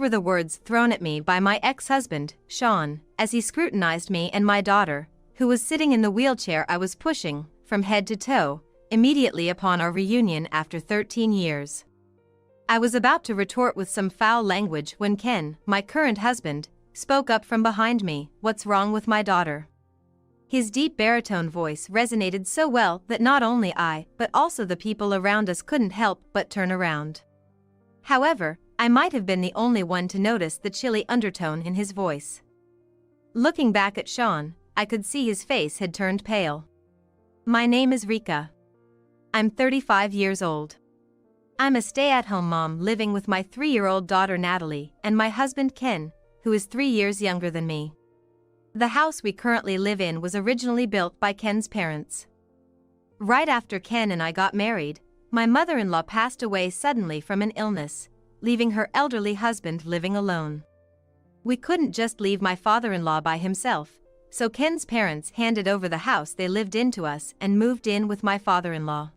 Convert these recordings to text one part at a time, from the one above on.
were the words thrown at me by my ex-husband, Sean, as he scrutinized me and my daughter, who was sitting in the wheelchair I was pushing, from head to toe, immediately upon our reunion after 13 years. I was about to retort with some foul language when Ken, my current husband, spoke up from behind me. "What's wrong with my daughter?" His deep baritone voice resonated so well that not only I, but also the people around us couldn't help but turn around. However, I might have been the only one to notice the chilly undertone in his voice. Looking back at Sean, I could see his face had turned pale. "My name is Rika. I'm 35 years old. I'm a stay-at-home mom living with my 3-year-old daughter Natalie and my husband Ken, who is 3 years younger than me. The house we currently live in was originally built by Ken's parents. Right after Ken and I got married, my mother-in-law passed away suddenly from an illness, leaving her elderly husband living alone. We couldn't just leave my father-in-law by himself, so Ken's parents handed over the house they lived in to us and moved in with my father-in-law.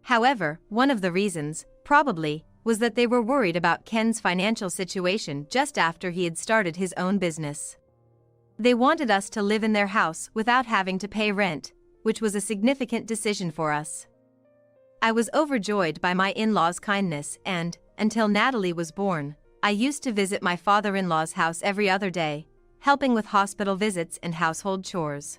However, one of the reasons, probably, was that they were worried about Ken's financial situation just after he had started his own business. They wanted us to live in their house without having to pay rent, which was a significant decision for us. I was overjoyed by my in-laws' kindness and, until Natalie was born, I used to visit my father-in-law's house every other day, helping with hospital visits and household chores.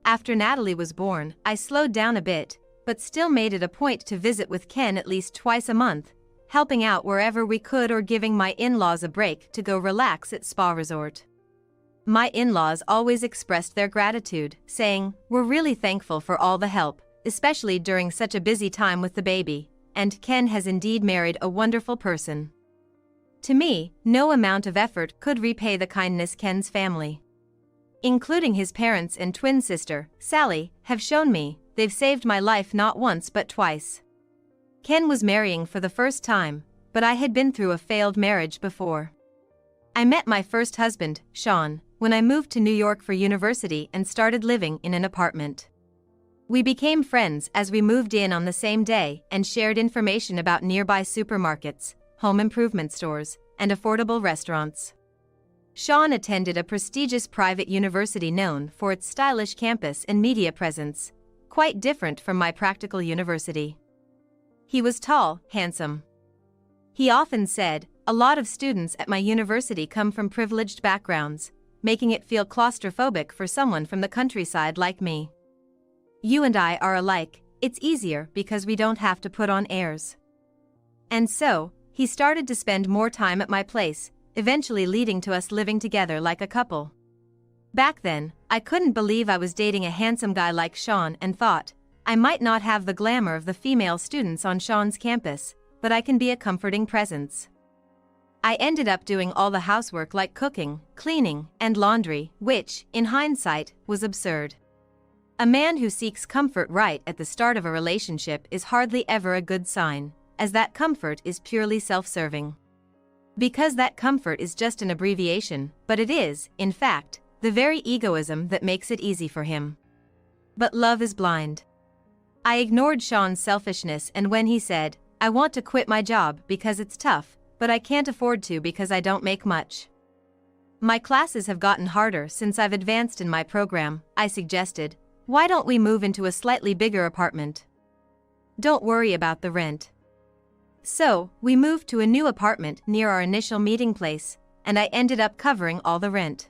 After Natalie was born, I slowed down a bit, but still made it a point to visit with Ken at least twice a month, helping out wherever we could or giving my in-laws a break to go relax at spa resort. My in-laws always expressed their gratitude, saying, "We're really thankful for all the help, especially during such a busy time with the baby, and Ken has indeed married a wonderful person." To me, no amount of effort could repay the kindness Ken's family, including his parents and twin sister, Sally, have shown me. They've saved my life not once but twice. Ken was marrying for the first time, but I had been through a failed marriage before. I met my first husband, Sean, when I moved to New York for university and started living in an apartment. We became friends as we moved in on the same day and shared information about nearby supermarkets, home improvement stores, and affordable restaurants. Sean attended a prestigious private university known for its stylish campus and media presence, quite different from my practical university. He was tall, handsome. He often said, "A lot of students at my university come from privileged backgrounds, making it feel claustrophobic for someone from the countryside like me. You and I are alike, it's easier because we don't have to put on airs." And so, he started to spend more time at my place, eventually leading to us living together like a couple. Back then, I couldn't believe I was dating a handsome guy like Sean and thought, I might not have the glamour of the female students on Sean's campus, but I can be a comforting presence. I ended up doing all the housework like cooking, cleaning, and laundry, which, in hindsight, was absurd. A man who seeks comfort right at the start of a relationship is hardly ever a good sign, as that comfort is purely self-serving. Because that comfort is just an abbreviation, but it is, in fact, the very egoism that makes it easy for him. But love is blind. I ignored Sean's selfishness, and when he said, "I want to quit my job because it's tough, but I can't afford to because I don't make much. My classes have gotten harder since I've advanced in my program," I suggested, "why don't we move into a slightly bigger apartment? Don't worry about the rent." So, we moved to a new apartment near our initial meeting place, and I ended up covering all the rent.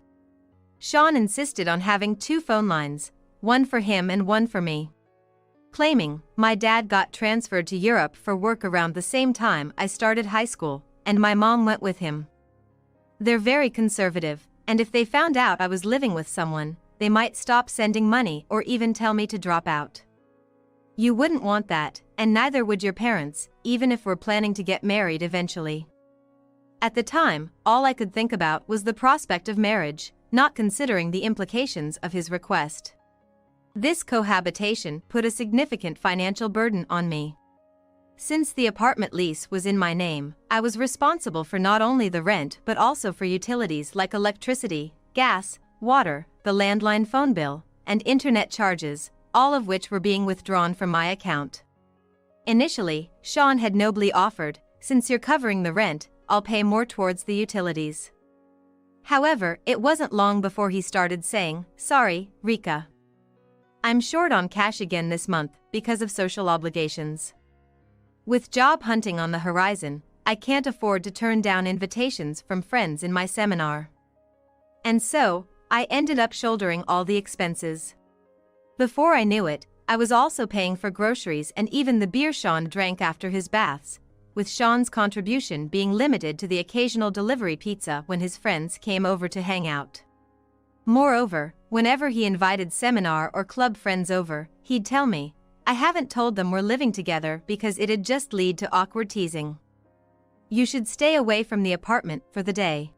Sean insisted on having 2 phone lines, one for him and one for me, claiming my dad got transferred to Europe for work around the same time I started high school, and my mom went with him. They're very conservative, and if they found out I was living with someone, they might stop sending money or even tell me to drop out. You wouldn't want that, and neither would your parents, even if we're planning to get married eventually. At the time, all I could think about was the prospect of marriage, not considering the implications of his request. This cohabitation put a significant financial burden on me. Since the apartment lease was in my name, I was responsible for not only the rent but also for utilities like electricity, gas, water, the landline phone bill, and internet charges, all of which were being withdrawn from my account. Initially, Sean had nobly offered, "Since you're covering the rent, I'll pay more towards the utilities. However, it wasn't long before he started saying, "Sorry, Rika. I'm short on cash again this month because of social obligations. With job hunting on the horizon, I can't afford to turn down invitations from friends in my seminar." And so, I ended up shouldering all the expenses. Before I knew it, I was also paying for groceries and even the beer Sean drank after his baths, with Sean's contribution being limited to the occasional delivery pizza when his friends came over to hang out. Moreover, whenever he invited seminar or club friends over, he'd tell me, "I haven't told them we're living together because it'd just lead to awkward teasing. You should stay away from the apartment for the day."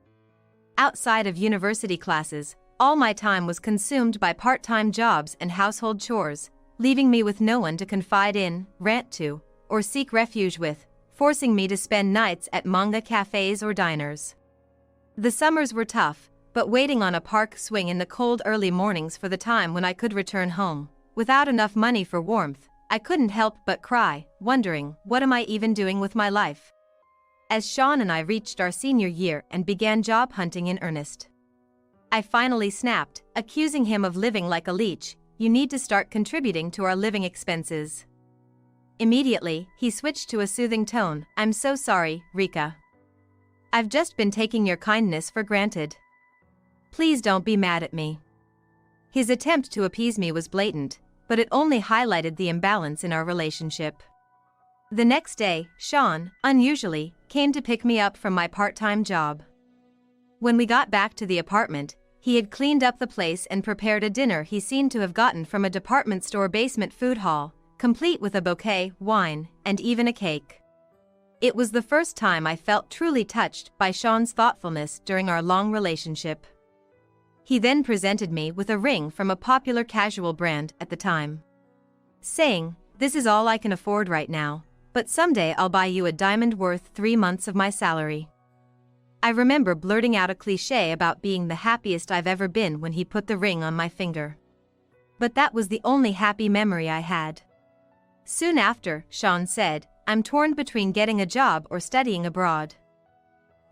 Outside of university classes, all my time was consumed by part-time jobs and household chores, leaving me with no one to confide in, rant to, or seek refuge with, forcing me to spend nights at manga cafes or diners. The summers were tough, but waiting on a park swing in the cold early mornings for the time when I could return home, without enough money for warmth, I couldn't help but cry, wondering, what am I even doing with my life? As Sean and I reached our senior year and began job hunting in earnest, I finally snapped, accusing him of living like a leech. "You need to start contributing to our living expenses." Immediately, he switched to a soothing tone, "I'm so sorry, Rika. I've just been taking your kindness for granted. Please don't be mad at me." His attempt to appease me was blatant, but it only highlighted the imbalance in our relationship. The next day, Sean, unusually, came to pick me up from my part-time job. When we got back to the apartment, he had cleaned up the place and prepared a dinner he seemed to have gotten from a department store basement food hall, complete with a bouquet, wine, and even a cake. It was the first time I felt truly touched by Sean's thoughtfulness during our long relationship. He then presented me with a ring from a popular casual brand at the time, saying, "This is all I can afford right now, but someday I'll buy you a diamond worth 3 months of my salary." I remember blurting out a cliché about being the happiest I've ever been when he put the ring on my finger. But that was the only happy memory I had. Soon after, Sean said, "I'm torn between getting a job or studying abroad.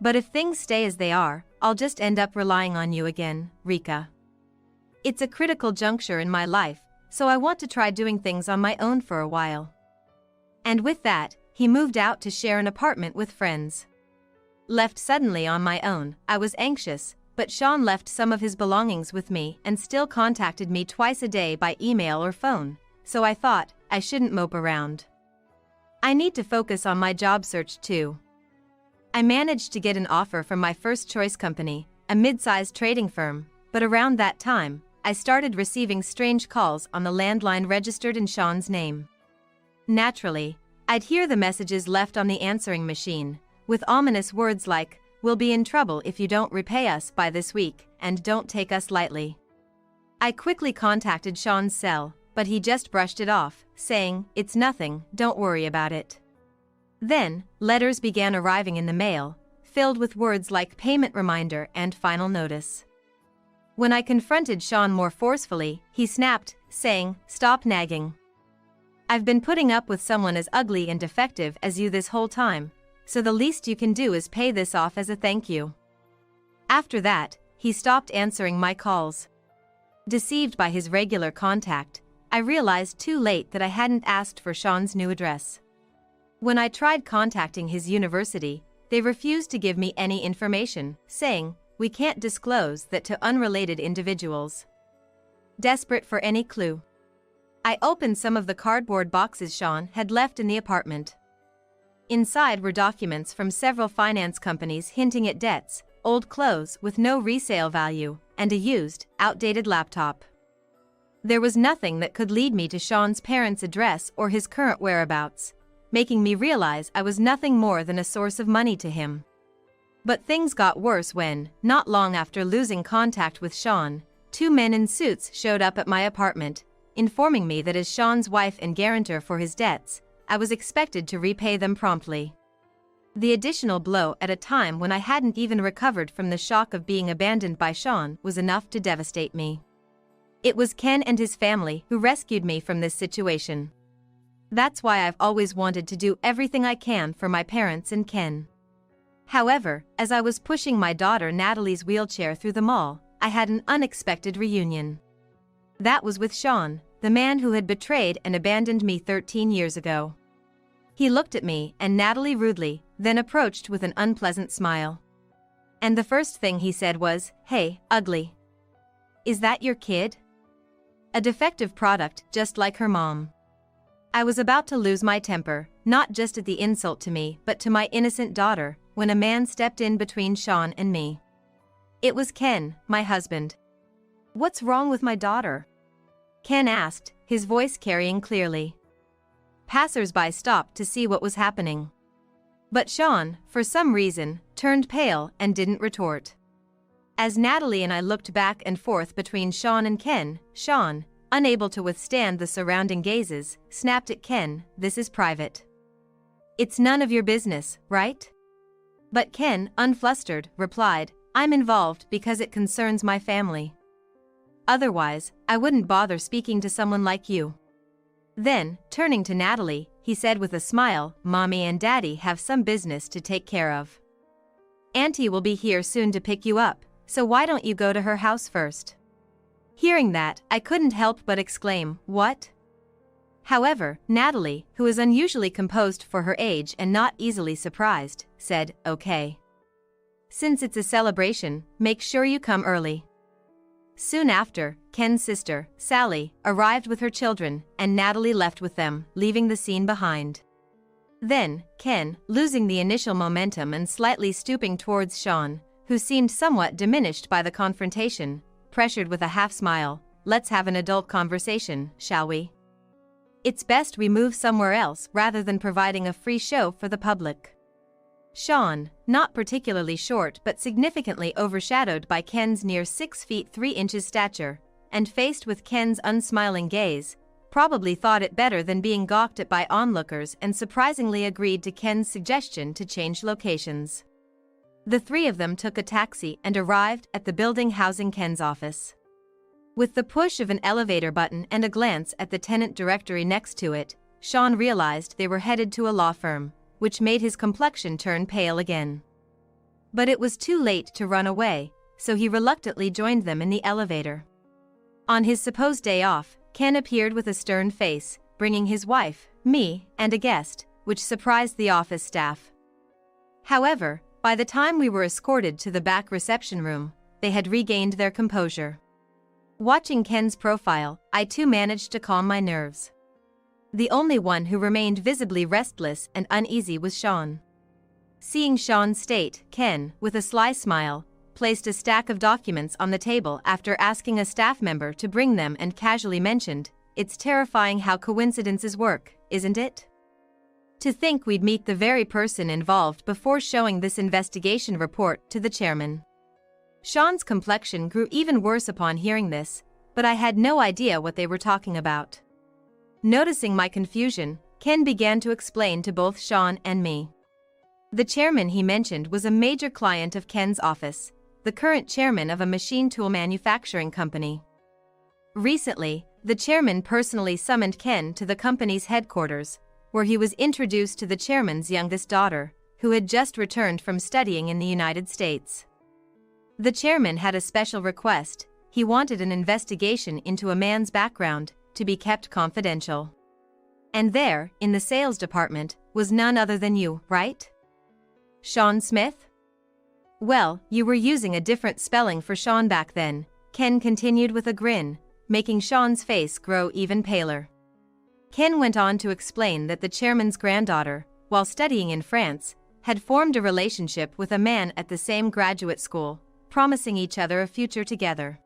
But if things stay as they are, I'll just end up relying on you again, Rika. It's a critical juncture in my life, so I want to try doing things on my own for a while." And with that, he moved out to share an apartment with friends. Left suddenly on my own, I was anxious, but Sean left some of his belongings with me and still contacted me twice a day by email or phone, so I thought, I shouldn't mope around. I need to focus on my job search too. I managed to get an offer from my first choice company, a mid-sized trading firm, but around that time, I started receiving strange calls on the landline registered in Sean's name. Naturally, I'd hear the messages left on the answering machine, with ominous words like, "We'll be in trouble if you don't repay us by this week, and don't take us lightly." I quickly contacted Sean's cell, but he just brushed it off, saying, "It's nothing, don't worry about it." Then, letters began arriving in the mail, filled with words like payment reminder and final notice. When I confronted Sean more forcefully, he snapped, saying, "Stop nagging. I've been putting up with someone as ugly and defective as you this whole time, so the least you can do is pay this off as a thank you." After that, he stopped answering my calls. Deceived by his regular contact, I realized too late that I hadn't asked for Sean's new address. When I tried contacting his university, they refused to give me any information, saying, "We can't disclose that to unrelated individuals." Desperate for any clue, I opened some of the cardboard boxes Sean had left in the apartment. Inside were documents from several finance companies hinting at debts, old clothes with no resale value, and a used, outdated laptop. There was nothing that could lead me to Sean's parents' address or his current whereabouts, making me realize I was nothing more than a source of money to him. But things got worse when, not long after losing contact with Sean, 2 men in suits showed up at my apartment, informing me that as Sean's wife and guarantor for his debts, I was expected to repay them promptly. The additional blow at a time when I hadn't even recovered from the shock of being abandoned by Sean was enough to devastate me. It was Ken and his family who rescued me from this situation. That's why I've always wanted to do everything I can for my parents and Ken. However, as I was pushing my daughter Natalie's wheelchair through the mall, I had an unexpected reunion. That was with Sean, the man who had betrayed and abandoned me 13 years ago. He looked at me and Natalie rudely, then approached with an unpleasant smile. And the first thing he said was, "Hey, ugly. Is that your kid? A defective product just like her mom." I was about to lose my temper, not just at the insult to me but to my innocent daughter, when a man stepped in between Sean and me. It was Ken, my husband. "What's wrong with my daughter?" Ken asked, his voice carrying clearly. Passers-by stopped to see what was happening. But Sean, for some reason, turned pale and didn't retort. As Natalie and I looked back and forth between Sean and Ken, Sean, unable to withstand the surrounding gazes, snapped at Ken, "This is private. It's none of your business, right?" But Ken, unflustered, replied, "I'm involved because it concerns my family. Otherwise, I wouldn't bother speaking to someone like you." Then, turning to Natalie, he said with a smile, "Mommy and Daddy have some business to take care of. Auntie will be here soon to pick you up, so why don't you go to her house first?" Hearing that, I couldn't help but exclaim, "What?" However, Natalie, who is unusually composed for her age and not easily surprised, said, "Okay. Since it's a celebration, make sure you come early." Soon after, Ken's sister, Sally, arrived with her children, and Natalie left with them, leaving the scene behind. Then, Ken, losing the initial momentum and slightly stooping towards Sean, who seemed somewhat diminished by the confrontation, pressured with a half-smile, "Let's have an adult conversation, shall we? It's best we move somewhere else rather than providing a free show for the public." Sean, not particularly short but significantly overshadowed by Ken's near 6 feet 3 inches stature, and faced with Ken's unsmiling gaze, probably thought it better than being gawked at by onlookers and surprisingly agreed to Ken's suggestion to change locations. The three of them took a taxi and arrived at the building housing Ken's office. With the push of an elevator button and a glance at the tenant directory next to it, Sean realized they were headed to a law firm, which made his complexion turn pale again. But it was too late to run away, so he reluctantly joined them in the elevator. On his supposed day off, Ken appeared with a stern face, bringing his wife, me, and a guest, which surprised the office staff. However, by the time we were escorted to the back reception room, they had regained their composure. Watching Ken's profile, I too managed to calm my nerves. The only one who remained visibly restless and uneasy was Sean. Seeing Sean state, Ken, with a sly smile, placed a stack of documents on the table after asking a staff member to bring them and casually mentioned, "It's terrifying how coincidences work, isn't it? To think we'd meet the very person involved before showing this investigation report to the chairman." Sean's complexion grew even worse upon hearing this, but I had no idea what they were talking about. Noticing my confusion, Ken began to explain to both Sean and me. The chairman he mentioned was a major client of Ken's office, the current chairman of a machine tool manufacturing company. Recently, the chairman personally summoned Ken to the company's headquarters, where he was introduced to the chairman's youngest daughter, who had just returned from studying in the United States. The chairman had a special request. He wanted an investigation into a man's background to be kept confidential. And there, in the sales department, was none other than you, right? Sean Smith? Well, you were using a different spelling for Sean back then, Ken continued with a grin, making Sean's face grow even paler. Ken went on to explain that the chairman's granddaughter, while studying in France, had formed a relationship with a man at the same graduate school, promising each other a future together.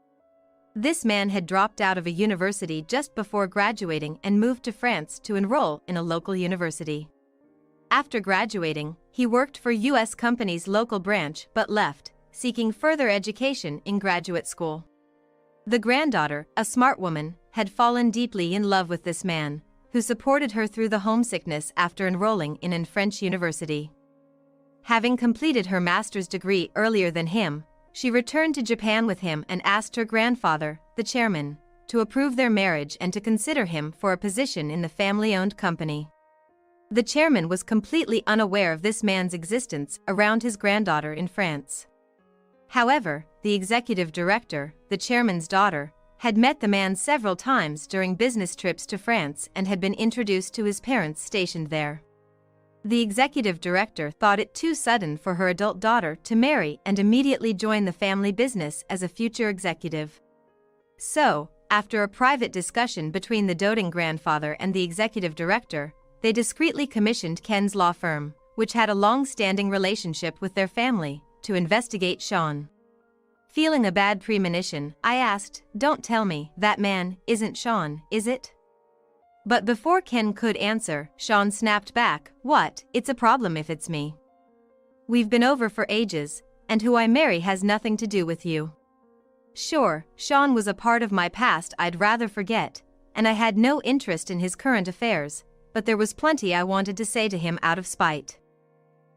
This man had dropped out of a university just before graduating and moved to France to enroll in a local university. After graduating, he worked for U.S. company's local branch but left, seeking further education in graduate school. The granddaughter, a smart woman, had fallen deeply in love with this man, who supported her through the homesickness after enrolling in a French university. Having completed her master's degree earlier than him, she returned to Japan with him and asked her grandfather, the chairman, to approve their marriage and to consider him for a position in the family-owned company. The chairman was completely unaware of this man's existence around his granddaughter in France. However, the executive director, the chairman's daughter, had met the man several times during business trips to France and had been introduced to his parents stationed there. The executive director thought it too sudden for her adult daughter to marry and immediately join the family business as a future executive. So, after a private discussion between the doting grandfather and the executive director, they discreetly commissioned Ken's law firm, which had a long-standing relationship with their family, to investigate Sean. Feeling a bad premonition, I asked, "Don't tell me, that man isn't Sean, is it?" But before Ken could answer, Sean snapped back, "What? It's a problem if it's me. We've been over for ages, and who I marry has nothing to do with you." Sure, Sean was a part of my past I'd rather forget, and I had no interest in his current affairs, but there was plenty I wanted to say to him out of spite.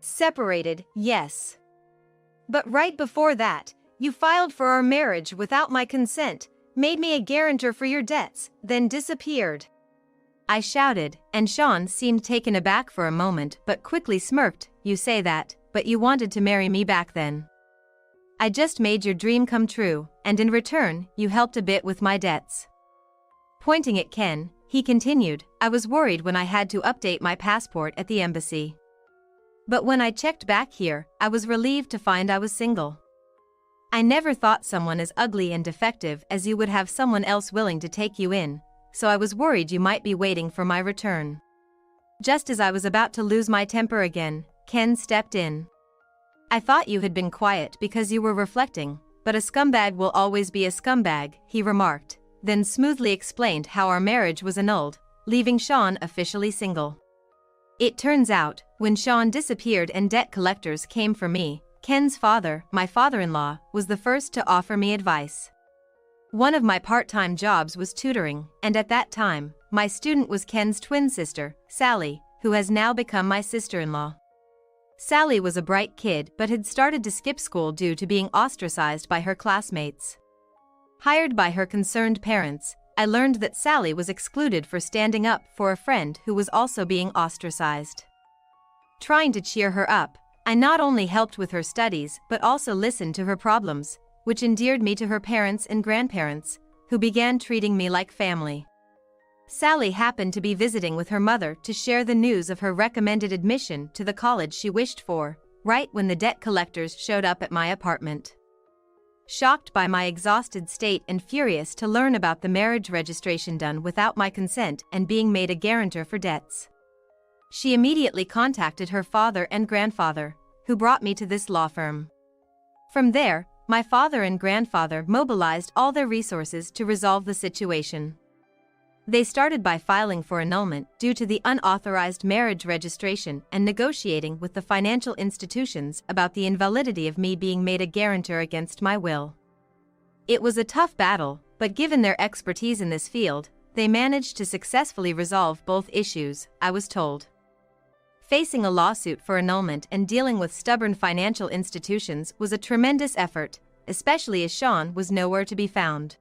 "Separated, yes. But right before that, you filed for our marriage without my consent, made me a guarantor for your debts, then disappeared," I shouted, and Sean seemed taken aback for a moment but quickly smirked. "You say that, but you wanted to marry me back then. I just made your dream come true, and in return, you helped a bit with my debts." Pointing at Ken, he continued, "I was worried when I had to update my passport at the embassy. But when I checked back here, I was relieved to find I was single. I never thought someone as ugly and defective as you would have someone else willing to take you in, so I was worried you might be waiting for my return." Just as I was about to lose my temper again, Ken stepped in. "I thought you had been quiet because you were reflecting, but a scumbag will always be a scumbag," he remarked, then smoothly explained how our marriage was annulled, leaving Sean officially single. It turns out, when Sean disappeared and debt collectors came for me, Ken's father, my father-in-law, was the first to offer me advice. One of my part-time jobs was tutoring, and at that time, my student was Ken's twin sister, Sally, who has now become my sister-in-law. Sally was a bright kid but had started to skip school due to being ostracized by her classmates. Hired by her concerned parents, I learned that Sally was excluded for standing up for a friend who was also being ostracized. Trying to cheer her up, I not only helped with her studies but also listened to her problems, which endeared me to her parents and grandparents, who began treating me like family. Sally happened to be visiting with her mother to share the news of her recommended admission to the college she wished for, right when the debt collectors showed up at my apartment. Shocked by my exhausted state and furious to learn about the marriage registration done without my consent and being made a guarantor for debts, she immediately contacted her father and grandfather, who brought me to this law firm. From there, my father and grandfather mobilized all their resources to resolve the situation. They started by filing for annulment due to the unauthorized marriage registration and negotiating with the financial institutions about the invalidity of me being made a guarantor against my will. It was a tough battle, but given their expertise in this field, they managed to successfully resolve both issues, I was told. Facing a lawsuit for annulment and dealing with stubborn financial institutions was a tremendous effort, especially as Sean was nowhere to be found.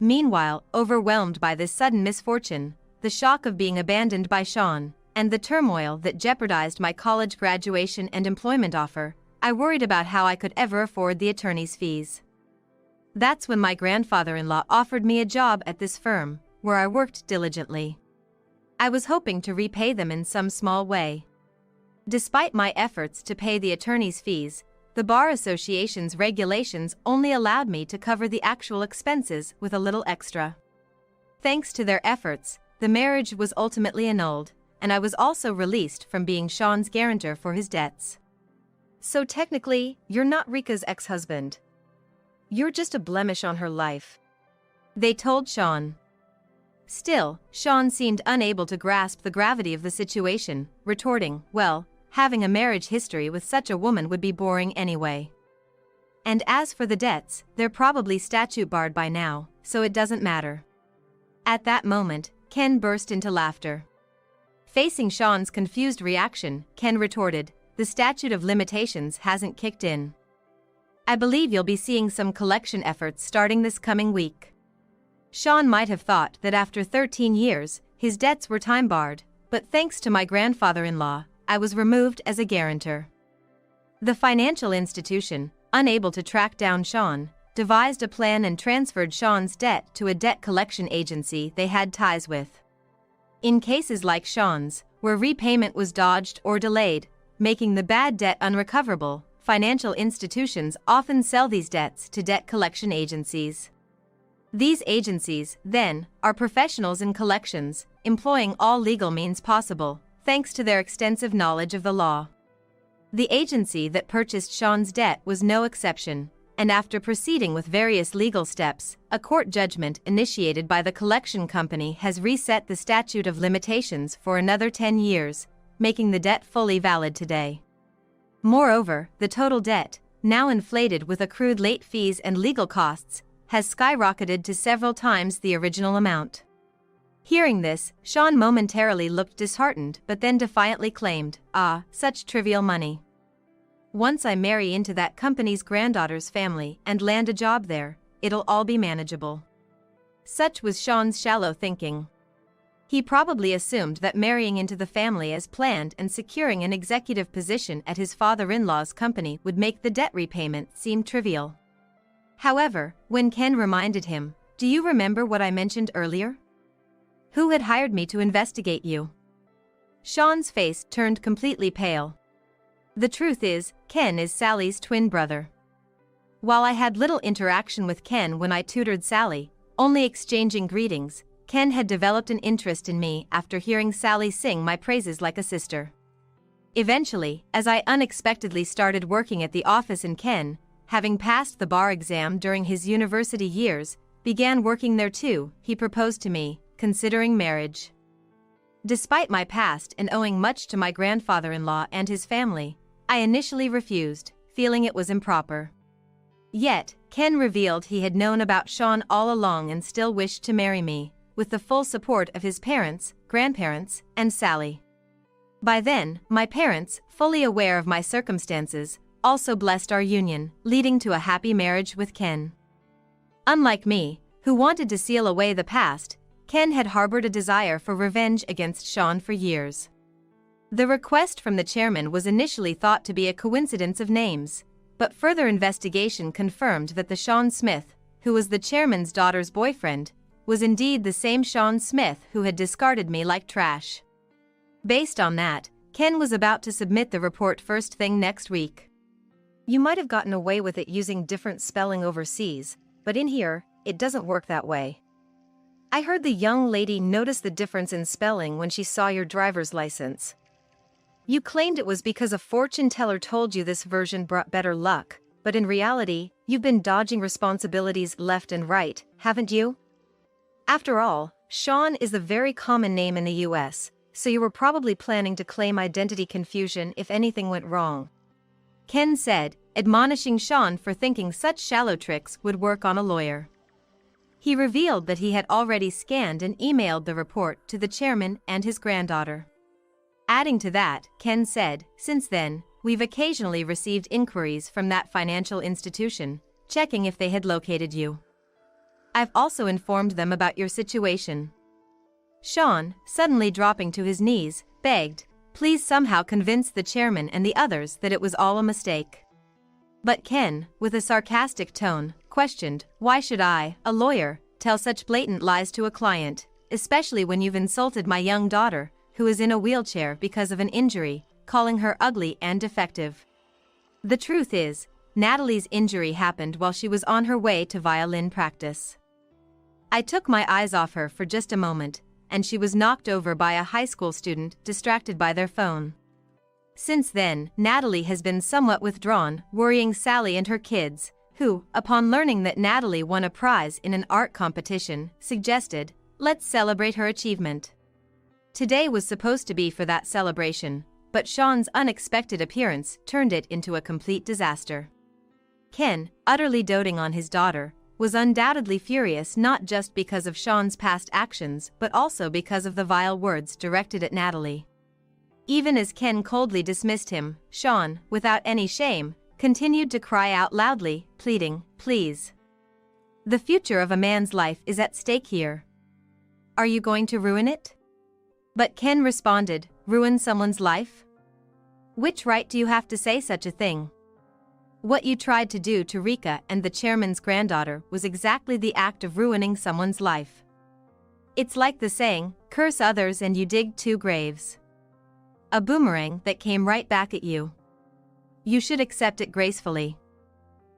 Meanwhile, overwhelmed by this sudden misfortune, the shock of being abandoned by Sean, and the turmoil that jeopardized my college graduation and employment offer, I worried about how I could ever afford the attorney's fees. That's when my grandfather-in-law offered me a job at this firm, where I worked diligently. I was hoping to repay them in some small way. Despite my efforts to pay the attorney's fees, the Bar Association's regulations only allowed me to cover the actual expenses with a little extra. Thanks to their efforts, the marriage was ultimately annulled, and I was also released from being Sean's guarantor for his debts. So technically, you're not Rika's ex-husband. You're just a blemish on her life, they told Sean. Still, Sean seemed unable to grasp the gravity of the situation, retorting, "Well, having a marriage history with such a woman would be boring anyway. And as for the debts, they're probably statute barred by now, so it doesn't matter." At that moment, Ken burst into laughter. Facing Sean's confused reaction, Ken retorted, "The statute of limitations hasn't kicked in. I believe you'll be seeing some collection efforts starting this coming week." Sean might have thought that after 13 years, his debts were time-barred, but thanks to my grandfather-in-law, I was removed as a guarantor. The financial institution, unable to track down Sean, devised a plan and transferred Sean's debt to a debt collection agency they had ties with. In cases like Sean's, where repayment was dodged or delayed, making the bad debt unrecoverable, financial institutions often sell these debts to debt collection agencies. These agencies, then, are professionals in collections, employing all legal means possible, thanks to their extensive knowledge of the law. The agency that purchased Sean's debt was no exception, and after proceeding with various legal steps, a court judgment initiated by the collection company has reset the statute of limitations for another 10 years, making the debt fully valid today. Moreover, the total debt, now inflated with accrued late fees and legal costs, has skyrocketed to several times the original amount. Hearing this, Sean momentarily looked disheartened but then defiantly claimed, "Ah, such trivial money. Once I marry into that company's granddaughter's family and land a job there, it'll all be manageable." Such was Sean's shallow thinking. He probably assumed that marrying into the family as planned and securing an executive position at his father-in-law's company would make the debt repayment seem trivial. However, when Ken reminded him, "Do you remember what I mentioned earlier? Who had hired me to investigate you?" Sean's face turned completely pale. The truth is, Ken is Sally's twin brother. While I had little interaction with Ken when I tutored Sally, only exchanging greetings, Ken had developed an interest in me after hearing Sally sing my praises like a sister. Eventually, as I unexpectedly started working at the office and Ken, having passed the bar exam during his university years, began working there too, he proposed to me, considering marriage. Despite my past and owing much to my grandfather-in-law and his family, I initially refused, feeling it was improper. Yet, Ken revealed he had known about Sean all along and still wished to marry me, with the full support of his parents, grandparents, and Sally. By then, my parents, fully aware of my circumstances, also blessed our union, leading to a happy marriage with Ken. Unlike me, who wanted to seal away the past, Ken had harbored a desire for revenge against Sean for years. The request from the chairman was initially thought to be a coincidence of names, but further investigation confirmed that the Sean Smith, who was the chairman's daughter's boyfriend, was indeed the same Sean Smith who had discarded me like trash. Based on that, Ken was about to submit the report first thing next week. "You might have gotten away with it using different spelling overseas, but in here, it doesn't work that way. I heard the young lady noticed the difference in spelling when she saw your driver's license. You claimed it was because a fortune teller told you this version brought better luck, but in reality, you've been dodging responsibilities left and right, haven't you? After all, Sean is a very common name in the US, so you were probably planning to claim identity confusion if anything went wrong," Ken said, admonishing Sean for thinking such shallow tricks would work on a lawyer. He revealed that he had already scanned and emailed the report to the chairman and his granddaughter. Adding to that, Ken said, "Since then, we've occasionally received inquiries from that financial institution, checking if they had located you. I've also informed them about your situation." Sean, suddenly dropping to his knees, begged, "Please somehow convince the chairman and the others that it was all a mistake." But Ken, with a sarcastic tone, questioned, "Why should I, a lawyer, tell such blatant lies to a client, especially when you've insulted my young daughter, who is in a wheelchair because of an injury, calling her ugly and defective? The truth is, Natalie's injury happened while she was on her way to violin practice. I took my eyes off her for just a moment, and she was knocked over by a high school student distracted by their phone. Since then, Natalie has been somewhat withdrawn, worrying Sally and her kids, who, upon learning that Natalie won a prize in an art competition, suggested, 'Let's celebrate her achievement.' Today was supposed to be for that celebration, but Sean's unexpected appearance turned it into a complete disaster." Ken, utterly doting on his daughter, was undoubtedly furious not just because of Sean's past actions but also because of the vile words directed at Natalie. Even as Ken coldly dismissed him, Sean, without any shame, continued to cry out loudly, pleading, "Please. The future of a man's life is at stake here. Are you going to ruin it? But Ken responded, ruin someone's life? Which right do you have to say such a thing? What you tried to do to Rika and the chairman's granddaughter was exactly the act of ruining someone's life. It's like the saying, curse others and you dig two graves. A boomerang that came right back at you. You should accept it gracefully.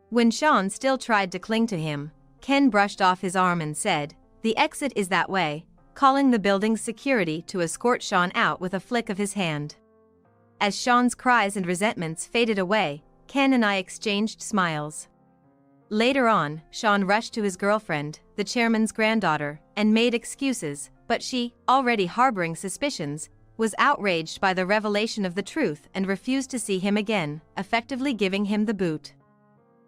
When Sean still tried to cling to him, Ken brushed off his arm and said, the exit is that way, calling the building's security to escort Sean out with a flick of his hand. As Sean's cries and resentments faded away, Ken and I exchanged smiles. Later on, Sean rushed to his girlfriend, the chairman's granddaughter, and made excuses, but she, already harboring suspicions, was outraged by the revelation of the truth and refused to see him again, effectively giving him the boot.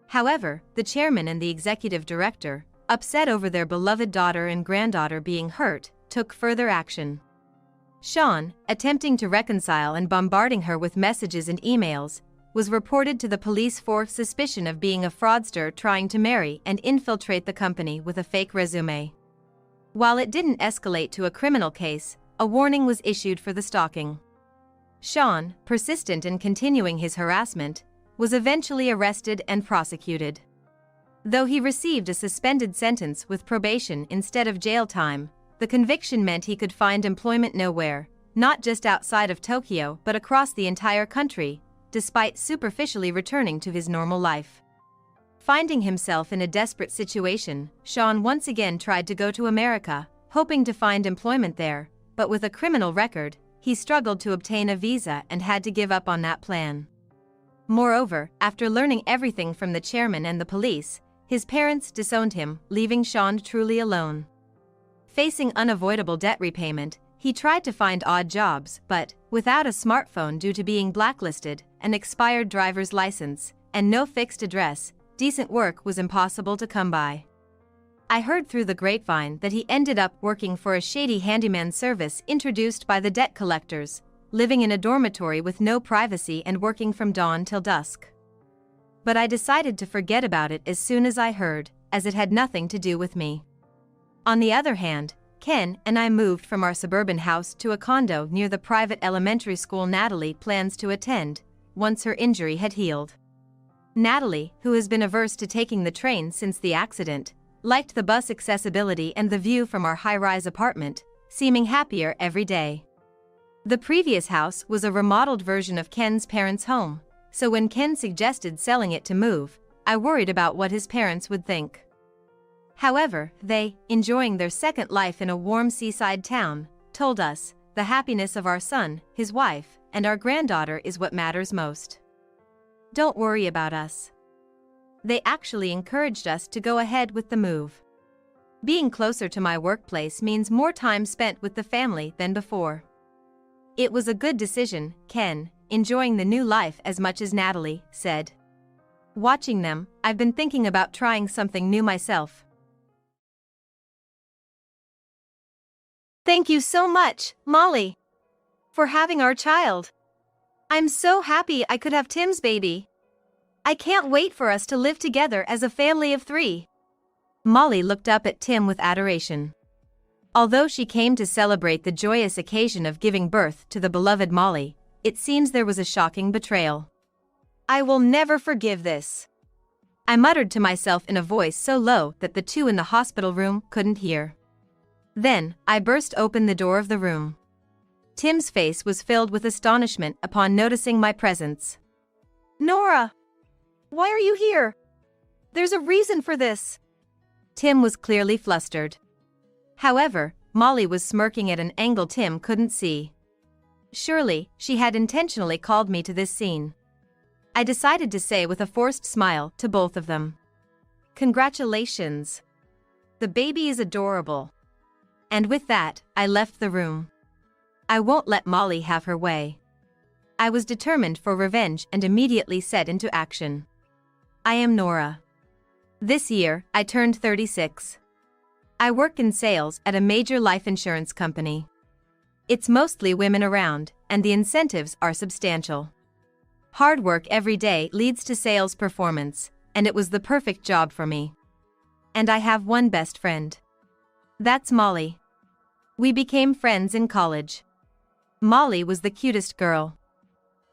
However, the chairman and the executive director, upset over their beloved daughter and granddaughter being hurt, took further action. Sean, attempting to reconcile and bombarding her with messages and emails, was reported to the police for suspicion of being a fraudster trying to marry and infiltrate the company with a fake resume. While it didn't escalate to a criminal case, a warning was issued for the stalking. Sean, persistent in continuing his harassment, was eventually arrested and prosecuted. Though he received a suspended sentence with probation instead of jail time, the conviction meant he could find employment nowhere, not just outside of Tokyo but across the entire country, despite superficially returning to his normal life. Finding himself in a desperate situation, Sean once again tried to go to America, hoping to find employment there, but with a criminal record, he struggled to obtain a visa and had to give up on that plan. Moreover, after learning everything from the chairman and the police, his parents disowned him, leaving Sean truly alone. Facing unavoidable debt repayment, he tried to find odd jobs, but, without a smartphone due to being blacklisted, an expired driver's license, and no fixed address, decent work was impossible to come by. I heard through the grapevine that he ended up working for a shady handyman service introduced by the debt collectors, living in a dormitory with no privacy and working from dawn till dusk. But I decided to forget about it as soon as I heard, as it had nothing to do with me. On the other hand, Ken and I moved from our suburban house to a condo near the private elementary school Natalie plans to attend, once her injury had healed. Natalie, who has been averse to taking the train since the accident, liked the bus accessibility and the view from our high-rise apartment, seeming happier every day. The previous house was a remodeled version of Ken's parents' home, so when Ken suggested selling it to move, I worried about what his parents would think. However, they, enjoying their second life in a warm seaside town, told us, the happiness of our son, his wife, and our granddaughter is what matters most. Don't worry about us. They actually encouraged us to go ahead with the move. Being closer to my workplace means more time spent with the family than before. It was a good decision, Ken, enjoying the new life as much as Natalie, said. Watching them, I've been thinking about trying something new myself. Thank you so much, Molly, for having our child. I'm so happy I could have Tim's baby. I can't wait for us to live together as a family of 3. Molly looked up at Tim with adoration. Although she came to celebrate the joyous occasion of giving birth to the beloved Molly, it seems there was a shocking betrayal. I will never forgive this, I muttered to myself in a voice so low that the two in the hospital room couldn't hear. Then, I burst open the door of the room. Tim's face was filled with astonishment upon noticing my presence. Nora! Why are you here? There's a reason for this. Tim was clearly flustered. However, Molly was smirking at an angle Tim couldn't see. Surely, she had intentionally called me to this scene. I decided to say with a forced smile to both of them. Congratulations. The baby is adorable. And with that, I left the room. I won't let Molly have her way. I was determined for revenge and immediately set into action. I am Nora. This year, I turned 36. I work in sales at a major life insurance company. It's mostly women around, and the incentives are substantial. Hard work every day leads to sales performance, and it was the perfect job for me. And I have one best friend. That's Molly. We became friends in college. Molly was the cutest girl.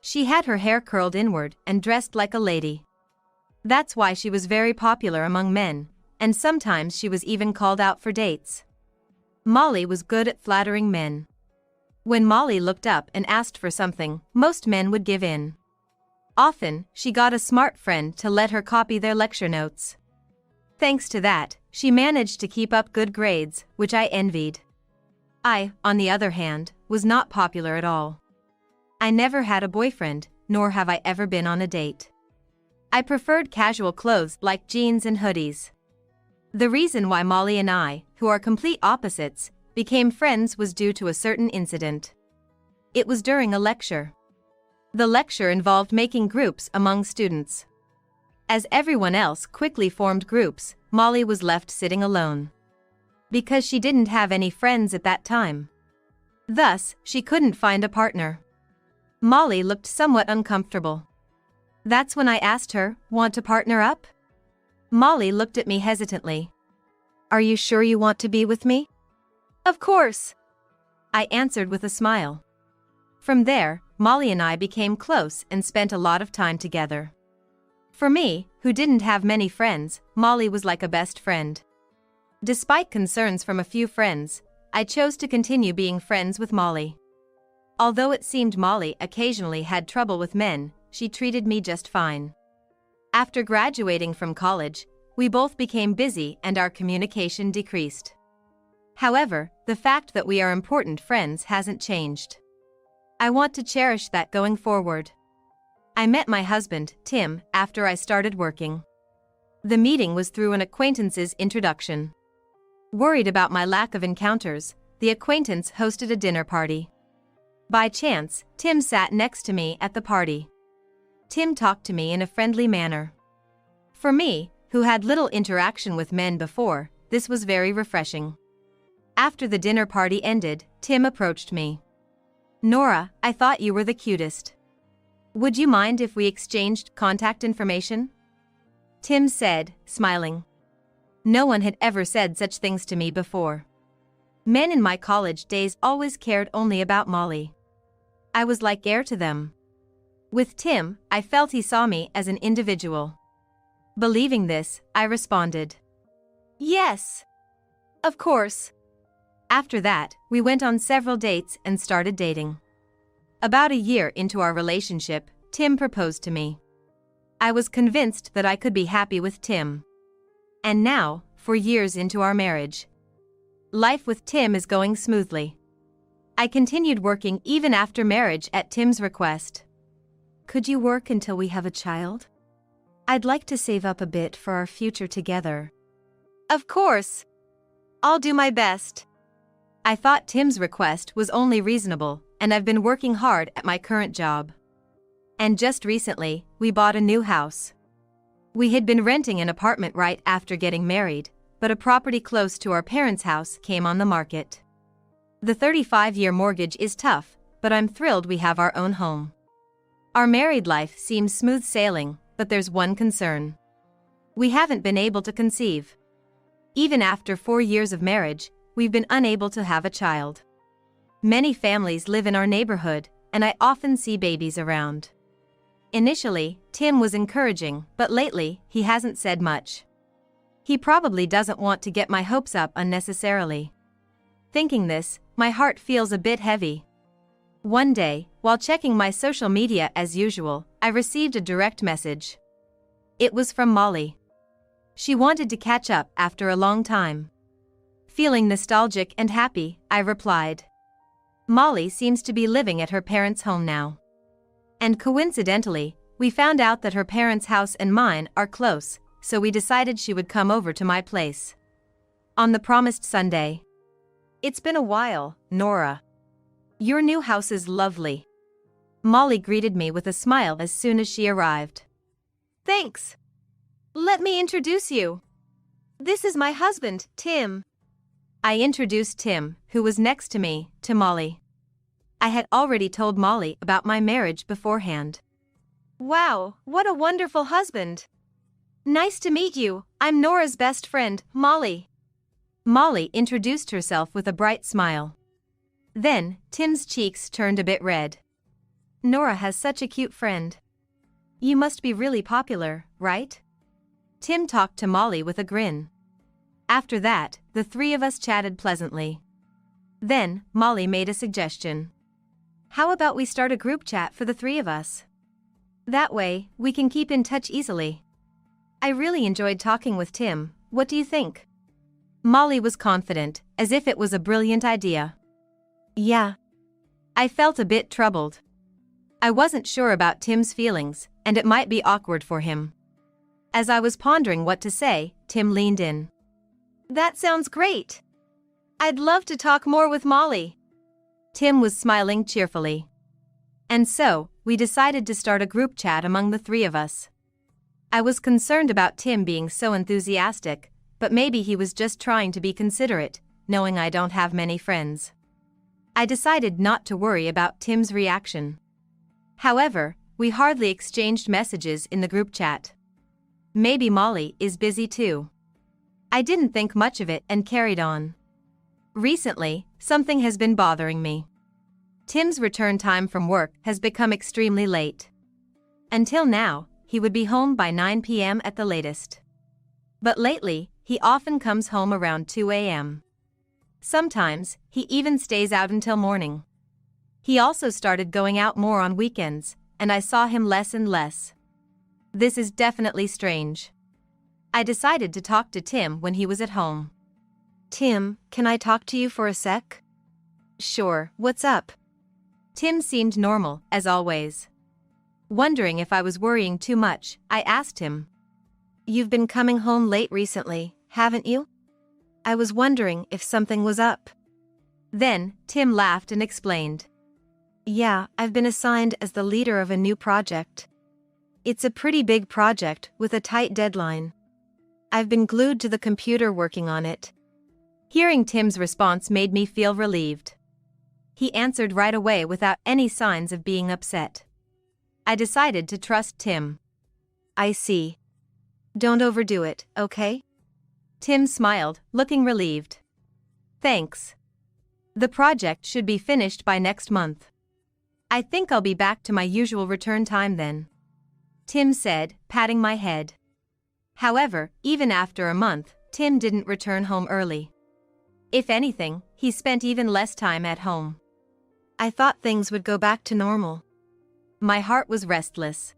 She had her hair curled inward and dressed like a lady. That's why she was very popular among men, and sometimes she was even called out for dates. Molly was good at flattering men. When Molly looked up and asked for something, most men would give in. Often, she got a smart friend to let her copy their lecture notes. Thanks to that, she managed to keep up good grades, which I envied. I, on the other hand, was not popular at all. I never had a boyfriend, nor have I ever been on a date. I preferred casual clothes like jeans and hoodies. The reason why Molly and I, who are complete opposites, became friends was due to a certain incident. It was during a lecture. The lecture involved making groups among students. As everyone else quickly formed groups, Molly was left sitting alone. Because she didn't have any friends at that time. Thus, she couldn't find a partner. Molly looked somewhat uncomfortable. That's when I asked her, "Want to partner up?" Molly looked at me hesitantly. "Are you sure you want to be with me?" "Of course," I answered with a smile. From there, Molly and I became close and spent a lot of time together. For me, who didn't have many friends, Molly was like a best friend. Despite concerns from a few friends, I chose to continue being friends with Molly. Although it seemed Molly occasionally had trouble with men, she treated me just fine. After graduating from college, we both became busy and our communication decreased. However, the fact that we are important friends hasn't changed. I want to cherish that going forward. I met my husband, Tim, after I started working. The meeting was through an acquaintance's introduction. Worried about my lack of encounters, the acquaintance hosted a dinner party. By chance, Tim sat next to me at the party. Tim talked to me in a friendly manner. For me, who had little interaction with men before, this was very refreshing. After the dinner party ended, Tim approached me. "Nora, I thought you were the cutest. Would you mind if we exchanged contact information?" Tim said, smiling. No one had ever said such things to me before. Men in my college days always cared only about Molly. I was like air to them. With Tim, I felt he saw me as an individual. Believing this, I responded, "Yes. Of course." After that, we went on several dates and started dating. About a year into our relationship, Tim proposed to me. I was convinced that I could be happy with Tim. And now, 4 years into our marriage, life with Tim is going smoothly. I continued working even after marriage at Tim's request. "Could you work until we have a child? I'd like to save up a bit for our future together." "Of course. I'll do my best." I thought Tim's request was only reasonable, and I've been working hard at my current job. And just recently, we bought a new house. We had been renting an apartment right after getting married, but a property close to our parents' house came on the market. The 35-year mortgage is tough, but I'm thrilled we have our own home. Our married life seems smooth sailing, but there's one concern. We haven't been able to conceive. Even after 4 years of marriage, we've been unable to have a child. Many families live in our neighborhood, and I often see babies around. Initially, Tim was encouraging, but lately, he hasn't said much. He probably doesn't want to get my hopes up unnecessarily. Thinking this, my heart feels a bit heavy. One day, while checking my social media as usual, I received a direct message. It was from Molly. She wanted to catch up after a long time. Feeling nostalgic and happy, I replied. Molly seems to be living at her parents' home now. And coincidentally, we found out that her parents' house and mine are close, so we decided she would come over to my place on the promised Sunday. "It's been a while, Nora. Your new house is lovely." Molly greeted me with a smile as soon as she arrived. "Thanks. Let me introduce you. This is my husband, Tim." I introduced Tim, who was next to me, to Molly. I had already told Molly about my marriage beforehand. "Wow, what a wonderful husband. Nice to meet you, I'm Nora's best friend, Molly." Molly introduced herself with a bright smile. Then, Tim's cheeks turned a bit red. Nora has such a cute friend. You must be really popular, right? Tim talked to Molly with a grin. After that, the three of us chatted pleasantly. Then, Molly made a suggestion. How about we start a group chat for the three of us? That way, we can keep in touch easily. I really enjoyed talking with Tim, what do you think? Molly was confident, as if it was a brilliant idea. Yeah. I felt a bit troubled. I wasn't sure about Tim's feelings, and it might be awkward for him. As I was pondering what to say, Tim leaned in. That sounds great. I'd love to talk more with Molly. Tim was smiling cheerfully. And so, we decided to start a group chat among the three of us. I was concerned about Tim being so enthusiastic, but maybe he was just trying to be considerate, knowing I don't have many friends. I decided not to worry about Tim's reaction. However, we hardly exchanged messages in the group chat. Maybe Molly is busy too. I didn't think much of it and carried on. Recently, something has been bothering me. Tim's return time from work has become extremely late. Until now, he would be home by 9 p.m. at the latest. But lately, he often comes home around 2 a.m. Sometimes, he even stays out until morning. He also started going out more on weekends, and I saw him less and less. This is definitely strange. I decided to talk to Tim when he was at home. Tim, can I talk to you for a sec? Sure, what's up? Tim seemed normal, as always. Wondering if I was worrying too much, I asked him. You've been coming home late recently, haven't you? I was wondering if something was up. Then, Tim laughed and explained. Yeah, I've been assigned as the leader of a new project. It's a pretty big project with a tight deadline. I've been glued to the computer working on it. Hearing Tim's response made me feel relieved. He answered right away without any signs of being upset. I decided to trust Tim. I see. Don't overdo it, okay? Tim smiled, looking relieved. Thanks. The project should be finished by next month. I think I'll be back to my usual return time then. Tim said, patting my head. However, even after a month, Tim didn't return home early. If anything, he spent even less time at home. I thought things would go back to normal. My heart was restless.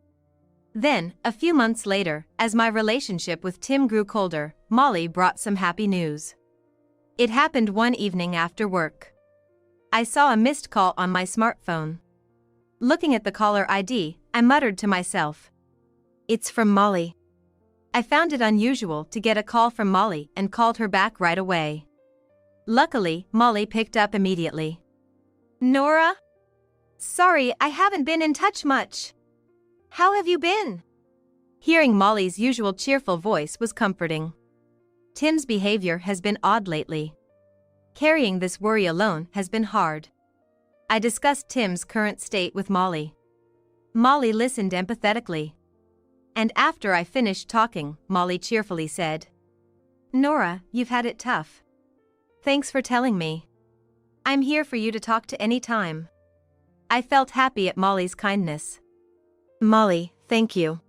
Then, a few months later, as my relationship with Tim grew colder, Molly brought some happy news. It happened one evening after work. I saw a missed call on my smartphone. Looking at the caller ID, I muttered to myself. It's from Molly. I found it unusual to get a call from Molly and called her back right away. Luckily, Molly picked up immediately. Nora? Sorry, I haven't been in touch much. How have you been? Hearing Molly's usual cheerful voice was comforting. Tim's behavior has been odd lately. Carrying this worry alone has been hard. I discussed Tim's current state with Molly. Molly listened empathetically. And after I finished talking, Molly cheerfully said, Nora, you've had it tough. Thanks for telling me. I'm here for you to talk to any time. I felt happy at Molly's kindness. Molly, thank you.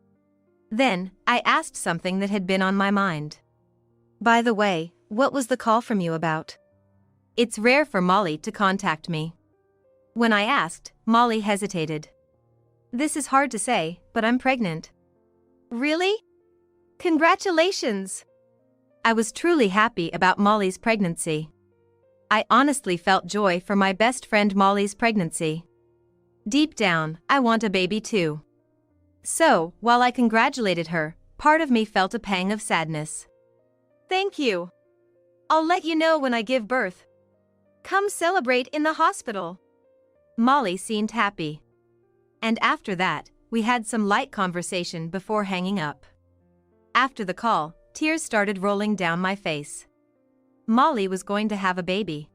Then, I asked something that had been on my mind. By the way, what was the call from you about? It's rare for Molly to contact me. When I asked, Molly hesitated. This is hard to say, but I'm pregnant. Really? Congratulations! I was truly happy about Molly's pregnancy. I honestly felt joy for my best friend Molly's pregnancy. Deep down, I want a baby too. So, while I congratulated her, part of me felt a pang of sadness. Thank you. I'll let you know when I give birth. Come celebrate in the hospital. Molly seemed happy. And after that, we had some light conversation before hanging up. After the call, tears started rolling down my face. Molly was going to have a baby.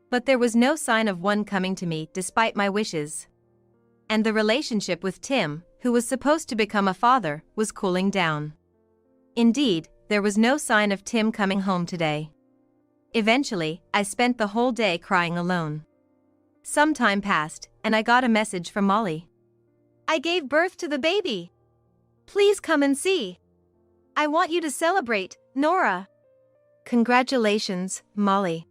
But there was no sign of one coming to me despite my wishes. And the relationship with Tim, who was supposed to become a father, was cooling down. Indeed, there was no sign of Tim coming home today. Eventually, I spent the whole day crying alone. Some time passed, and I got a message from Molly. I gave birth to the baby. Please come and see. I want you to celebrate, Nora. Congratulations, Molly.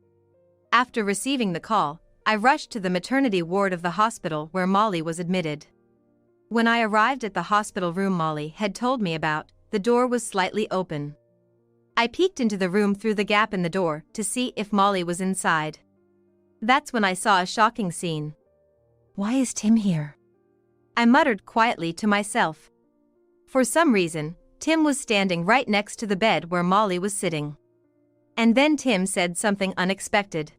After receiving the call, I rushed to the maternity ward of the hospital where Molly was admitted. When I arrived at the hospital room Molly had told me about, the door was slightly open. I peeked into the room through the gap in the door to see if Molly was inside. That's when I saw a shocking scene. Why is Tim here? I muttered quietly to myself. For some reason, Tim was standing right next to the bed where Molly was sitting. And then Tim said something unexpected.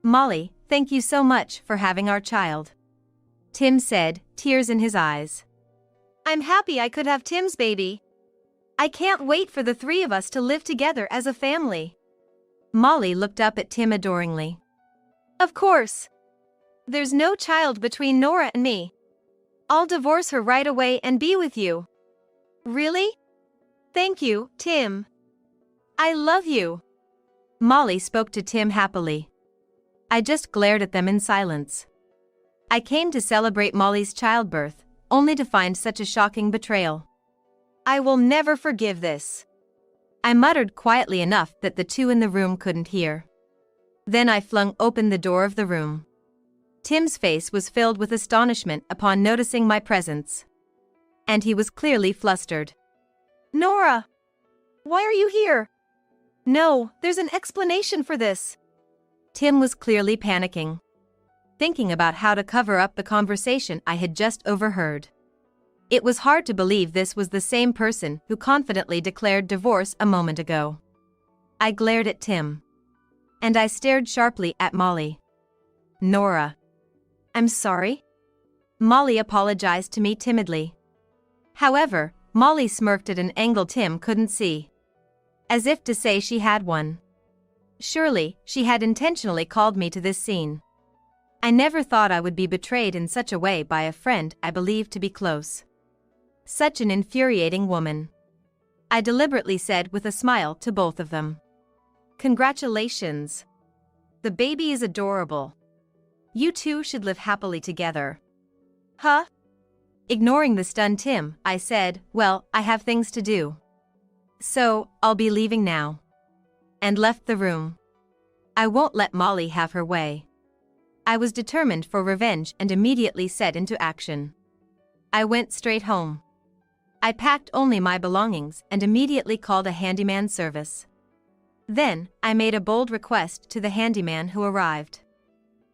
Molly, thank you so much for having our child. Tim said, tears in his eyes. I'm happy I could have Tim's baby. I can't wait for the three of us to live together as a family. Molly looked up at Tim adoringly. Of course. There's no child between Nora and me. I'll divorce her right away and be with you. Really? Thank you, Tim. I love you. Molly spoke to Tim happily. I just glared at them in silence. I came to celebrate Molly's childbirth, only to find such a shocking betrayal. I will never forgive this. I muttered quietly enough that the two in the room couldn't hear. Then I flung open the door of the room. Tim's face was filled with astonishment upon noticing my presence. And he was clearly flustered. Nora! Why are you here? No, there's an explanation for this. Tim was clearly panicking, thinking about how to cover up the conversation I had just overheard. It was hard to believe this was the same person who confidently declared divorce a moment ago. I glared at Tim. And I stared sharply at Molly. Nora. I'm sorry? Molly apologized to me timidly. However, Molly smirked at an angle Tim couldn't see. As if to say she had one. Surely, she had intentionally called me to this scene. I never thought I would be betrayed in such a way by a friend I believed to be close. Such an infuriating woman. I deliberately said with a smile to both of them. Congratulations. The baby is adorable. You two should live happily together. Huh? Ignoring the stunned Tim, I said, well, I have things to do. So, I'll be leaving now. And left the room. I won't let Molly have her way. I was determined for revenge and immediately set into action. I went straight home. I packed only my belongings and immediately called a handyman service. Then, I made a bold request to the handyman who arrived.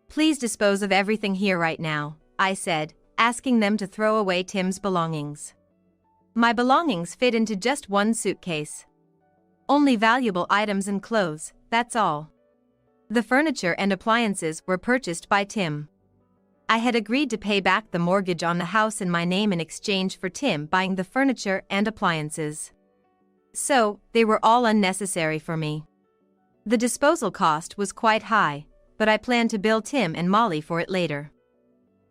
Please dispose of everything here right now, I said, asking them to throw away Tim's belongings. My belongings fit into just one suitcase. Only valuable items and clothes, that's all. The furniture and appliances were purchased by Tim. I had agreed to pay back the mortgage on the house in my name in exchange for Tim buying the furniture and appliances. So, they were all unnecessary for me. The disposal cost was quite high, but I planned to bill Tim and Molly for it later.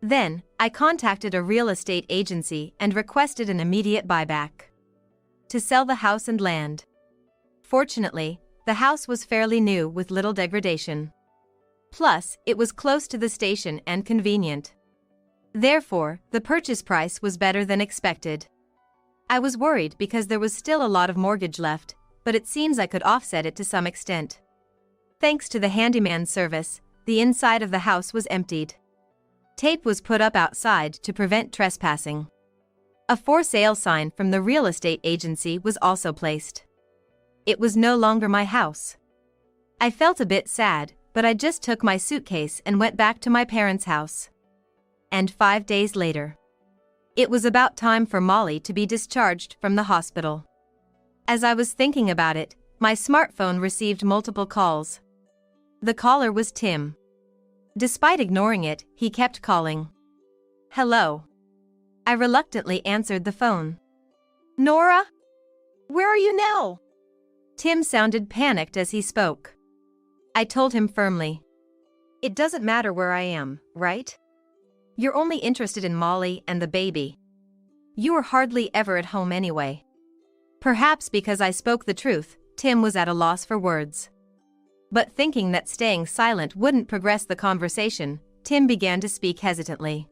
Then, I contacted a real estate agency and requested an immediate buyback. To sell the house and land. Fortunately, the house was fairly new with little degradation. Plus, it was close to the station and convenient. Therefore, the purchase price was better than expected. I was worried because there was still a lot of mortgage left, but it seems I could offset it to some extent. Thanks to the handyman service, the inside of the house was emptied. Tape was put up outside to prevent trespassing. A for sale sign from the real estate agency was also placed. It was no longer my house. I felt a bit sad, but I just took my suitcase and went back to my parents' house. And 5 days later, it was about time for Molly to be discharged from the hospital. As I was thinking about it, my smartphone received multiple calls. The caller was Tim. Despite ignoring it, he kept calling. Hello. I reluctantly answered the phone. Nora? Where are you now? Tim sounded panicked as he spoke. I told him firmly. It doesn't matter where I am, right? You're only interested in Molly and the baby. You were hardly ever at home anyway. Perhaps because I spoke the truth, Tim was at a loss for words. But thinking that staying silent wouldn't progress the conversation, Tim began to speak hesitantly.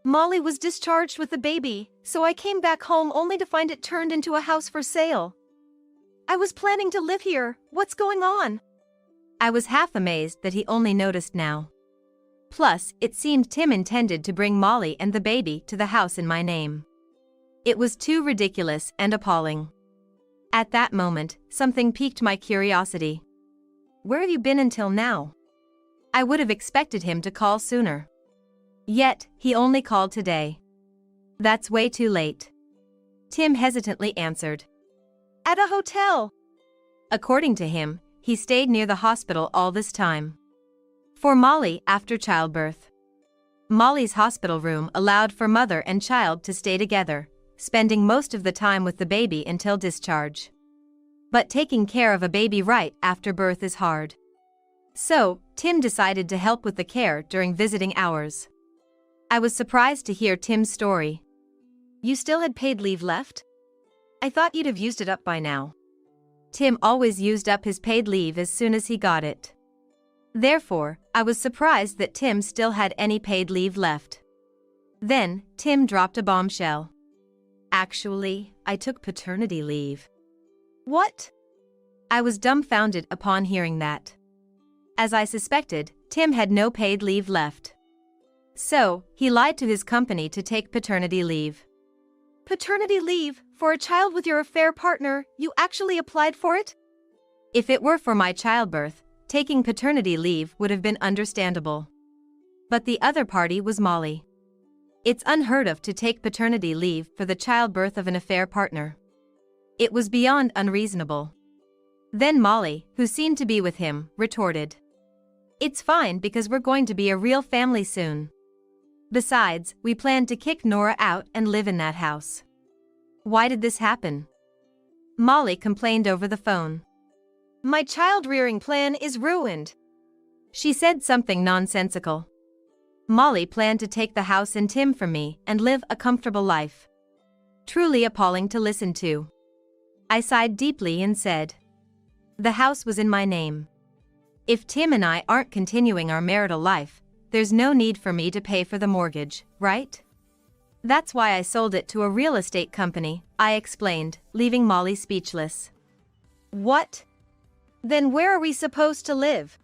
Molly was discharged with the baby, so I came back home only to find it turned into a house for sale. I was planning to live here. What's going on? I was half amazed that he only noticed now. Plus, it seemed Tim intended to bring Molly and the baby to the house in my name. It was too ridiculous and appalling. At that moment, something piqued my curiosity. Where have you been until now? I would have expected him to call sooner. Yet, he only called today. That's way too late. Tim hesitantly answered. At a hotel. According to him, he stayed near the hospital all this time. For Molly after childbirth. Molly's hospital room allowed for mother and child to stay together, spending most of the time with the baby until discharge. But taking care of a baby right after birth is hard. So, Tim decided to help with the care during visiting hours. I was surprised to hear Tim's story. You still had paid leave left? I thought you'd have used it up by now. Tim always used up his paid leave as soon as he got it. Therefore, I was surprised that Tim still had any paid leave left. Then, Tim dropped a bombshell. Actually, I took paternity leave. What? I was dumbfounded upon hearing that. As I suspected, Tim had no paid leave left. So, he lied to his company to take paternity leave. Paternity leave? For a child with your affair partner, you actually applied for it? If it were for my childbirth, taking paternity leave would have been understandable. But the other party was Molly. It's unheard of to take paternity leave for the childbirth of an affair partner. It was beyond unreasonable. Then Molly, who seemed to be with him, retorted. It's fine because we're going to be a real family soon. Besides, we planned to kick Nora out and live in that house. Why did this happen? Molly complained over the phone. My child-rearing plan is ruined. She said something nonsensical. Molly planned to take the house and Tim from me and live a comfortable life. Truly appalling to listen to. I sighed deeply and said, the house was in my name. If Tim and I aren't continuing our marital life, there's no need for me to pay for the mortgage, right? That's why I sold it to a real estate company, I explained, leaving Molly speechless. What? Then where are we supposed to live?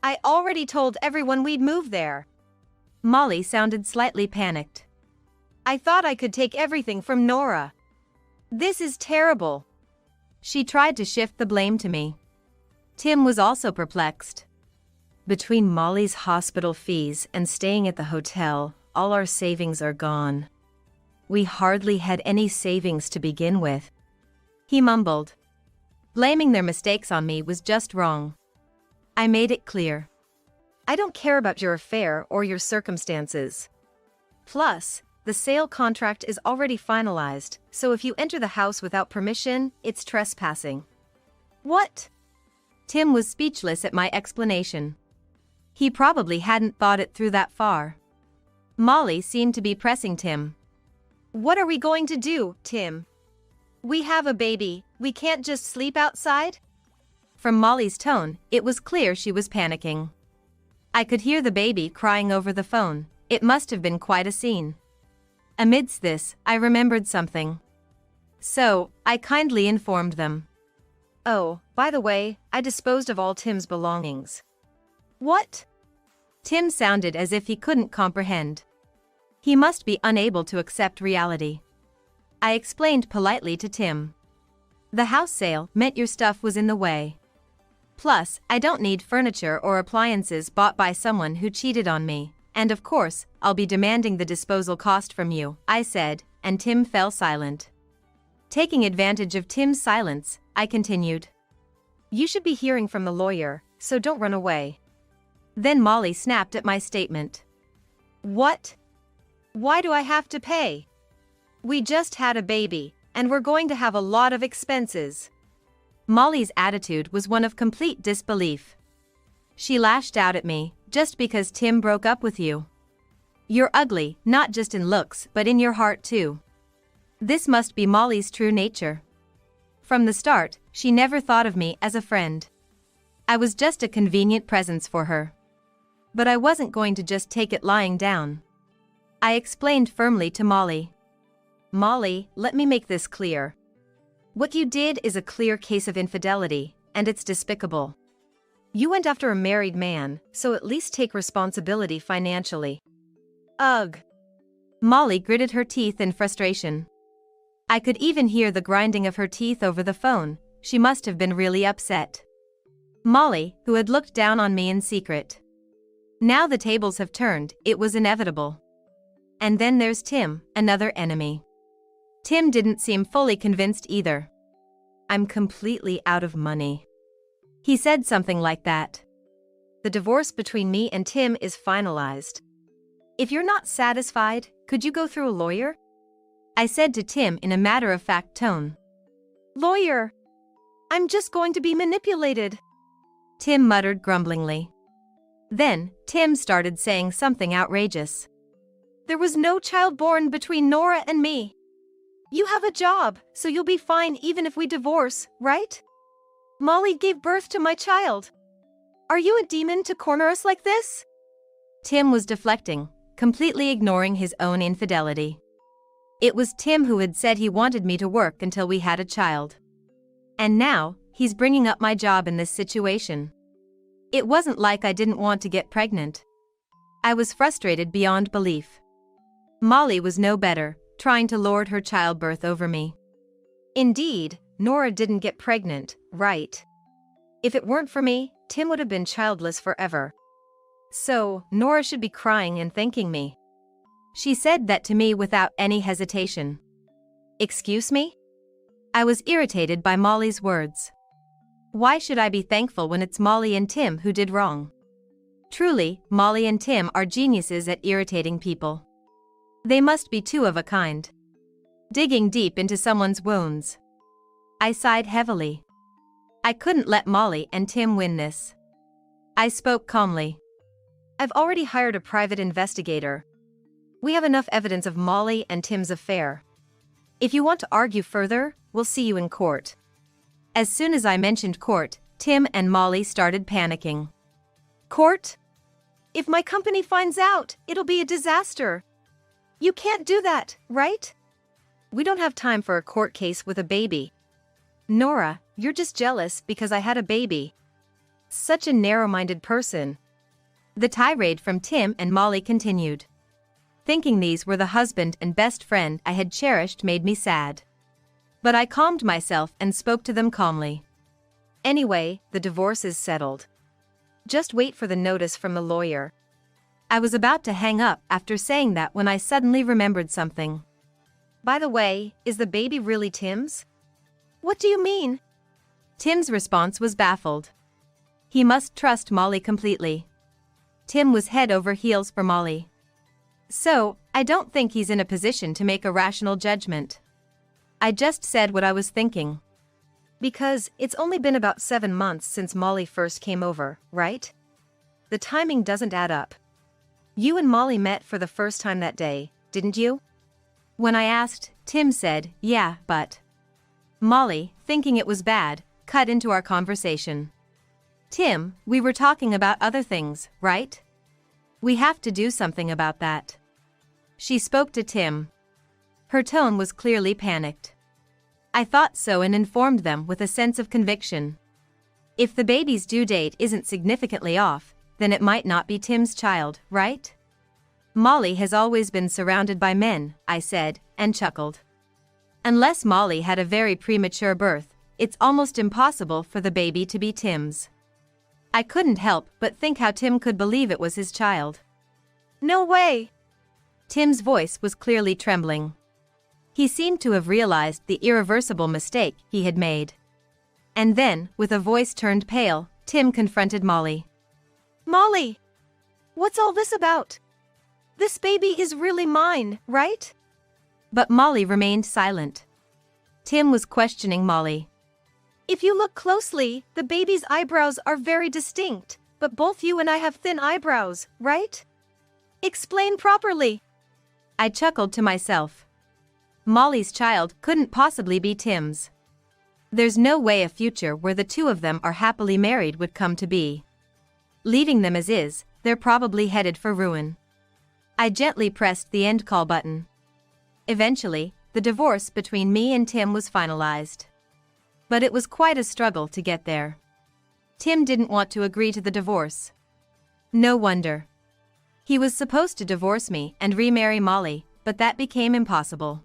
I already told everyone we'd move there. Molly sounded slightly panicked. I thought I could take everything from Nora. This is terrible. She tried to shift the blame to me. Tim was also perplexed. Between Molly's hospital fees and staying at the hotel, all our savings are gone. We hardly had any savings to begin with. He mumbled. Blaming their mistakes on me was just wrong. I made it clear. I don't care about your affair or your circumstances. Plus, the sale contract is already finalized, so if you enter the house without permission, it's trespassing. What? Tim was speechless at my explanation. He probably hadn't thought it through that far. Molly seemed to be pressing Tim. What are we going to do, Tim? We have a baby, we can't just sleep outside? From Molly's tone, it was clear she was panicking. I could hear the baby crying over the phone. It must have been quite a scene. Amidst this, I remembered something. So, I kindly informed them. Oh, by the way, I disposed of all Tim's belongings. What? Tim sounded as if he couldn't comprehend. He must be unable to accept reality. I explained politely to Tim. The house sale meant your stuff was in the way. Plus, I don't need furniture or appliances bought by someone who cheated on me, and of course, I'll be demanding the disposal cost from you, I said, and Tim fell silent. Taking advantage of Tim's silence, I continued. You should be hearing from the lawyer, so don't run away. Then Molly snapped at my statement. What? Why do I have to pay? We just had a baby, and we're going to have a lot of expenses. Molly's attitude was one of complete disbelief. She lashed out at me, just because Tim broke up with you. You're ugly, not just in looks but in your heart too. This must be Molly's true nature. From the start, she never thought of me as a friend. I was just a convenient presence for her. But I wasn't going to just take it lying down. I explained firmly to Molly. Molly, let me make this clear. What you did is a clear case of infidelity, and it's despicable. You went after a married man, so at least take responsibility financially. Ugh. Molly gritted her teeth in frustration. I could even hear the grinding of her teeth over the phone. She must have been really upset. Molly, who had looked down on me in secret. Now the tables have turned, it was inevitable. And then there's Tim, another enemy. Tim didn't seem fully convinced either. I'm completely out of money. He said something like that. The divorce between me and Tim is finalized. If you're not satisfied, could you go through a lawyer? I said to Tim in a matter-of-fact tone. Lawyer? I'm just going to be manipulated. Tim muttered grumblingly. Then, Tim started saying something outrageous. There was no child born between Nora and me. You have a job, so you'll be fine even if we divorce, right? Molly gave birth to my child. Are you a demon to corner us like this? Tim was deflecting, completely ignoring his own infidelity. It was Tim who had said he wanted me to work until we had a child. And now, he's bringing up my job in this situation. It wasn't like I didn't want to get pregnant. I was frustrated beyond belief. Molly was no better, trying to lord her childbirth over me. Indeed, Nora didn't get pregnant, right? If it weren't for me, Tim would have been childless forever. So, Nora should be crying and thanking me. She said that to me without any hesitation. Excuse me? I was irritated by Molly's words. Why should I be thankful when it's Molly and Tim who did wrong? Truly, Molly and Tim are geniuses at irritating people. They must be two of a kind. Digging deep into someone's wounds. I sighed heavily. I couldn't let Molly and Tim win this. I spoke calmly. I've already hired a private investigator. We have enough evidence of Molly and Tim's affair. If you want to argue further, we'll see you in court. As soon as I mentioned court, Tim and Molly started panicking. Court? If my company finds out, it'll be a disaster. You can't do that, right? We don't have time for a court case with a baby. Nora, you're just jealous because I had a baby. Such a narrow-minded person. The tirade from Tim and Molly continued. Thinking these were the husband and best friend I had cherished made me sad. But I calmed myself and spoke to them calmly. Anyway, the divorce is settled. Just wait for the notice from the lawyer. I was about to hang up after saying that when I suddenly remembered something. By the way, is the baby really Tim's? What do you mean? Tim's response was baffled. He must trust Molly completely. Tim was head over heels for Molly. So, I don't think he's in a position to make a rational judgment. I just said what I was thinking. Because it's only been about 7 months since Molly first came over, right? The timing doesn't add up. You and Molly met for the first time that day, didn't you? When I asked, Tim said, yeah, but... Molly, thinking it was bad, cut into our conversation. Tim, we were talking about other things, right? We have to do something about that. She spoke to Tim. Her tone was clearly panicked. I thought so and informed them with a sense of conviction. If the baby's due date isn't significantly off, then it might not be Tim's child, right? Molly has always been surrounded by men, I said, and chuckled. Unless Molly had a very premature birth, it's almost impossible for the baby to be Tim's. I couldn't help but think how Tim could believe it was his child. No way! Tim's voice was clearly trembling. He seemed to have realized the irreversible mistake he had made. And then, with a voice turned pale, Tim confronted Molly. Molly! What's all this about? This baby is really mine, right? But Molly remained silent. Tim was questioning Molly. If you look closely, the baby's eyebrows are very distinct, but both you and I have thin eyebrows, right? Explain properly. I chuckled to myself. Molly's child couldn't possibly be Tim's. There's no way a future where the two of them are happily married would come to be. Leaving them as is, They're probably headed for ruin. I gently pressed the end call button. Eventually, the divorce between me and Tim was finalized. But it was quite a struggle to get there. Tim didn't want to agree to the divorce. No wonder. He was supposed to divorce me and remarry Molly, but that became impossible.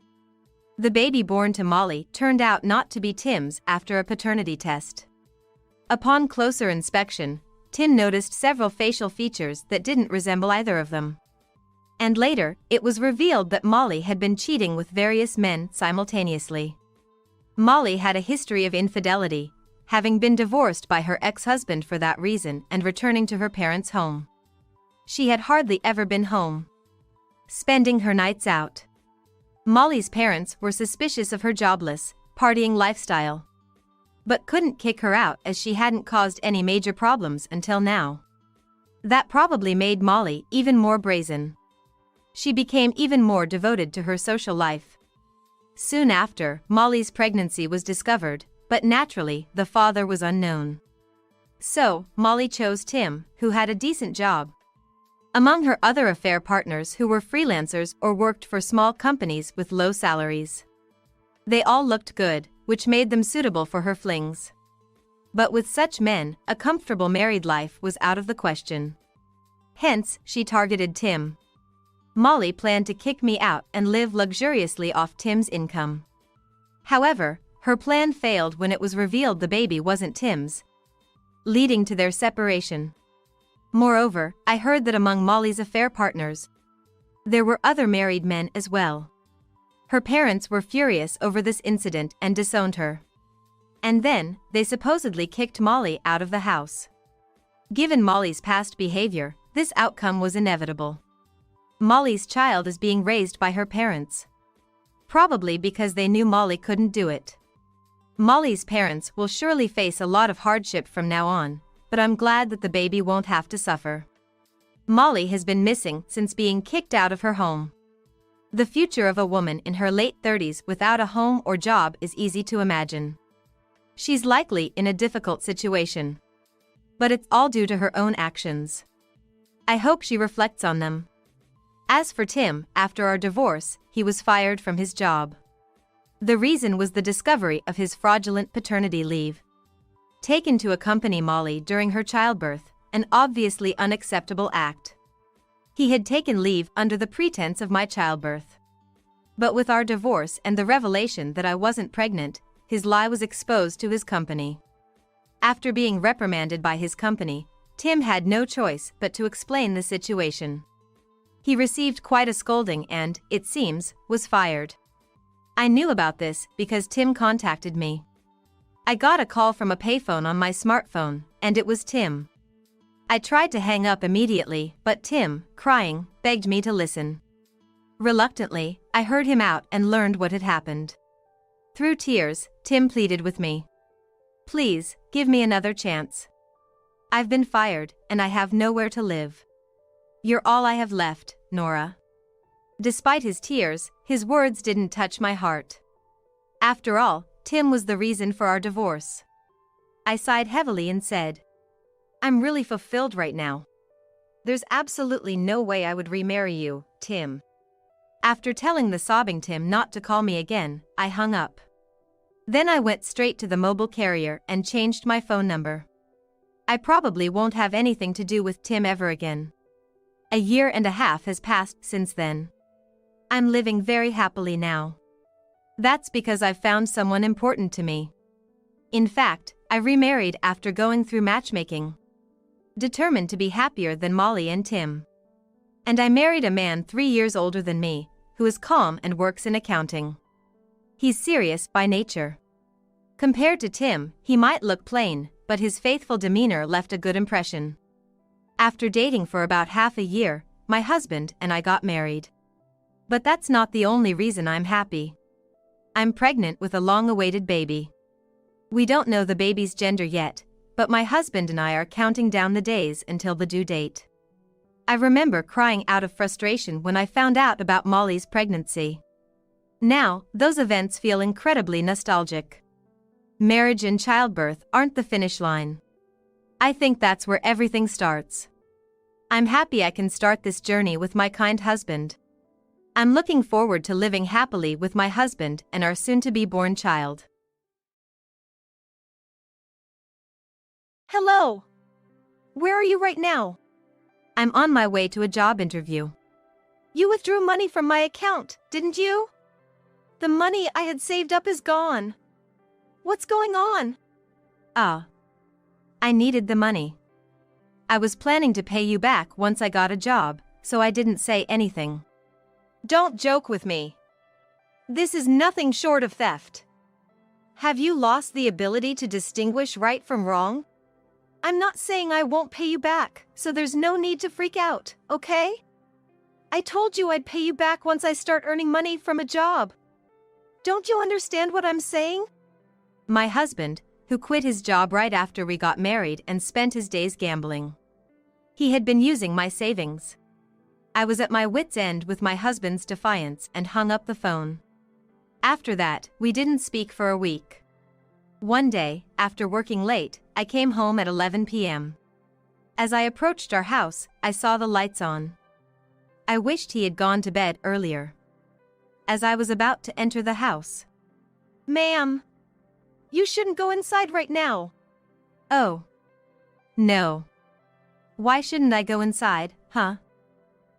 The baby born to Molly turned out not to be Tim's after a paternity test. Upon closer inspection, Tim noticed several facial features that didn't resemble either of them. And later, it was revealed that Molly had been cheating with various men simultaneously. Molly had a history of infidelity, having been divorced by her ex-husband for that reason and returning to her parents' home. She had hardly ever been home, spending her nights out. Molly's parents were suspicious of her jobless, partying lifestyle, but couldn't kick her out as she hadn't caused any major problems until now. That probably made Molly even more brazen. She became even more devoted to her social life. Soon after, Molly's pregnancy was discovered, but naturally, the father was unknown. So, Molly chose Tim, who had a decent job. Among her other affair partners who were freelancers or worked for small companies with low salaries. They all looked good, which made them suitable for her flings. But with such men, a comfortable married life was out of the question. Hence, she targeted Tim. Molly planned to kick me out and live luxuriously off Tim's income. However, her plan failed when it was revealed the baby wasn't Tim's, leading to their separation. Moreover, I heard that among Molly's affair partners, there were other married men as well. Her parents were furious over this incident and disowned her. And then, they supposedly kicked Molly out of the house. Given Molly's past behavior, this outcome was inevitable. Molly's child is being raised by her parents. Probably because they knew Molly couldn't do it. Molly's parents will surely face a lot of hardship from now on, but I'm glad that the baby won't have to suffer. Molly has been missing since being kicked out of her home. The future of a woman in her late 30s without a home or job is easy to imagine. She's likely in a difficult situation. But it's all due to her own actions. I hope she reflects on them. As for Tim, after our divorce, he was fired from his job. The reason was the discovery of his fraudulent paternity leave, taken to accompany Molly during her childbirth, an obviously unacceptable act. He had taken leave under the pretense of my childbirth. But with our divorce and the revelation that I wasn't pregnant, his lie was exposed to his company. After being reprimanded by his company, Tim had no choice but to explain the situation. He received quite a scolding and, it seems, was fired. I knew about this because Tim contacted me. I got a call from a payphone on my smartphone, and it was Tim. I tried to hang up immediately, but Tim, crying, begged me to listen. Reluctantly, I heard him out and learned what had happened. Through tears, Tim pleaded with me. Please, give me another chance. I've been fired, and I have nowhere to live. You're all I have left, Nora. Despite his tears, his words didn't touch my heart. After all, Tim was the reason for our divorce. I sighed heavily and said, I'm really fulfilled right now. There's absolutely no way I would remarry you, Tim. After telling the sobbing Tim not to call me again, I hung up. Then I went straight to the mobile carrier and changed my phone number. I probably won't have anything to do with Tim ever again. A year and a half has passed since then. I'm living very happily now. That's because I've found someone important to me. In fact, I remarried after going through matchmaking, determined to be happier than Molly and Tim. And I married a man 3 years older than me, who is calm and works in accounting. He's serious by nature. Compared to Tim, he might look plain, but his faithful demeanor left a good impression. After dating for about half a year, my husband and I got married. But that's not the only reason I'm happy. I'm pregnant with a long-awaited baby. We don't know the baby's gender yet, but my husband and I are counting down the days until the due date. I remember crying out of frustration when I found out about Molly's pregnancy. Now, those events feel incredibly nostalgic. Marriage and childbirth aren't the finish line. I think that's where everything starts. I'm happy I can start this journey with my kind husband. I'm looking forward to living happily with my husband and our soon-to-be-born child. Hello. Where are you right now? I'm on my way to a job interview. You withdrew money from my account, didn't you? The money I had saved up is gone. What's going on? I needed the money. I was planning to pay you back once I got a job, so I didn't say anything. Don't joke with me. This is nothing short of theft. Have you lost the ability to distinguish right from wrong? I'm not saying I won't pay you back, so there's no need to freak out, okay? I told you I'd pay you back once I start earning money from a job. Don't you understand what I'm saying? My husband, who quit his job right after we got married and spent his days gambling. He had been using my savings. I was at my wit's end with my husband's defiance and hung up the phone. After that, we didn't speak for a week. One day, after working late, I came home at 11 p.m. As I approached our house, I saw the lights on. I wished he had gone to bed earlier. As I was about to enter the house. Ma'am, you shouldn't go inside right now. Oh. No. Why shouldn't I go inside, huh?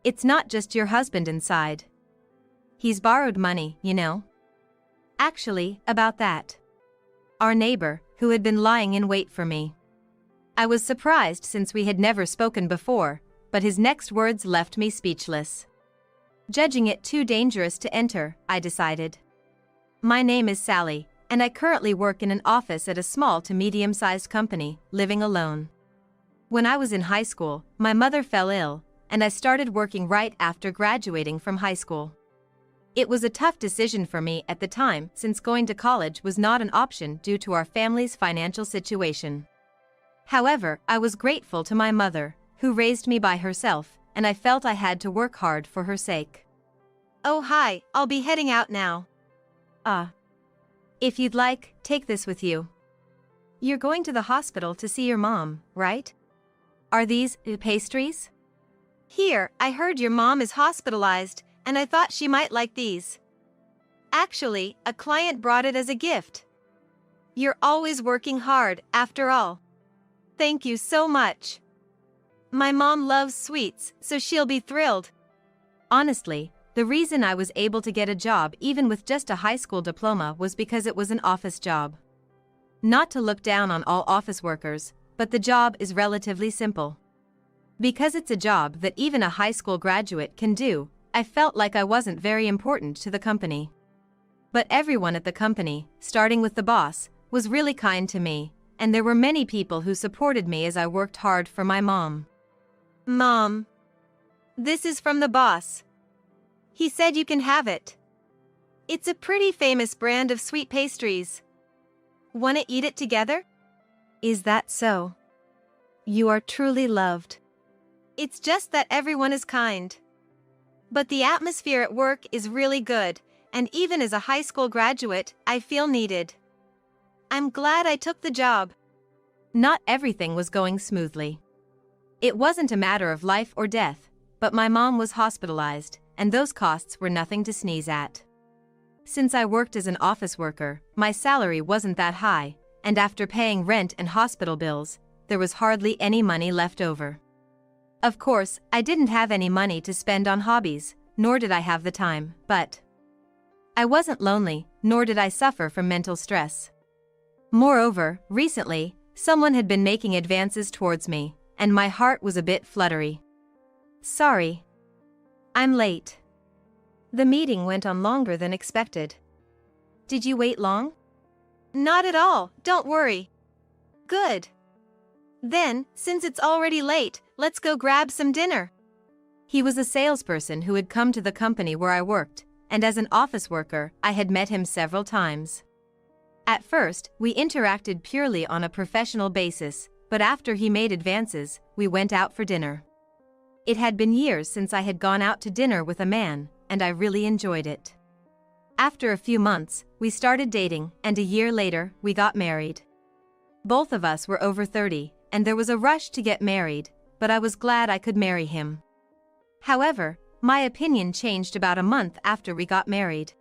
It's not just your husband inside. He's borrowed money, you know. Actually, about that. Our neighbor, who had been lying in wait for me. I was surprised since we had never spoken before, but his next words left me speechless. Judging it too dangerous to enter, I decided. My name is Sally, and I currently work in an office at a small to medium-sized company, living alone. When I was in high school, my mother fell ill, and I started working right after graduating from high school. It was a tough decision for me at the time since going to college was not an option due to our family's financial situation. However, I was grateful to my mother, who raised me by herself, and I felt I had to work hard for her sake. Oh hi, I'll be heading out now. If you'd like, take this with you. You're going to the hospital to see your mom, right? Are these pastries? Here, I heard your mom is hospitalized, and I thought she might like these. Actually, a client brought it as a gift. You're always working hard, after all. Thank you so much. My mom loves sweets, so she'll be thrilled. Honestly, the reason I was able to get a job even with just a high school diploma was because it was an office job. Not to look down on all office workers, but the job is relatively simple. Because it's a job that even a high school graduate can do, I felt like I wasn't very important to the company. But everyone at the company, starting with the boss, was really kind to me, and there were many people who supported me as I worked hard for my mom. Mom, this is from the boss. He said you can have it. It's a pretty famous brand of sweet pastries. Wanna eat it together? Is that so? You are truly loved. It's just that everyone is kind. But the atmosphere at work is really good, and even as a high school graduate, I feel needed. I'm glad I took the job. Not everything was going smoothly. It wasn't a matter of life or death, but my mom was hospitalized, and those costs were nothing to sneeze at. Since I worked as an office worker, my salary wasn't that high, and after paying rent and hospital bills, there was hardly any money left over. Of course, I didn't have any money to spend on hobbies, nor did I have the time, but I wasn't lonely, nor did I suffer from mental stress. Moreover, recently, someone had been making advances towards me, and my heart was a bit fluttery. Sorry. I'm late. The meeting went on longer than expected. Did you wait long? Not at all, don't worry. Good. Then, since it's already late, let's go grab some dinner. He was a salesperson who had come to the company where I worked, and as an office worker, I had met him several times. At first, we interacted purely on a professional basis, but after he made advances, we went out for dinner. It had been years since I had gone out to dinner with a man, and I really enjoyed it. After a few months, we started dating, and a year later, we got married. Both of us were over 30, and there was a rush to get married, but I was glad I could marry him. However, my opinion changed about a month after we got married.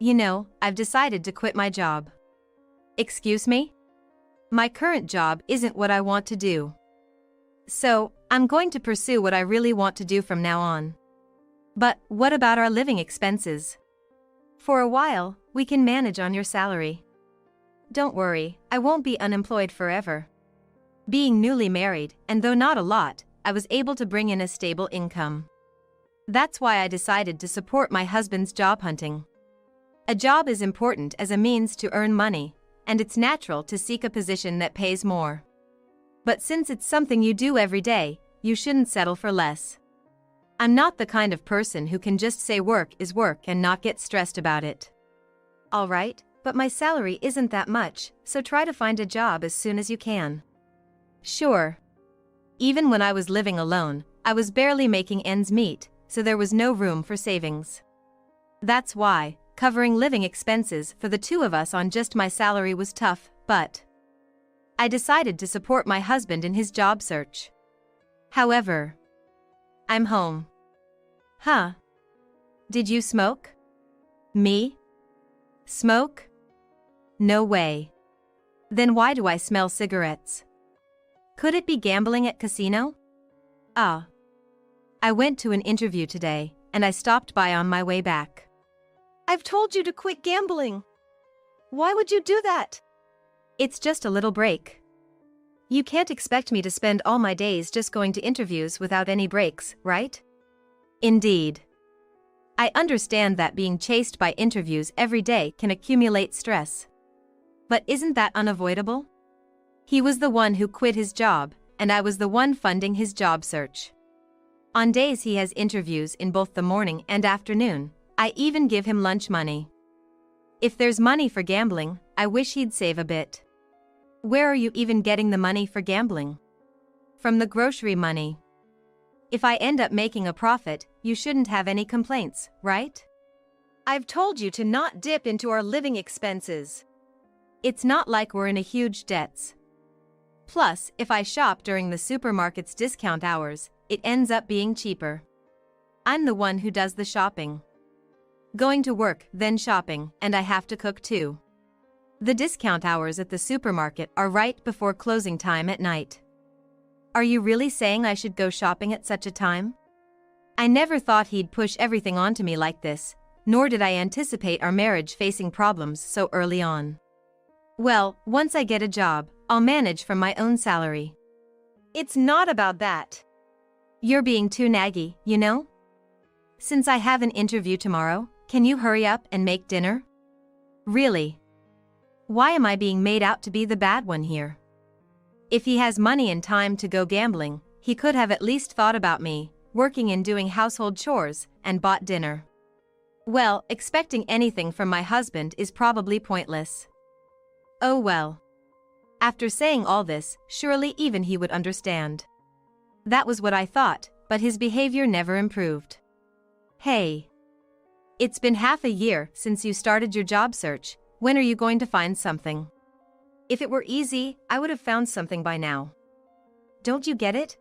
You know, I've decided to quit my job. Excuse me? My current job isn't what I want to do. So, I'm going to pursue what I really want to do from now on. But what about our living expenses? For a while, we can manage on your salary. Don't worry, I won't be unemployed forever. Being newly married, and though not a lot, I was able to bring in a stable income. That's why I decided to support my husband's job hunting. A job is important as a means to earn money, and it's natural to seek a position that pays more. But since it's something you do every day, you shouldn't settle for less. I'm not the kind of person who can just say work is work and not get stressed about it. Alright, but my salary isn't that much, so try to find a job as soon as you can. Sure. Even when I was living alone, I was barely making ends meet, so there was no room for savings. That's why, covering living expenses for the two of us on just my salary was tough, but I decided to support my husband in his job search. However, I'm home. Huh? Did you smoke? Me? Smoke? No way. Then why do I smell cigarettes? Could it be gambling at casino? Ah. I went to an interview today, and I stopped by on my way back. I've told you to quit gambling. Why would you do that? It's just a little break. You can't expect me to spend all my days just going to interviews without any breaks, right? Indeed. I understand that being chased by interviews every day can accumulate stress. But isn't that unavoidable? He was the one who quit his job, and I was the one funding his job search. On days he has interviews in both the morning and afternoon, I even give him lunch money. If there's money for gambling, I wish he'd save a bit. Where are you even getting the money for gambling? From the grocery money. If I end up making a profit, you shouldn't have any complaints, right? I've told you to not dip into our living expenses. It's not like we're in a huge debts. Plus, if I shop during the supermarket's discount hours, it ends up being cheaper. I'm the one who does the shopping. Going to work, then shopping, and I have to cook too. The discount hours at the supermarket are right before closing time at night. Are you really saying I should go shopping at such a time? I never thought he'd push everything onto me like this, nor did I anticipate our marriage facing problems so early on. Well, once I get a job, I'll manage from my own salary. It's not about that. You're being too naggy, you know? Since I have an interview tomorrow, can you hurry up and make dinner? Really? Why am I being made out to be the bad one here? If he has money and time to go gambling, he could have at least thought about me, working and doing household chores, and bought dinner. Well, expecting anything from my husband is probably pointless. Oh well. After saying all this, surely even he would understand. That was what I thought, but his behavior never improved. Hey. It's been half a year since you started your job search. When are you going to find something? If it were easy, I would have found something by now. Don't you get it?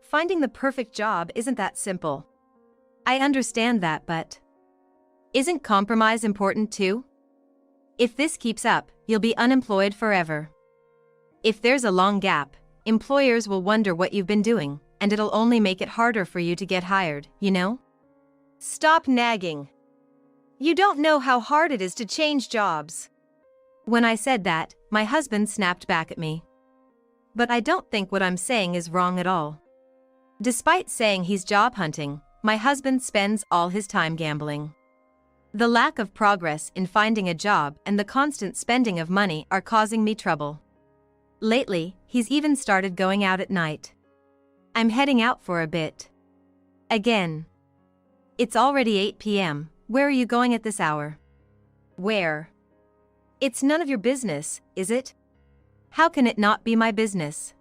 Finding the perfect job isn't that simple. I understand that, but isn't compromise important too? If this keeps up, you'll be unemployed forever. If there's a long gap, employers will wonder what you've been doing, and it'll only make it harder for you to get hired, you know? Stop nagging. You don't know how hard it is to change jobs. When I said that, my husband snapped back at me. But I don't think what I'm saying is wrong at all. Despite saying he's job hunting, my husband spends all his time gambling. The lack of progress in finding a job and the constant spending of money are causing me trouble. Lately, he's even started going out at night. I'm heading out for a bit. Again. It's already 8 p.m. Where are you going at this hour? Where? It's none of your business, is it? How can it not be my business?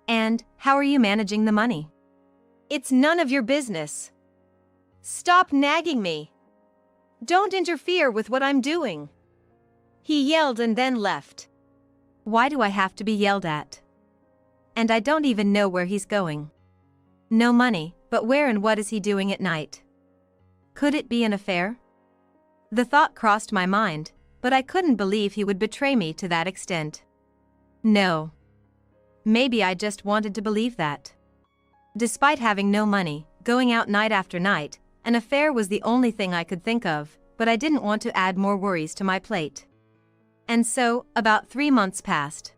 And, how are you managing the money? It's none of your business. Stop nagging me. Don't interfere with what I'm doing. He yelled and then left. Why do I have to be yelled at? And I don't even know where he's going. No money, but where and what is he doing at night? Could it be an affair? The thought crossed my mind, but I couldn't believe he would betray me to that extent. No. Maybe I just wanted to believe that. Despite having no money, going out night after night, an affair was the only thing I could think of, but I didn't want to add more worries to my plate. And so, about 3 months passed.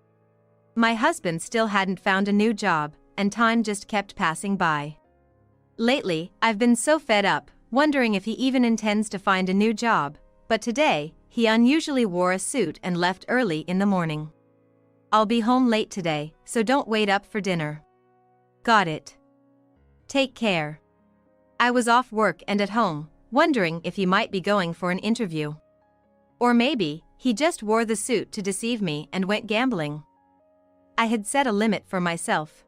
My husband still hadn't found a new job, and time just kept passing by. Lately, I've been so fed up, wondering if he even intends to find a new job, but today, he unusually wore a suit and left early in the morning. I'll be home late today, so don't wait up for dinner. Got it. Take care. I was off work and at home, wondering if he might be going for an interview. Or maybe, he just wore the suit to deceive me and went gambling. I had set a limit for myself.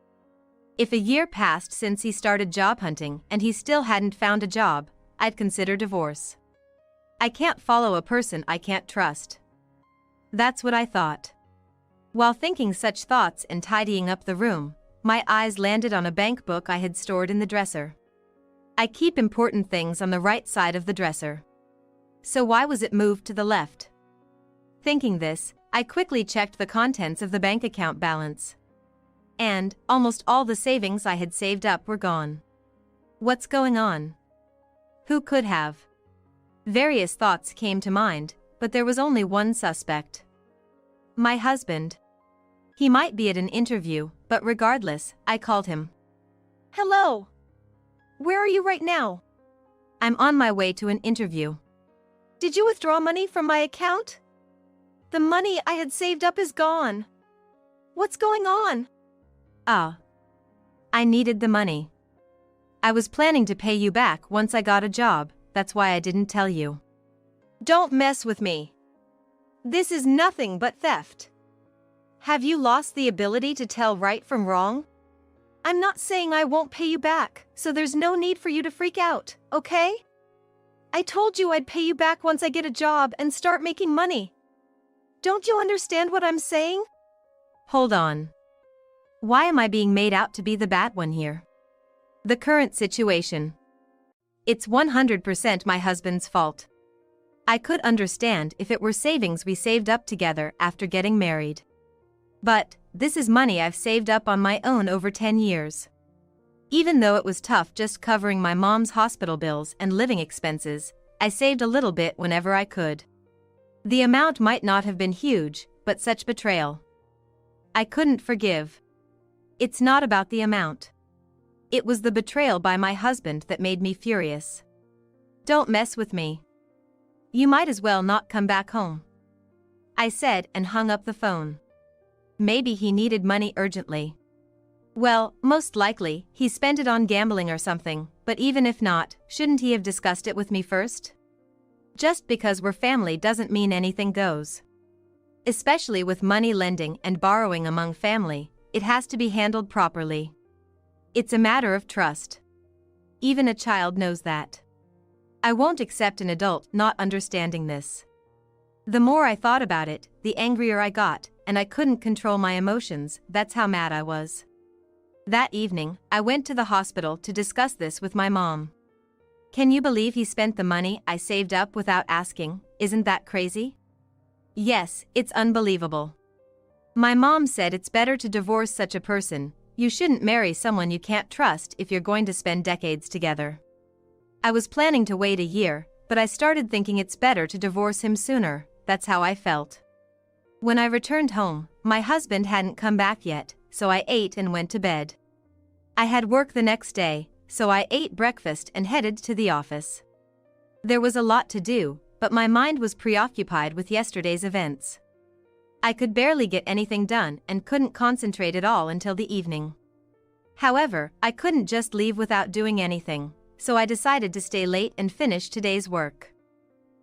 If a year passed since he started job hunting and he still hadn't found a job, I'd consider divorce. I can't follow a person I can't trust. That's what I thought. While thinking such thoughts and tidying up the room, my eyes landed on a bank book I had stored in the dresser. I keep important things on the right side of the dresser. So why was it moved to the left? Thinking this, I quickly checked the contents of the bank account balance. And almost all the savings I had saved up were gone. What's going on? Who could have? Various thoughts came to mind, but there was only one suspect. My husband. He might be at an interview, but regardless, I called him. Hello. Where are you right now? I'm on my way to an interview. Did you withdraw money from my account? The money I had saved up is gone. What's going on? I needed the money. I was planning to pay you back once I got a job, that's why I didn't tell you. Don't mess with me. This is nothing but theft. Have you lost the ability to tell right from wrong? I'm not saying I won't pay you back, so there's no need for you to freak out, okay? I told you I'd pay you back once I get a job and start making money. Don't you understand what I'm saying? Hold on. Why am I being made out to be the bad one here? The current situation. It's 100% my husband's fault. I could understand if it were savings we saved up together after getting married. But this is money I've saved up on my own over 10 years. Even though it was tough just covering my mom's hospital bills and living expenses, I saved a little bit whenever I could. The amount might not have been huge, but such betrayal. I couldn't forgive. It's not about the amount. It was the betrayal by my husband that made me furious. Don't mess with me. You might as well not come back home, I said and hung up the phone. Maybe he needed money urgently. Well, most likely, he spent it on gambling or something, but even if not, shouldn't he have discussed it with me first? Just because we're family doesn't mean anything goes. Especially with money lending and borrowing among family, it has to be handled properly. It's a matter of trust. Even a child knows that. I won't accept an adult not understanding this. The more I thought about it, the angrier I got, and I couldn't control my emotions, that's how mad I was. That evening, I went to the hospital to discuss this with my mom. Can you believe he spent the money I saved up without asking? Isn't that crazy? Yes, it's unbelievable. My mom said it's better to divorce such a person. You shouldn't marry someone you can't trust if you're going to spend decades together. I was planning to wait a year, but I started thinking it's better to divorce him sooner. That's how I felt. When I returned home, my husband hadn't come back yet, so I ate and went to bed. I had work the next day, so I ate breakfast and headed to the office. There was a lot to do, but my mind was preoccupied with yesterday's events. I could barely get anything done and couldn't concentrate at all until the evening. However, I couldn't just leave without doing anything, so I decided to stay late and finish today's work.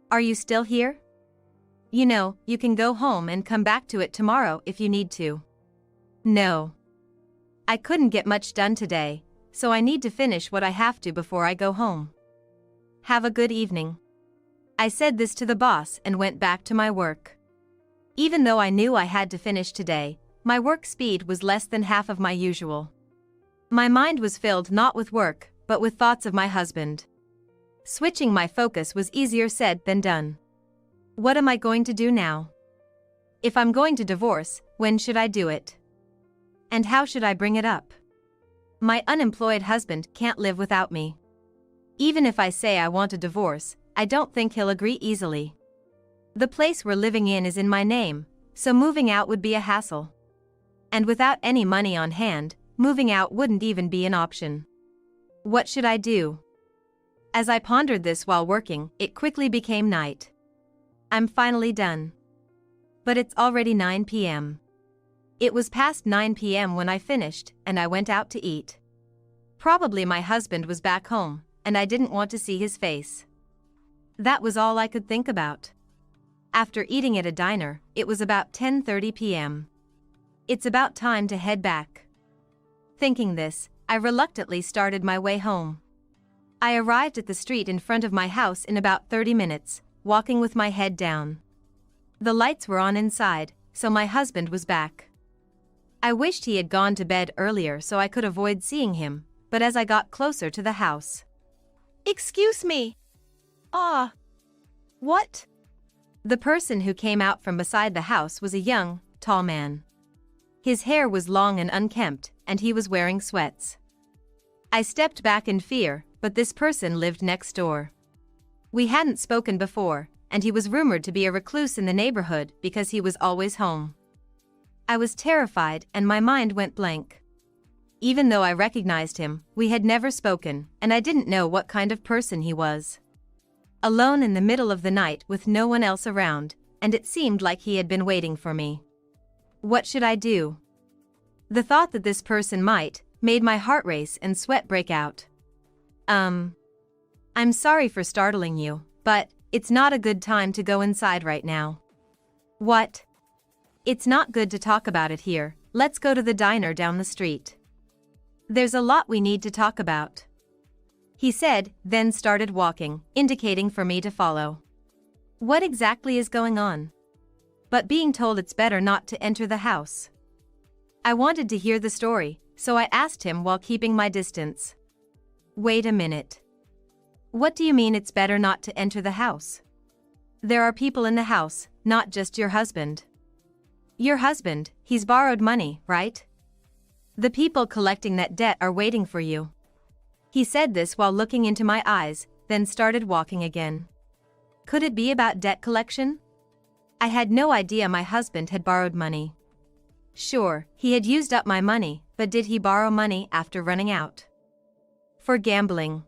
Are you still here? You know, you can go home and come back to it tomorrow if you need to. No. I couldn't get much done today, so I need to finish what I have to before I go home. Have a good evening. I said this to the boss and went back to my work. Even though I knew I had to finish today, my work speed was less than half of my usual. My mind was filled not with work, but with thoughts of my husband. Switching my focus was easier said than done. What am I going to do now? If I'm going to divorce, when should I do it? And how should I bring it up? My unemployed husband can't live without me. Even if I say I want a divorce, I don't think he'll agree easily. The place we're living in is in my name, so moving out would be a hassle. And without any money on hand, moving out wouldn't even be an option. What should I do? As I pondered this while working, it quickly became night. I'm finally done. But it's already 9 p.m. It was past 9 p.m. when I finished, and I went out to eat. Probably my husband was back home, and I didn't want to see his face. That was all I could think about. After eating at a diner, it was about 10:30 p.m. It's about time to head back. Thinking this, I reluctantly started my way home. I arrived at the street in front of my house in about 30 minutes, walking with my head down. The lights were on inside, so my husband was back. I wished he had gone to bed earlier so I could avoid seeing him, but as I got closer to the house. Excuse me. What? The person who came out from beside the house was a young, tall man. His hair was long and unkempt, and he was wearing sweats. I stepped back in fear, but this person lived next door. We hadn't spoken before, and he was rumored to be a recluse in the neighborhood because he was always home. I was terrified and my mind went blank. Even though I recognized him, we had never spoken, and I didn't know what kind of person he was. Alone in the middle of the night with no one else around, and it seemed like he had been waiting for me. What should I do? The thought that this person might made my heart race and sweat break out. I'm sorry for startling you, but it's not a good time to go inside right now. What? It's not good to talk about it here, let's go to the diner down the street. There's a lot we need to talk about. He said, then started walking, indicating for me to follow. What exactly is going on? But being told it's better not to enter the house. I wanted to hear the story, so I asked him while keeping my distance. Wait a minute. What do you mean it's better not to enter the house? There are people in the house, not just your husband. Your husband, he's borrowed money, right? The people collecting that debt are waiting for you. He said this while looking into my eyes, then started walking again. Could it be about debt collection? I had no idea my husband had borrowed money. Sure, he had used up my money, but did he borrow money after running out? For gambling.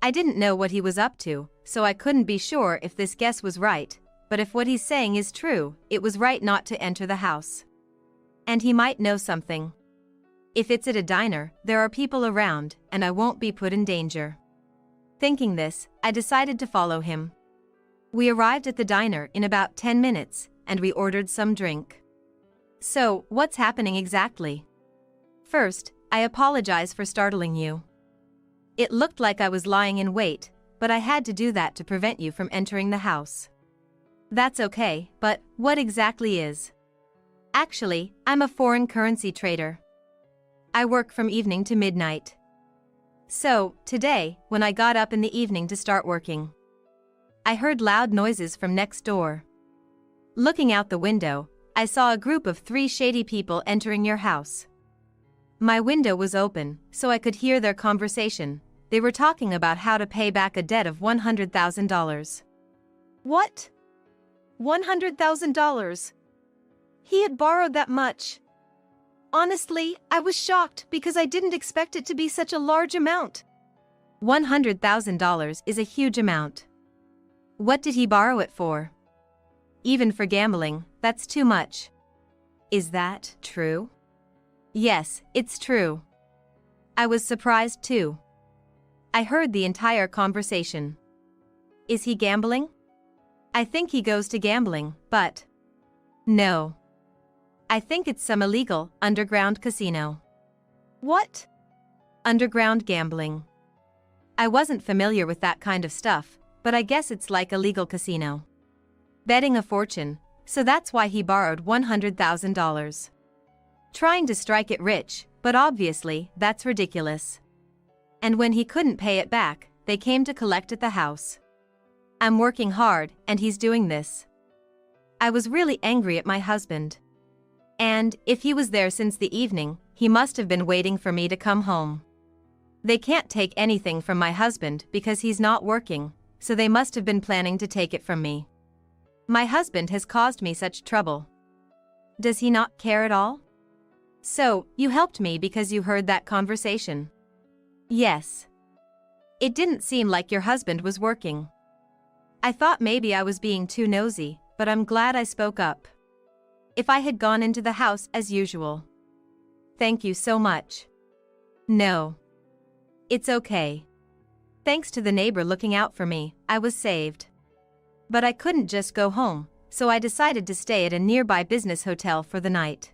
I didn't know what he was up to, so I couldn't be sure if this guess was right, but if what he's saying is true, it was right not to enter the house. And he might know something. If it's at a diner, there are people around, and I won't be put in danger. Thinking this, I decided to follow him. We arrived at the diner in about 10 minutes, and we ordered some drink. So, what's happening exactly? First, I apologize for startling you. It looked like I was lying in wait, but I had to do that to prevent you from entering the house. That's okay, but what exactly is? Actually, I'm a foreign currency trader. I work from evening to midnight. So, today, when I got up in the evening to start working, I heard loud noises from next door. Looking out the window, I saw a group of 3 shady people entering your house. My window was open, so I could hear their conversation. They were talking about how to pay back a debt of $100,000. What? $100,000? He had borrowed that much. Honestly, I was shocked because I didn't expect it to be such a large amount. $100,000 is a huge amount. What did he borrow it for? Even for gambling, that's too much. Is that true? Yes, it's true. I was surprised too. I heard the entire conversation. Is he gambling? I think he goes to gambling, but no. I think it's some illegal, underground casino. What? Underground gambling. I wasn't familiar with that kind of stuff, but I guess it's like a legal casino. Betting a fortune, so that's why he borrowed $100,000. trying to strike it rich, but obviously, that's ridiculous. And when he couldn't pay it back, they came to collect at the house. I'm working hard, and he's doing this. I was really angry at my husband. And, if he was there since the evening, he must have been waiting for me to come home. They can't take anything from my husband because he's not working, so they must have been planning to take it from me. My husband has caused me such trouble. Does he not care at all? So, you helped me because you heard that conversation? Yes. It didn't seem like your husband was working. I thought maybe I was being too nosy, but I'm glad I spoke up. If I had gone into the house as usual. Thank you so much. No. It's okay. Thanks to the neighbor looking out for me, I was saved. But I couldn't just go home, so I decided to stay at a nearby business hotel for the night.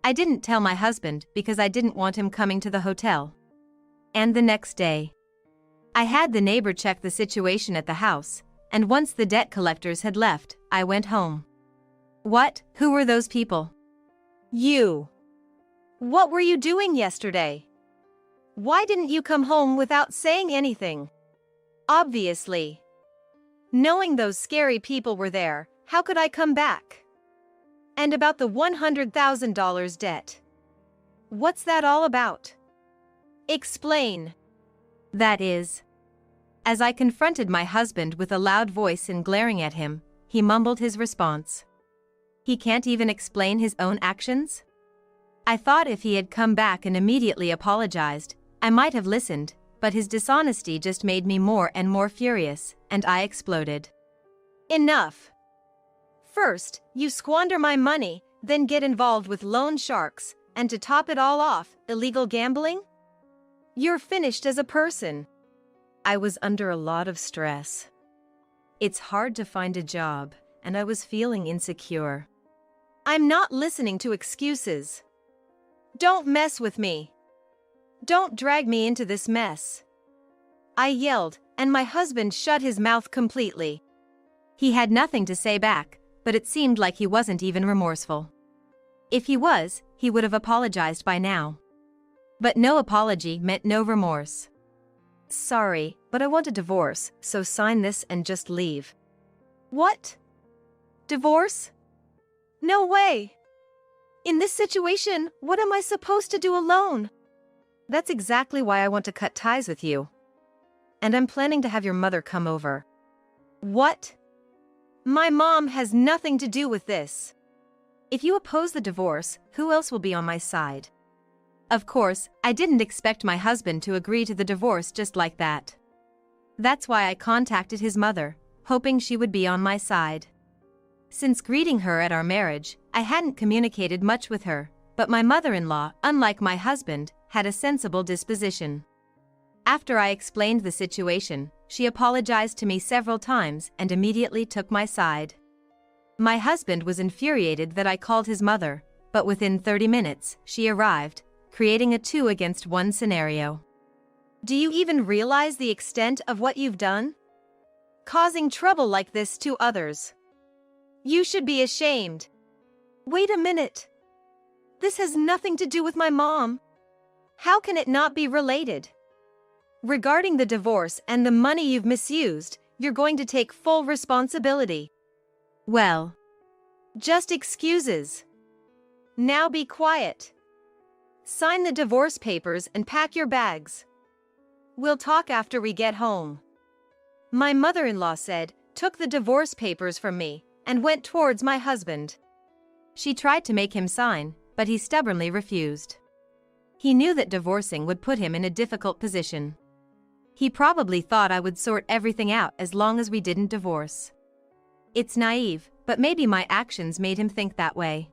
I didn't tell my husband because I didn't want him coming to the hotel. And the next day, I had the neighbor check the situation at the house, and once the debt collectors had left, I went home. What? Who were those people? You. What were you doing yesterday? Why didn't you come home without saying anything? Obviously. Knowing those scary people were there, how could I come back? And about the $100,000 debt. What's that all about? Explain. That is. As I confronted my husband with a loud voice and glaring at him, he mumbled his response. He can't even explain his own actions? I thought if he had come back and immediately apologized, I might have listened, but his dishonesty just made me more and more furious, and I exploded. Enough! First, you squander my money, then get involved with loan sharks, and to top it all off, illegal gambling? You're finished as a person. I was under a lot of stress. It's hard to find a job, and I was feeling insecure. I'm not listening to excuses. Don't mess with me. Don't drag me into this mess. I yelled, and my husband shut his mouth completely. He had nothing to say back, but it seemed like he wasn't even remorseful. If he was, he would have apologized by now. But no apology meant no remorse. Sorry, but I want a divorce, so sign this and just leave. What? Divorce? No way! In this situation, what am I supposed to do alone? That's exactly why I want to cut ties with you. And I'm planning to have your mother come over. What? My mom has nothing to do with this. If you oppose the divorce, who else will be on my side? Of course, I didn't expect my husband to agree to the divorce just like that. That's why I contacted his mother, hoping she would be on my side. Since greeting her at our marriage, I hadn't communicated much with her, but my mother-in-law, unlike my husband, had a sensible disposition. After I explained the situation, she apologized to me several times and immediately took my side. My husband was infuriated that I called his mother, but within 30 minutes, she arrived, creating a 2-against-1 scenario. Do you even realize the extent of what you've done? Causing trouble like this to others. You should be ashamed. Wait a minute. This has nothing to do with my mom. How can it not be related? Regarding the divorce and the money you've misused, you're going to take full responsibility. Well, just excuses. Now be quiet. Sign the divorce papers and pack your bags. We'll talk after we get home. My mother-in-law said, took the divorce papers from me, and went towards my husband. She tried to make him sign, but he stubbornly refused. He knew that divorcing would put him in a difficult position. He probably thought I would sort everything out as long as we didn't divorce. It's naive, but maybe my actions made him think that way.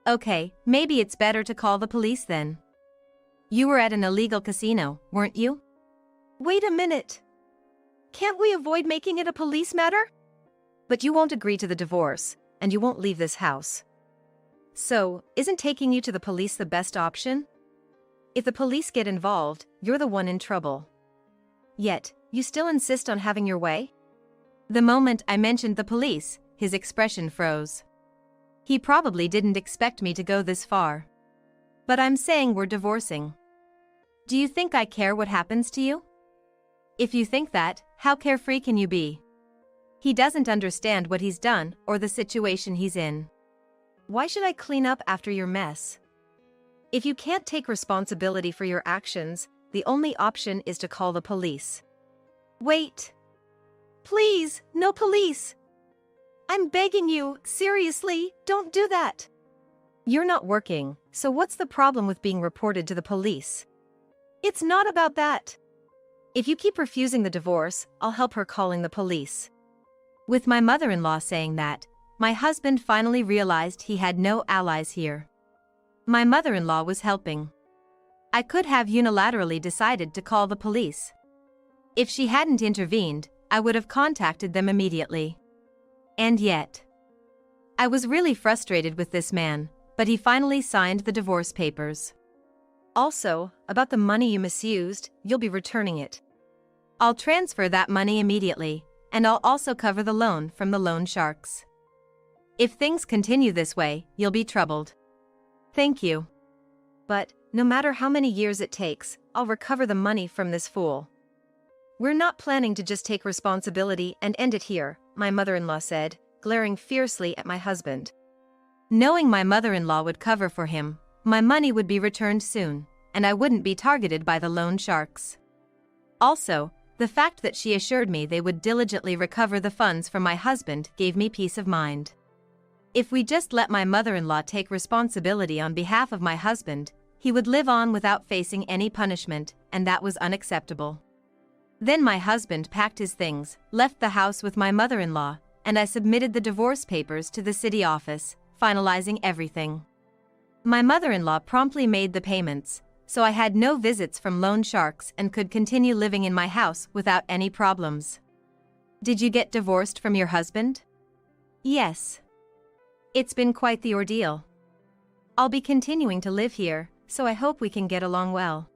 Okay, maybe it's better to call the police then. You were at an illegal casino, weren't you? Wait a minute. Can't we avoid making it a police matter? But you won't agree to the divorce, and you won't leave this house. So, isn't taking you to the police the best option? If the police get involved, you're the one in trouble. Yet, you still insist on having your way? The moment I mentioned the police, his expression froze. He probably didn't expect me to go this far. But I'm saying we're divorcing. Do you think I care what happens to you? If you think that, how carefree can you be? He doesn't understand what he's done or the situation he's in. Why should I clean up after your mess? If you can't take responsibility for your actions, the only option is to call the police. Wait. Please, no police. I'm begging you, seriously, don't do that. You're not working, so what's the problem with being reported to the police? It's not about that. If you keep refusing the divorce, I'll help her calling the police. With my mother-in-law saying that, my husband finally realized he had no allies here. My mother-in-law was helping. I could have unilaterally decided to call the police. If she hadn't intervened, I would have contacted them immediately. And yet, I was really frustrated with this man, but he finally signed the divorce papers. Also, about the money you misused, you'll be returning it. I'll transfer that money immediately, and I'll also cover the loan from the loan sharks. If things continue this way, you'll be troubled. Thank you. But, no matter how many years it takes, I'll recover the money from this fool. We're not planning to just take responsibility and end it here, my mother-in-law said, glaring fiercely at my husband. Knowing my mother-in-law would cover for him, my money would be returned soon, and I wouldn't be targeted by the loan sharks. Also, the fact that she assured me they would diligently recover the funds from my husband gave me peace of mind. If we just let my mother-in-law take responsibility on behalf of my husband, he would live on without facing any punishment, and that was unacceptable. Then my husband packed his things, left the house with my mother-in-law, and I submitted the divorce papers to the city office, finalizing everything. My mother-in-law promptly made the payments, so I had no visits from loan sharks and could continue living in my house without any problems. Did you get divorced from your husband? Yes. It's been quite the ordeal. I'll be continuing to live here, so I hope we can get along well.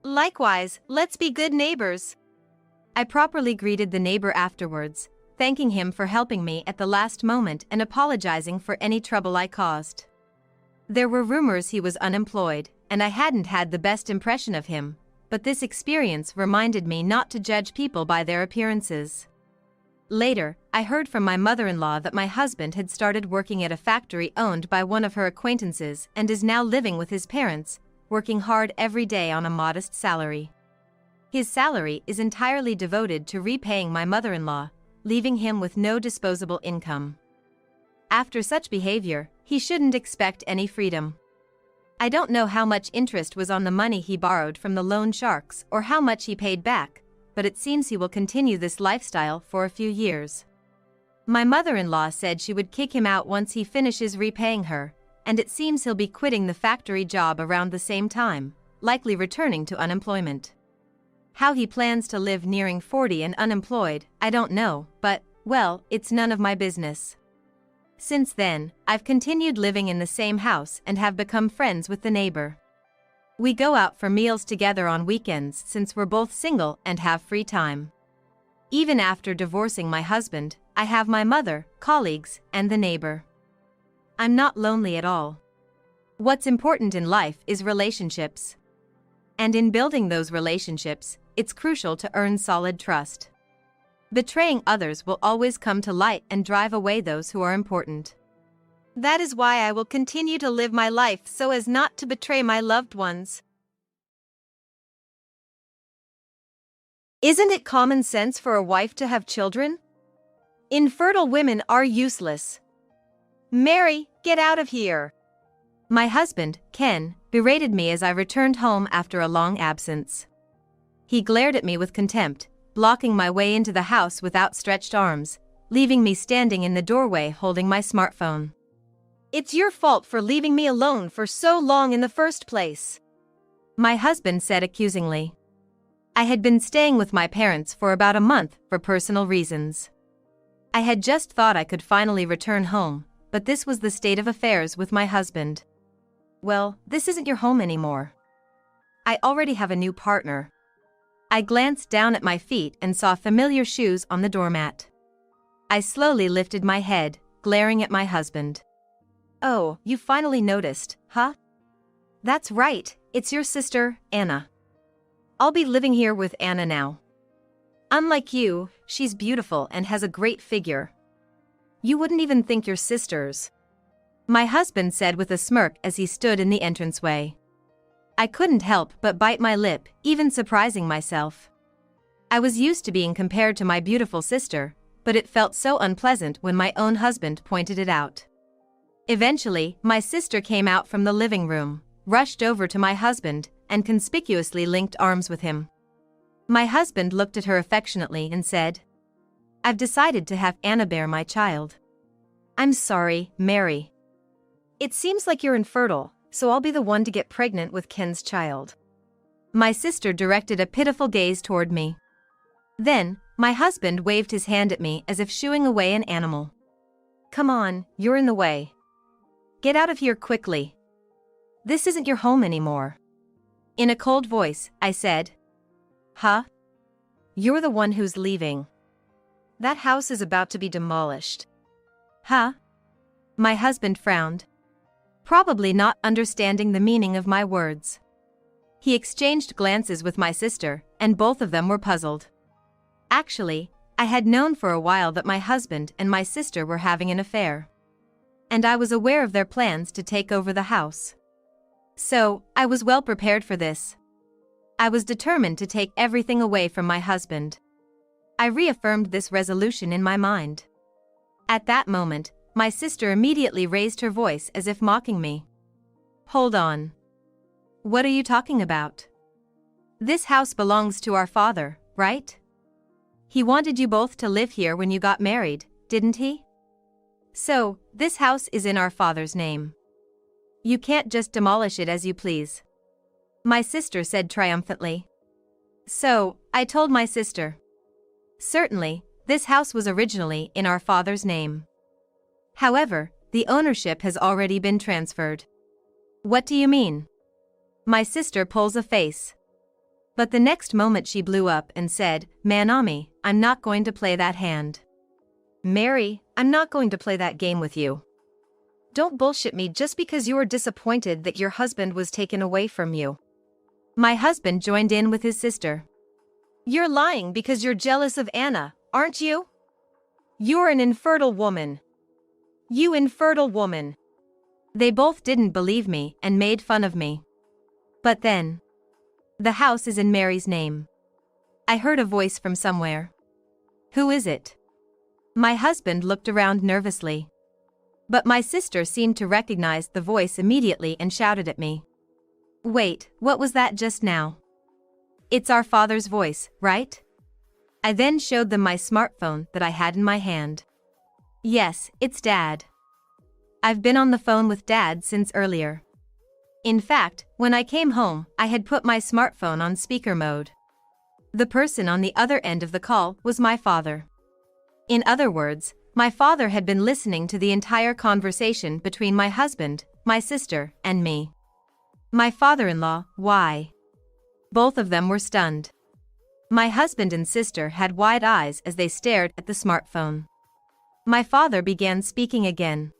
Likewise, let's be good neighbors. I properly greeted the neighbor afterwards, thanking him for helping me at the last moment and apologizing for any trouble I caused. There were rumors he was unemployed, and I hadn't had the best impression of him, but this experience reminded me not to judge people by their appearances. Later, I heard from my mother-in-law that my husband had started working at a factory owned by one of her acquaintances and is now living with his parents, working hard every day on a modest salary. His salary is entirely devoted to repaying my mother-in-law, leaving him with no disposable income. After such behavior, he shouldn't expect any freedom. I don't know how much interest was on the money he borrowed from the loan sharks or how much he paid back, but it seems he will continue this lifestyle for a few years. My mother-in-law said she would kick him out once he finishes repaying her, and it seems he'll be quitting the factory job around the same time, likely returning to unemployment. How he plans to live nearing 40 and unemployed, I don't know, but, well, it's none of my business. Since then, I've continued living in the same house and have become friends with the neighbor. We go out for meals together on weekends since we're both single and have free time. Even after divorcing my husband, I have my mother, colleagues, and the neighbor. I'm not lonely at all. What's important in life is relationships. And in building those relationships, it's crucial to earn solid trust. Betraying others will always come to light and drive away those who are important. That is why I will continue to live my life so as not to betray my loved ones. Isn't it common sense for a wife to have children? Infertile women are useless. Mary, get out of here. My husband, Ken, berated me as I returned home after a long absence. He glared at me with contempt, blocking my way into the house with outstretched arms, leaving me standing in the doorway holding my smartphone. It's your fault for leaving me alone for so long in the first place. My husband said accusingly. I had been staying with my parents for about a month for personal reasons. I had just thought I could finally return home, but this was the state of affairs with my husband. Well, this isn't your home anymore. I already have a new partner. I glanced down at my feet and saw familiar shoes on the doormat. I slowly lifted my head, glaring at my husband. Oh, you finally noticed, huh? That's right, it's your sister, Anna. I'll be living here with Anna now. Unlike you, she's beautiful and has a great figure. You wouldn't even think you're sisters. My husband said with a smirk as he stood in the entranceway. I couldn't help but bite my lip, even surprising myself. I was used to being compared to my beautiful sister, but it felt so unpleasant when my own husband pointed it out. Eventually, my sister came out from the living room, rushed over to my husband, and conspicuously linked arms with him. My husband looked at her affectionately and said, I've decided to have Anna bear my child. I'm sorry, Mary. It seems like you're infertile, so I'll be the one to get pregnant with Ken's child. My sister directed a pitiful gaze toward me. Then, my husband waved his hand at me as if shooing away an animal. Come on, you're in the way. Get out of here quickly. This isn't your home anymore. In a cold voice, I said. Huh? You're the one who's leaving. That house is about to be demolished. Huh? My husband frowned. Probably not understanding the meaning of my words. He exchanged glances with my sister, and both of them were puzzled. Actually, I had known for a while that my husband and my sister were having an affair. And I was aware of their plans to take over the house. So, I was well prepared for this. I was determined to take everything away from my husband. I reaffirmed this resolution in my mind. At that moment, my sister immediately raised her voice as if mocking me. Hold on. What are you talking about? This house belongs to our father, right? He wanted you both to live here when you got married, didn't he? So, this house is in our father's name. You can't just demolish it as you please. My sister said triumphantly. So, I told my sister. Certainly, this house was originally in our father's name. However, the ownership has already been transferred. What do you mean? My sister pulls a face. But the next moment she blew up and said, Manami, I'm not going to play that hand. Mary, I'm not going to play that game with you. Don't bullshit me just because you are disappointed that your husband was taken away from you. My husband joined in with his sister. You're lying because you're jealous of Anna, aren't you? You're an infertile woman. You infertile woman. They both didn't believe me and made fun of me. But then, the house is in Mary's name. I heard a voice from somewhere. Who is it? My husband looked around nervously. But my sister seemed to recognize the voice immediately and shouted at me. Wait, what was that just now? It's our father's voice, right? I then showed them my smartphone that I had in my hand. Yes, it's Dad. I've been on the phone with Dad since earlier. In fact, when I came home, I had put my smartphone on speaker mode. The person on the other end of the call was my father. In other words, my father had been listening to the entire conversation between my husband, my sister, and me. My father-in-law, why? Both of them were stunned. My husband and sister had wide eyes as they stared at the smartphone. My father began speaking again.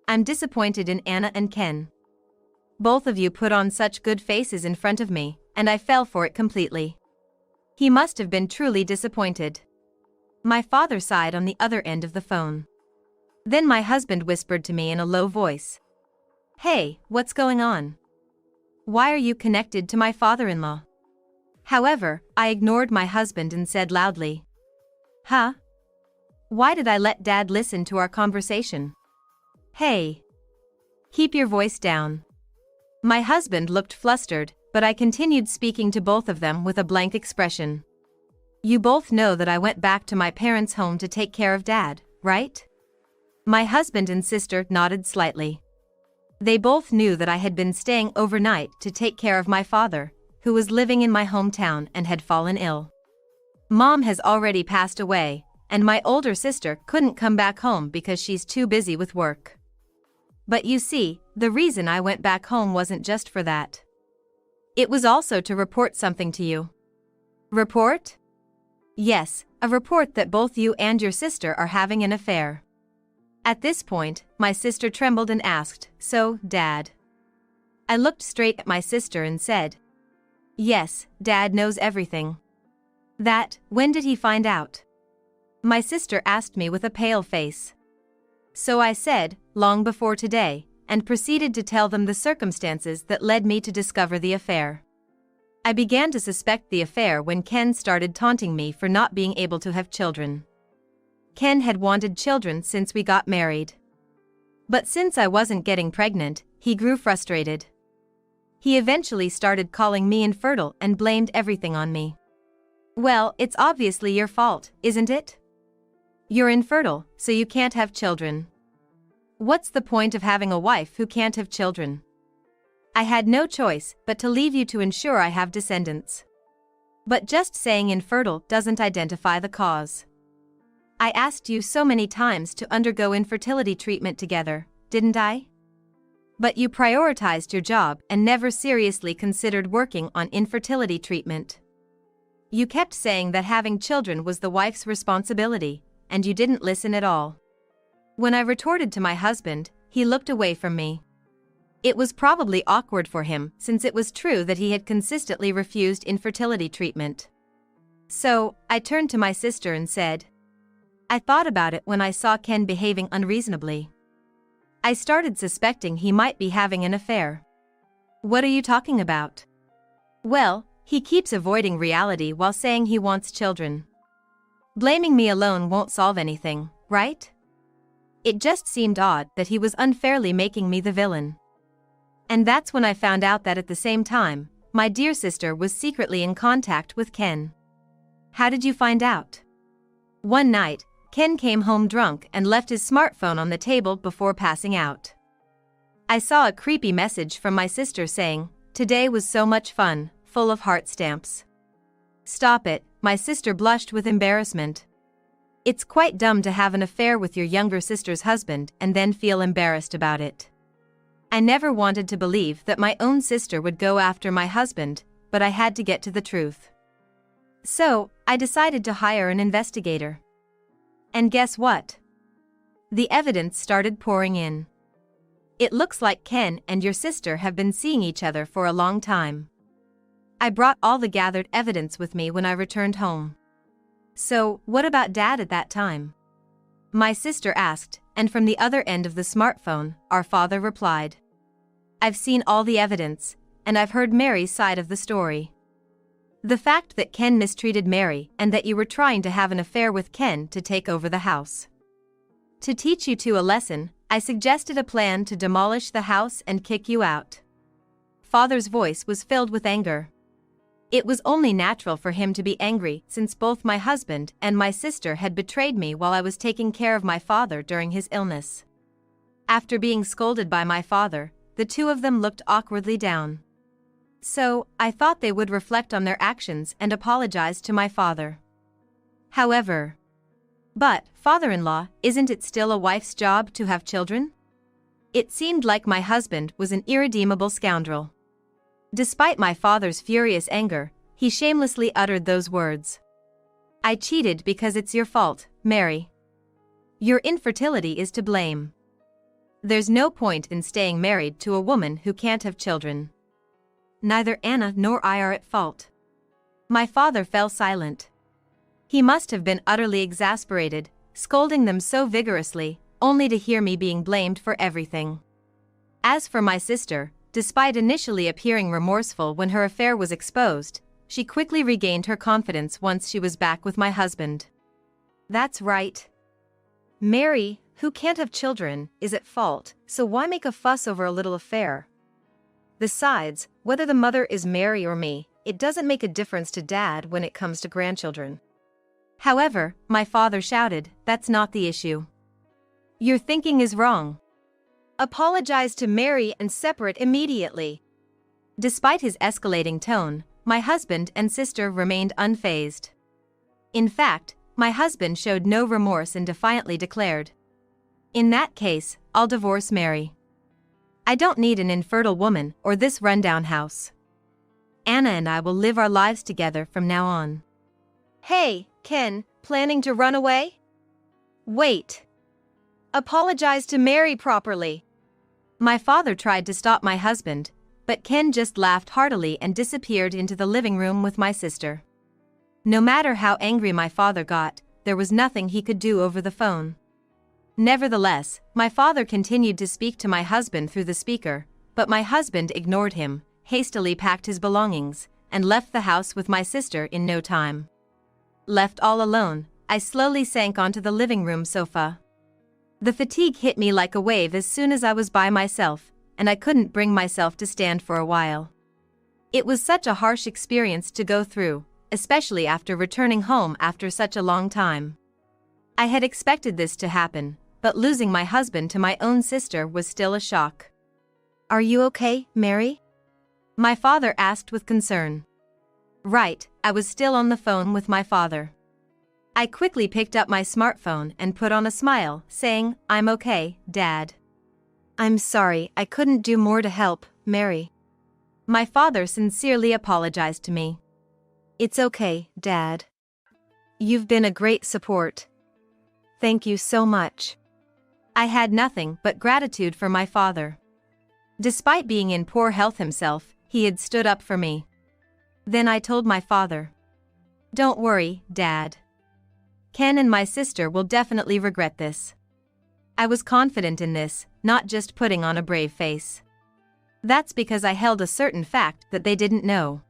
I'm disappointed in Anna and Ken. Both of you put on such good faces in front of me, and I fell for it completely. He must have been truly disappointed. My father sighed on the other end of the phone. Then my husband whispered to me in a low voice. Hey, what's going on? Why are you connected to my father-in-law? However, I ignored my husband and said loudly. Huh? Why did I let Dad listen to our conversation? Hey. Keep your voice down. My husband looked flustered, but I continued speaking to both of them with a blank expression. You both know that I went back to my parents' home to take care of Dad, right? My husband and sister nodded slightly. They both knew that I had been staying overnight to take care of my father, who was living in my hometown and had fallen ill. Mom has already passed away, and my older sister couldn't come back home because she's too busy with work. But you see, the reason I went back home wasn't just for that. It was also to report something to you. Report? Yes, a report that both you and your sister are having an affair. At this point, my sister trembled and asked, So, Dad? I looked straight at my sister and said, "Yes, Dad knows everything." When did he find out? My sister asked me with a pale face. So I said, long before today, and proceeded to tell them the circumstances that led me to discover the affair. I began to suspect the affair when Ken started taunting me for not being able to have children. Ken had wanted children since we got married. But since I wasn't getting pregnant, he grew frustrated. He eventually started calling me infertile and blamed everything on me. "Well, it's obviously your fault, isn't it? You're infertile, so you can't have children. What's the point of having a wife who can't have children? I had no choice but to leave you to ensure I have descendants. But just saying infertile doesn't identify the cause. I asked you so many times to undergo infertility treatment together, didn't I? But you prioritized your job and never seriously considered working on infertility treatment. You kept saying that having children was the wife's responsibility, and you didn't listen at all." When I retorted to my husband, he looked away from me. It was probably awkward for him since it was true that he had consistently refused infertility treatment. So, I turned to my sister and said, "I thought about it when I saw Ken behaving unreasonably. I started suspecting he might be having an affair." "What are you talking about?" "Well, he keeps avoiding reality while saying he wants children. Blaming me alone won't solve anything, right? It just seemed odd that he was unfairly making me the villain. And that's when I found out that at the same time, my dear sister was secretly in contact with Ken." "How did you find out?" "One night, Ken came home drunk and left his smartphone on the table before passing out. I saw a creepy message from my sister saying, 'Today was so much fun,' full of heart stamps." "Stop it," my sister blushed with embarrassment. "It's quite dumb to have an affair with your younger sister's husband and then feel embarrassed about it." I never wanted to believe that my own sister would go after my husband, but I had to get to the truth. So, I decided to hire an investigator. And guess what? The evidence started pouring in. It looks like Ken and your sister have been seeing each other for a long time. I brought all the gathered evidence with me when I returned home. "So, what about Dad at that time?" my sister asked, and from the other end of the smartphone, our father replied, "I've seen all the evidence, and I've heard Mary's side of the story. The fact that Ken mistreated Mary and that you were trying to have an affair with Ken to take over the house. To teach you two a lesson, I suggested a plan to demolish the house and kick you out." Father's voice was filled with anger. It was only natural for him to be angry since both my husband and my sister had betrayed me while I was taking care of my father during his illness. After being scolded by my father, the two of them looked awkwardly down. So, I thought they would reflect on their actions and apologize to my father. However, "But, father-in-law, isn't it still a wife's job to have children?" It seemed like my husband was an irredeemable scoundrel. Despite my father's furious anger, he shamelessly uttered those words. "I cheated because it's your fault, Mary. Your infertility is to blame. There's no point in staying married to a woman who can't have children. Neither Anna nor I are at fault." My father fell silent. He must have been utterly exasperated, scolding them so vigorously, only to hear me being blamed for everything. As for my sister, despite initially appearing remorseful when her affair was exposed, she quickly regained her confidence once she was back with my husband. "That's right. Mary, who can't have children, is at fault, so why make a fuss over a little affair? Besides, whether the mother is Mary or me, it doesn't make a difference to Dad when it comes to grandchildren." However, my father shouted, "That's not the issue. Your thinking is wrong. Apologize to Mary and separate immediately." Despite his escalating tone, my husband and sister remained unfazed. In fact, my husband showed no remorse and defiantly declared, "In that case, I'll divorce Mary. I don't need an infertile woman or this rundown house. Anna and I will live our lives together from now on." "Hey, Ken, planning to run away? Wait. Apologize to Mary properly." My father tried to stop my husband, but Ken just laughed heartily and disappeared into the living room with my sister. No matter how angry my father got, there was nothing he could do over the phone. Nevertheless, my father continued to speak to my husband through the speaker, but my husband ignored him, hastily packed his belongings, and left the house with my sister in no time. Left all alone, I slowly sank onto the living room sofa. The fatigue hit me like a wave as soon as I was by myself, and I couldn't bring myself to stand for a while. It was such a harsh experience to go through, especially after returning home after such a long time. I had expected this to happen, but losing my husband to my own sister was still a shock. Are you okay, Mary? My father asked with concern. Right, I was still on the phone with my father. I quickly picked up my smartphone and put on a smile, saying, "I'm okay, Dad." I'm sorry, I couldn't do more to help, Mary. My father sincerely apologized to me. It's okay, Dad. You've been a great support. Thank you so much. I had nothing but gratitude for my father. Despite being in poor health himself, he had stood up for me. Then I told my father, "Don't worry, Dad. Ken and my sister will definitely regret this." I was confident in this, not just putting on a brave face. That's because I held a certain fact that they didn't know.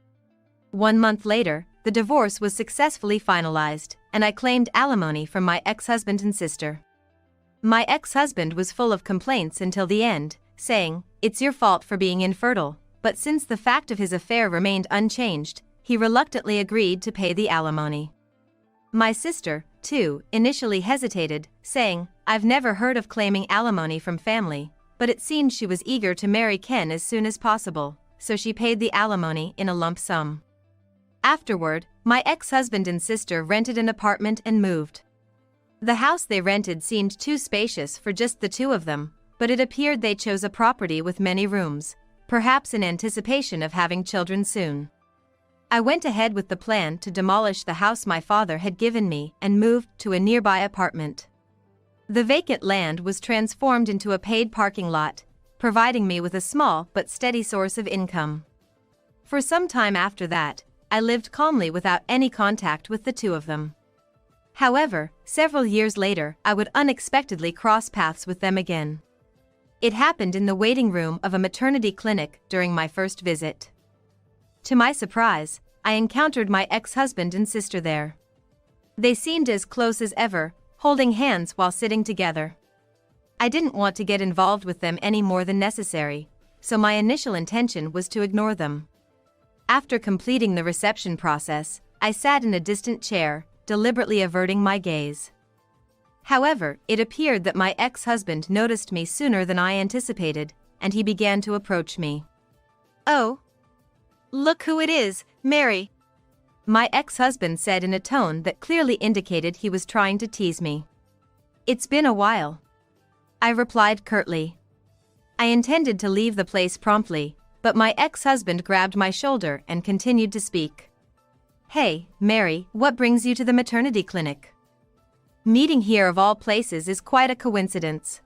1 month later, the divorce was successfully finalized, and I claimed alimony from my ex-husband and sister. My ex-husband was full of complaints until the end, saying, "It's your fault for being infertile," but since the fact of his affair remained unchanged, he reluctantly agreed to pay the alimony. My sister, too, initially hesitated, saying, "I've never heard of claiming alimony from family," but it seemed she was eager to marry Ken as soon as possible, so she paid the alimony in a lump sum. Afterward, my ex-husband and sister rented an apartment and moved. The house they rented seemed too spacious for just the two of them, but it appeared they chose a property with many rooms, perhaps in anticipation of having children soon. I went ahead with the plan to demolish the house my father had given me and moved to a nearby apartment. The vacant land was transformed into a paid parking lot, providing me with a small but steady source of income. For some time after that, I lived calmly without any contact with the two of them. However, several years later, I would unexpectedly cross paths with them again. It happened in the waiting room of a maternity clinic during my first visit. To my surprise, I encountered my ex-husband and sister there. They seemed as close as ever, holding hands while sitting together. I didn't want to get involved with them any more than necessary, so my initial intention was to ignore them. After completing the reception process, I sat in a distant chair, deliberately averting my gaze. However, it appeared that my ex-husband noticed me sooner than I anticipated, and he began to approach me. "Oh, look who it is, Mary," my ex-husband said in a tone that clearly indicated he was trying to tease me. "It's been a while," I replied curtly. I intended to leave the place promptly, but my ex-husband grabbed my shoulder and continued to speak. "Hey, Mary, what brings you to the maternity clinic? Meeting here of all places is quite a coincidence.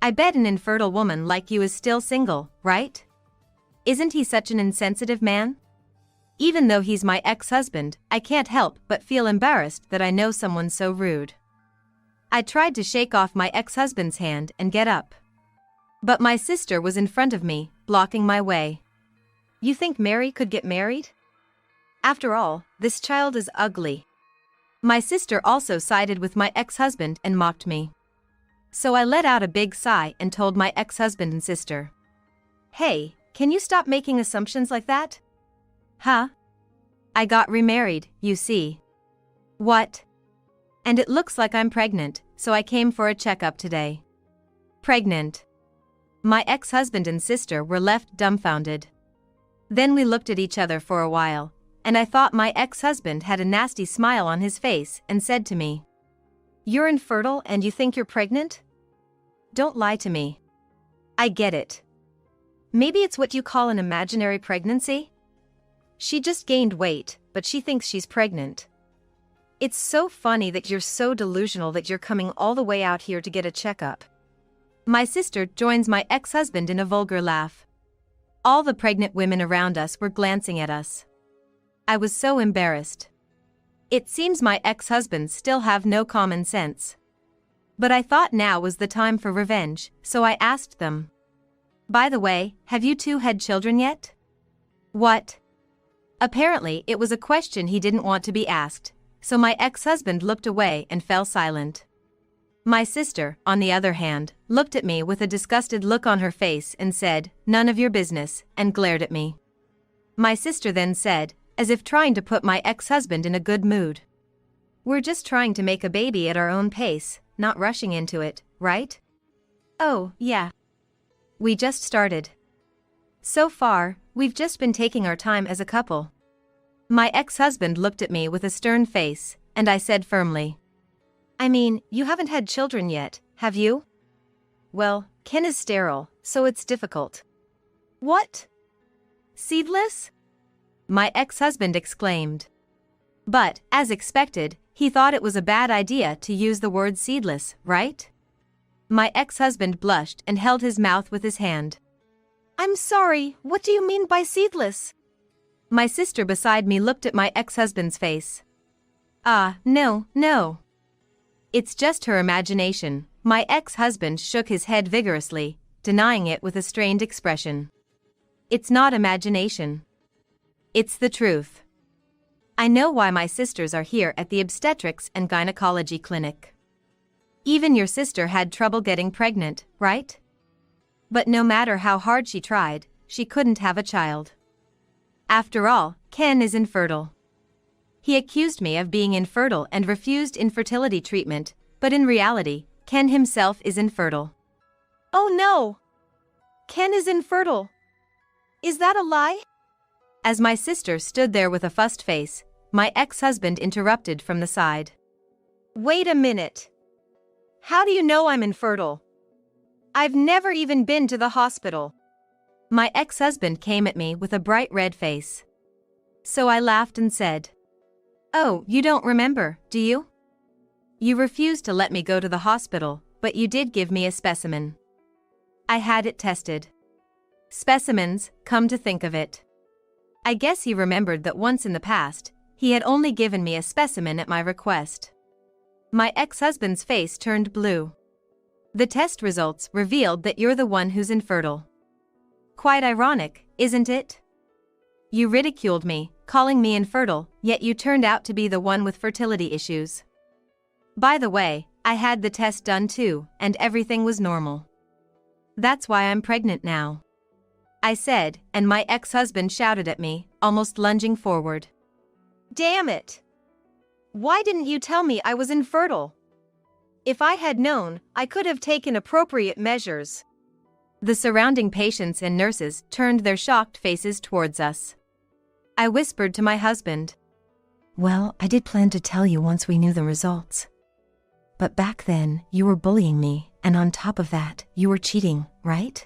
I bet an infertile woman like you is still single, right? Isn't he such an insensitive man? Even though he's my ex-husband, I can't help but feel embarrassed that I know someone so rude." I tried to shake off my ex-husband's hand and get up. But my sister was in front of me, blocking my way. "You think Mary could get married? After all, this child is ugly." My sister also sided with my ex-husband and mocked me. So I let out a big sigh and told my ex-husband and sister, "Hey, can you stop making assumptions like that?" "Huh? I got remarried, you see." "What? And it looks like I'm pregnant, so I came for a checkup today." "Pregnant?" My ex-husband and sister were left dumbfounded. Then we looked at each other for a while, and I thought my ex-husband had a nasty smile on his face and said to me, "You're infertile and you think you're pregnant? Don't lie to me. I get it. Maybe it's what you call an imaginary pregnancy? She just gained weight, but she thinks she's pregnant. It's so funny that you're so delusional that you're coming all the way out here to get a checkup." My sister joins my ex-husband in a vulgar laugh. All the pregnant women around us were glancing at us. I was so embarrassed. It seems my ex-husbands still have no common sense. But I thought now was the time for revenge, so I asked them. By the way, have you two had children yet? What? Apparently, it was a question he didn't want to be asked, so my ex-husband looked away and fell silent. My sister, on the other hand, looked at me with a disgusted look on her face and said, "None of your business," and glared at me. My sister then said, as if trying to put my ex-husband in a good mood, "We're just trying to make a baby at our own pace, not rushing into it, right?" "Oh, yeah. We just started. So far, we've just been taking our time as a couple." My ex-husband looked at me with a stern face, and I said firmly, "I mean, you haven't had children yet, have you?" "Well, Ken is sterile, so it's difficult." "What? Seedless?" my ex-husband exclaimed. But, as expected, he thought it was a bad idea to use the word seedless, right? My ex-husband blushed and held his mouth with his hand. "I'm sorry, what do you mean by seedless?" My sister beside me looked at my ex-husband's face. No. It's just her imagination." My ex-husband shook his head vigorously, denying it with a strained expression. "It's not imagination. It's the truth. I know why my sisters are here at the obstetrics and gynecology clinic. Even your sister had trouble getting pregnant, right? But no matter how hard she tried, she couldn't have a child. After all, Ken is infertile. He accused me of being infertile and refused infertility treatment, but in reality, Ken himself is infertile." "Oh no! Ken is infertile. Is that a lie?" As my sister stood there with a fussed face, my ex-husband interrupted from the side. "Wait a minute. How do you know I'm infertile? I've never even been to the hospital." My ex-husband came at me with a bright red face. So I laughed and said, "Oh, you don't remember, do you? You refused to let me go to the hospital, but you did give me a specimen. I had it tested." Specimens, come to think of it. I guess he remembered that once in the past, he had only given me a specimen at my request. My ex-husband's face turned blue. "The test results revealed that you're the one who's infertile. Quite ironic, isn't it? You ridiculed me, calling me infertile, yet you turned out to be the one with fertility issues. By the way, I had the test done too, and everything was normal. That's why I'm pregnant now," I said, and my ex-husband shouted at me, almost lunging forward. "Damn it! Why didn't you tell me I was infertile? If I had known, I could have taken appropriate measures." The surrounding patients and nurses turned their shocked faces towards us. I whispered to my husband, "Well, I did plan to tell you once we knew the results. But back then, you were bullying me, and on top of that, you were cheating, right?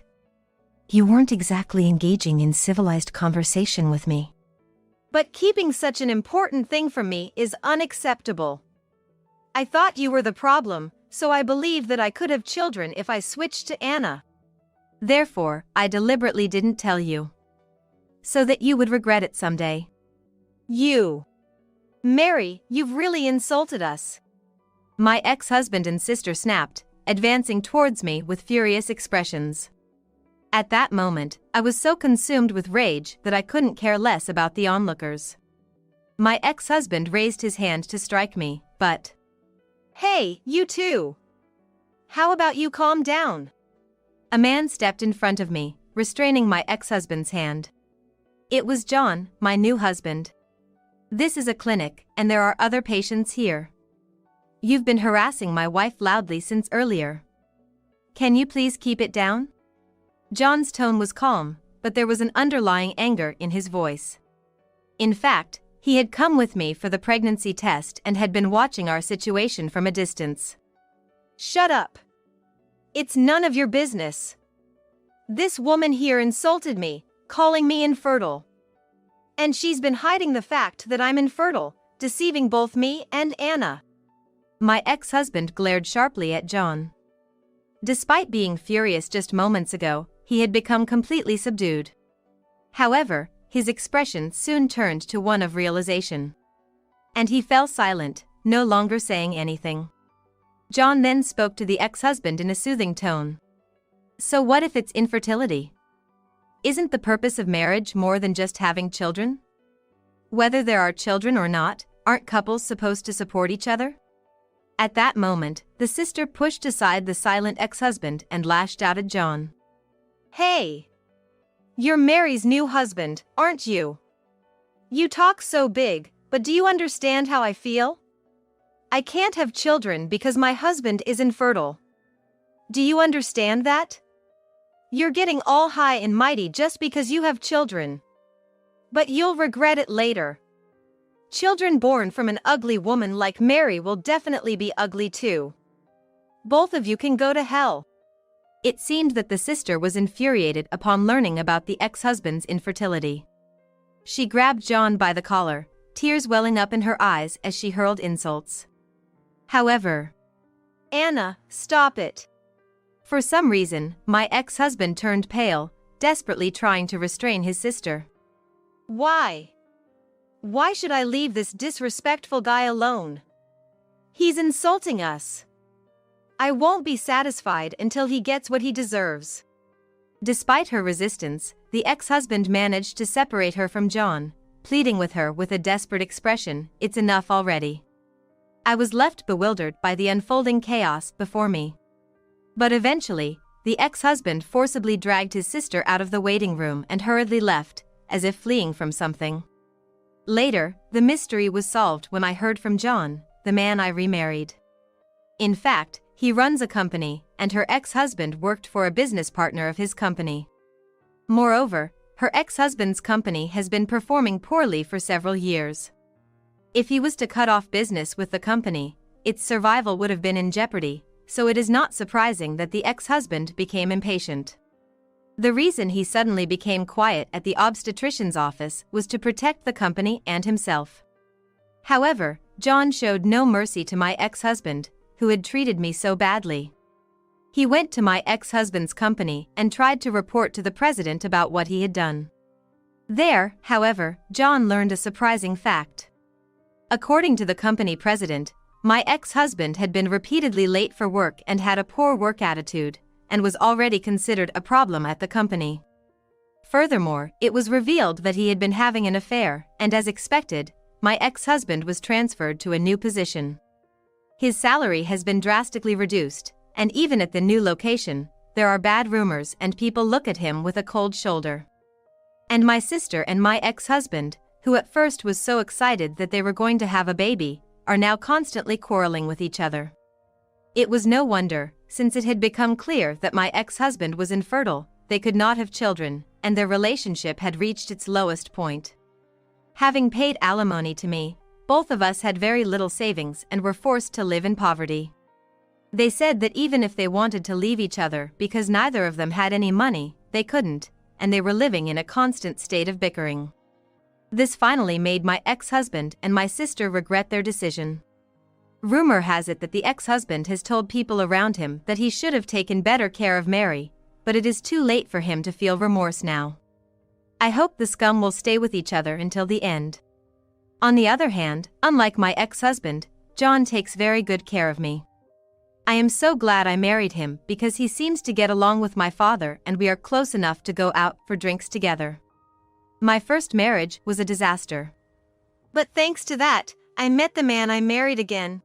You weren't exactly engaging in civilized conversation with me." "But keeping such an important thing from me is unacceptable. I thought you were the problem, so I believed that I could have children if I switched to Anna. Therefore, I deliberately didn't tell you. So that you would regret it someday." "You! Mary, you've really insulted us." My ex-husband and sister snapped, advancing towards me with furious expressions. At that moment, I was so consumed with rage that I couldn't care less about the onlookers. My ex-husband raised his hand to strike me, but... "Hey, you two! How about you calm down?" A man stepped in front of me, restraining my ex-husband's hand. It was John, my new husband. "This is a clinic, and there are other patients here. You've been harassing my wife loudly since earlier. Can you please keep it down?" John's tone was calm, but there was an underlying anger in his voice. In fact, he had come with me for the pregnancy test and had been watching our situation from a distance. "Shut up! It's none of your business. This woman here insulted me, calling me infertile. And she's been hiding the fact that I'm infertile, deceiving both me and Anna." My ex-husband glared sharply at John. Despite being furious just moments ago, he had become completely subdued. However, his expression soon turned to one of realization. And he fell silent, no longer saying anything. John then spoke to the ex-husband in a soothing tone. So what if it's infertility? Isn't the purpose of marriage more than just having children? Whether there are children or not, aren't couples supposed to support each other? At that moment, the sister pushed aside the silent ex-husband and lashed out at John. Hey! You're Mary's new husband, aren't you? You talk so big, but do you understand how I feel? I can't have children because my husband is infertile. Do you understand that? You're getting all high and mighty just because you have children. But you'll regret it later. Children born from an ugly woman like Mary will definitely be ugly too. Both of you can go to hell. It seemed that the sister was infuriated upon learning about the ex-husband's infertility. She grabbed John by the collar, tears welling up in her eyes as she hurled insults. However, Anna, stop it. For some reason, my ex-husband turned pale, desperately trying to restrain his sister. Why? Why should I leave this disrespectful guy alone? He's insulting us. I won't be satisfied until he gets what he deserves. Despite her resistance, the ex-husband managed to separate her from John, pleading with her with a desperate expression, "It's enough already." I was left bewildered by the unfolding chaos before me. But eventually, the ex-husband forcibly dragged his sister out of the waiting room and hurriedly left, as if fleeing from something. Later, the mystery was solved when I heard from John, the man I remarried. In fact, he runs a company, and her ex-husband worked for a business partner of his company. Moreover, her ex-husband's company has been performing poorly for several years. If he was to cut off business with the company, its survival would have been in jeopardy, so it is not surprising that the ex-husband became impatient. The reason he suddenly became quiet at the obstetrician's office was to protect the company and himself. However, John showed no mercy to my ex-husband, who had treated me so badly. He went to my ex-husband's company and tried to report to the president about what he had done. There, however, John learned a surprising fact. According to the company president, my ex-husband had been repeatedly late for work and had a poor work attitude, and was already considered a problem at the company. Furthermore, it was revealed that he had been having an affair, and as expected, my ex-husband was transferred to a new position. His salary has been drastically reduced, and even at the new location, there are bad rumors and people look at him with a cold shoulder. And my sister and my ex-husband, who at first was so excited that they were going to have a baby, are now constantly quarreling with each other. It was no wonder, since it had become clear that my ex-husband was infertile, they could not have children, and their relationship had reached its lowest point. Having paid alimony to me, both of us had very little savings and were forced to live in poverty. They said that even if they wanted to leave each other because neither of them had any money, they couldn't, and they were living in a constant state of bickering. This finally made my ex-husband and my sister regret their decision. Rumor has it that the ex-husband has told people around him that he should have taken better care of Mary, but it is too late for him to feel remorse now. I hope the scum will stay with each other until the end. On the other hand, unlike my ex-husband, John takes very good care of me. I am so glad I married him because he seems to get along with my father and we are close enough to go out for drinks together. My first marriage was a disaster. But thanks to that, I met the man I married again.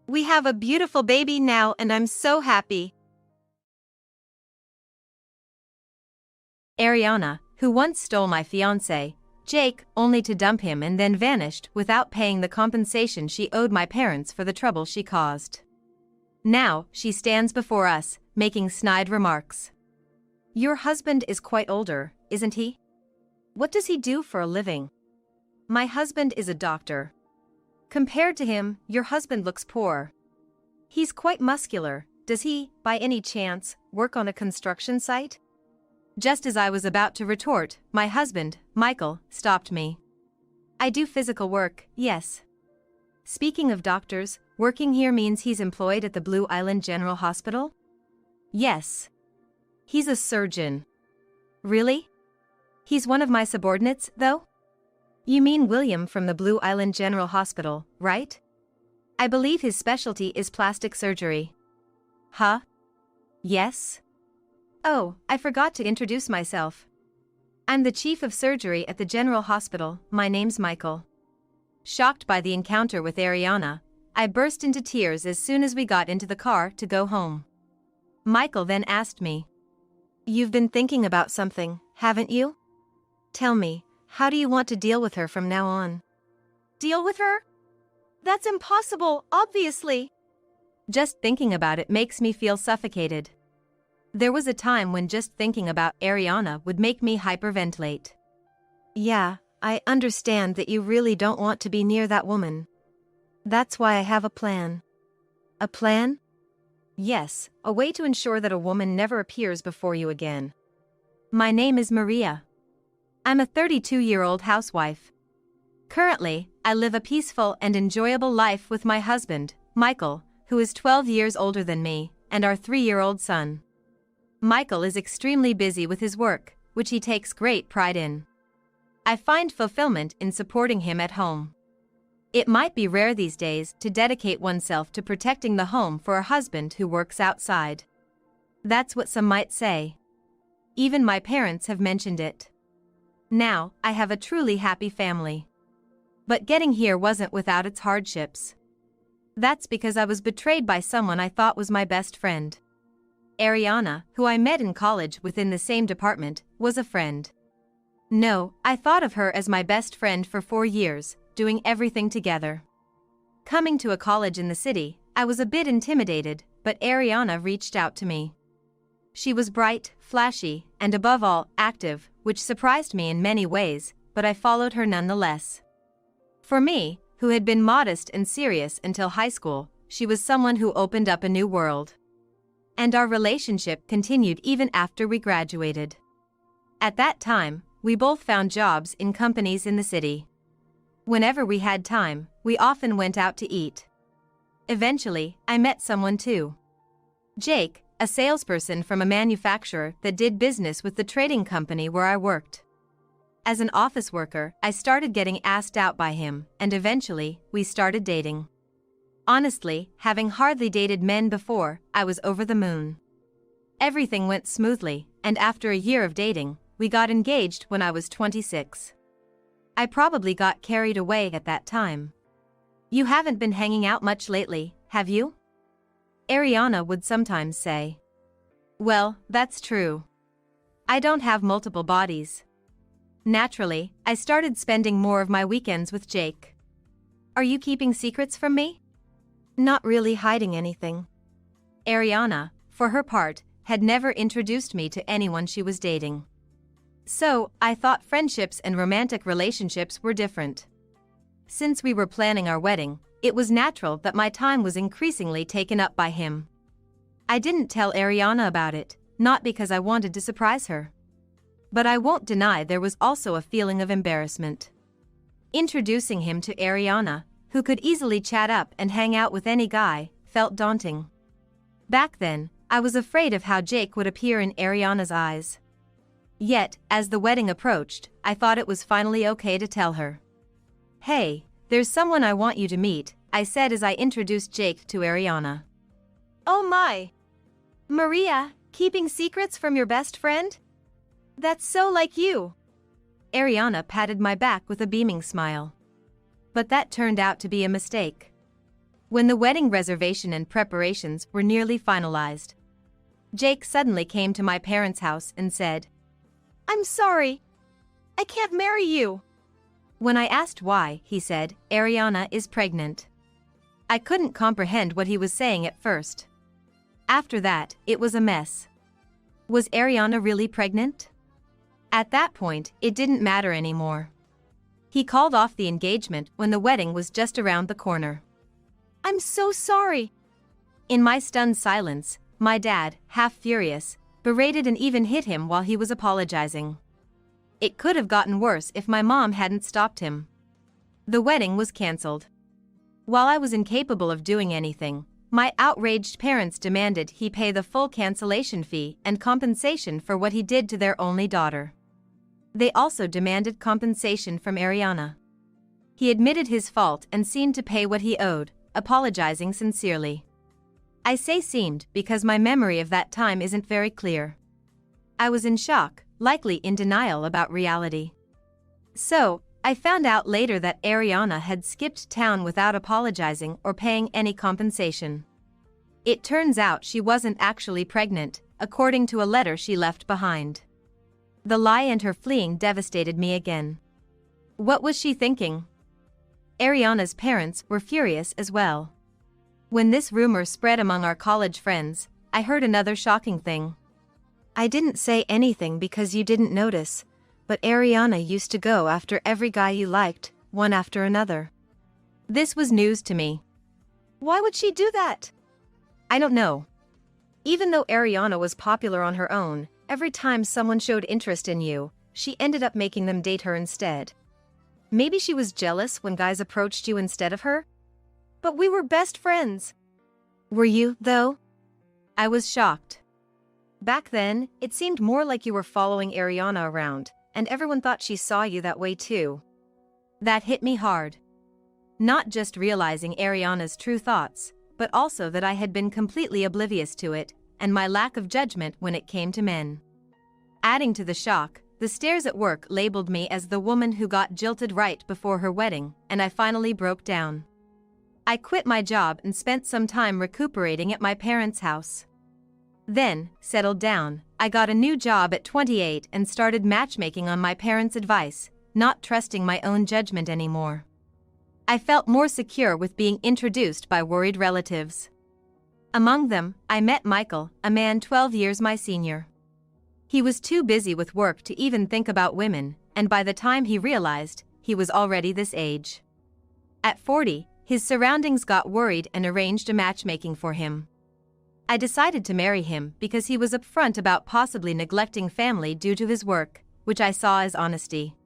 We have a beautiful baby now and I'm so happy. Ariana, who once stole my fiance, Jake, only to dump him and then vanished without paying the compensation she owed my parents for the trouble she caused. Now, she stands before us, making snide remarks. Your husband is quite older, isn't he? What does he do for a living? My husband is a doctor. Compared to him, your husband looks poor. He's quite muscular. Does he, by any chance, work on a construction site? Just as I was about to retort, my husband, Michael, stopped me. I do physical work, yes. Speaking of doctors, working here means he's employed at the Blue Island General Hospital? Yes. He's a surgeon. Really? He's one of my subordinates, though? You mean William from the Blue Island General Hospital, right? I believe his specialty is plastic surgery. Huh? Yes? Oh, I forgot to introduce myself. I'm the chief of surgery at the General Hospital. My name's Michael. Shocked by the encounter with Ariana, I burst into tears as soon as we got into the car to go home. Michael then asked me, "You've been thinking about something, haven't you? Tell me, how do you want to deal with her from now on?" Deal with her? That's impossible, obviously. Just thinking about it makes me feel suffocated. There was a time when just thinking about Ariana would make me hyperventilate. Yeah, I understand that you really don't want to be near that woman. That's why I have a plan. A plan? Yes, a way to ensure that a woman never appears before you again. My name is Maria. I'm a 32-year-old housewife. Currently, I live a peaceful and enjoyable life with my husband, Michael, who is 12 years older than me, and our 3-year-old son. Michael is extremely busy with his work, which he takes great pride in. I find fulfillment in supporting him at home. It might be rare these days to dedicate oneself to protecting the home for a husband who works outside. That's what some might say. Even my parents have mentioned it. Now, I have a truly happy family. But getting here wasn't without its hardships. That's because I was betrayed by someone I thought was my best friend. Ariana, who I met in college within the same department, was a friend. No, I thought of her as my best friend for 4 years, doing everything together. Coming to a college in the city, I was a bit intimidated, but Ariana reached out to me. She was bright, flashy, and above all, active, which surprised me in many ways, but I followed her nonetheless. For me, who had been modest and serious until high school, she was someone who opened up a new world. And our relationship continued even after we graduated. At that time, we both found jobs in companies in the city. Whenever we had time, we often went out to eat. Eventually, I met someone too. Jake, a salesperson from a manufacturer that did business with the trading company where I worked. As an office worker, I started getting asked out by him, and eventually, we started dating. Honestly, having hardly dated men before, I was over the moon. Everything went smoothly, and after a year of dating, we got engaged when I was 26. I probably got carried away at that time. You haven't been hanging out much lately, have you? Ariana would sometimes say. Well, that's true. I don't have multiple bodies. Naturally, I started spending more of my weekends with Jake. Are you keeping secrets from me? Not really hiding anything. Ariana, for her part, had never introduced me to anyone she was dating. So, I thought friendships and romantic relationships were different. Since we were planning our wedding, it was natural that my time was increasingly taken up by him. I didn't tell Ariana about it, not because I wanted to surprise her. But I won't deny there was also a feeling of embarrassment. Introducing him to Ariana, who could easily chat up and hang out with any guy, felt daunting. Back then, I was afraid of how Jake would appear in Ariana's eyes. Yet, as the wedding approached, I thought it was finally okay to tell her. Hey, there's someone I want you to meet, I said as I introduced Jake to Ariana. Oh my! Maria, keeping secrets from your best friend? That's so like you! Ariana patted my back with a beaming smile. But that turned out to be a mistake. When the wedding reservation and preparations were nearly finalized, Jake suddenly came to my parents' house and said, I'm sorry. I can't marry you. When I asked why, he said, Ariana is pregnant. I couldn't comprehend what he was saying at first. After that, it was a mess. Was Ariana really pregnant? At that point, it didn't matter anymore. He called off the engagement when the wedding was just around the corner. I'm so sorry. In my stunned silence, my dad, half furious, berated and even hit him while he was apologizing. It could have gotten worse if my mom hadn't stopped him. The wedding was canceled. While I was incapable of doing anything, my outraged parents demanded he pay the full cancellation fee and compensation for what he did to their only daughter. They also demanded compensation from Ariana. He admitted his fault and seemed to pay what he owed, apologizing sincerely. I say seemed because my memory of that time isn't very clear. I was in shock, likely in denial about reality. So, I found out later that Ariana had skipped town without apologizing or paying any compensation. It turns out she wasn't actually pregnant, according to a letter she left behind. The lie and her fleeing devastated me again. What was she thinking? Ariana's parents were furious as well. When this rumor spread among our college friends, I heard another shocking thing. I didn't say anything because you didn't notice, but Ariana used to go after every guy you liked, one after another. This was news to me. Why would she do that? I don't know. Even though Ariana was popular on her own, every time someone showed interest in you, she ended up making them date her instead. Maybe she was jealous when guys approached you instead of her? But we were best friends. Were you, though? I was shocked. Back then, it seemed more like you were following Ariana around, and everyone thought she saw you that way too. That hit me hard. Not just realizing Ariana's true thoughts, but also that I had been completely oblivious to it, and my lack of judgment when it came to men. Adding to the shock, the stares at work labeled me as the woman who got jilted right before her wedding, and I finally broke down. I quit my job and spent some time recuperating at my parents' house. Then, settled down, I got a new job at 28 and started matchmaking on my parents' advice, not trusting my own judgment anymore. I felt more secure with being introduced by worried relatives. Among them, I met Michael, a man 12 years my senior. He was too busy with work to even think about women, and by the time he realized, he was already this age. At 40, his surroundings got worried and arranged a matchmaking for him. I decided to marry him because he was upfront about possibly neglecting family due to his work, which I saw as honesty.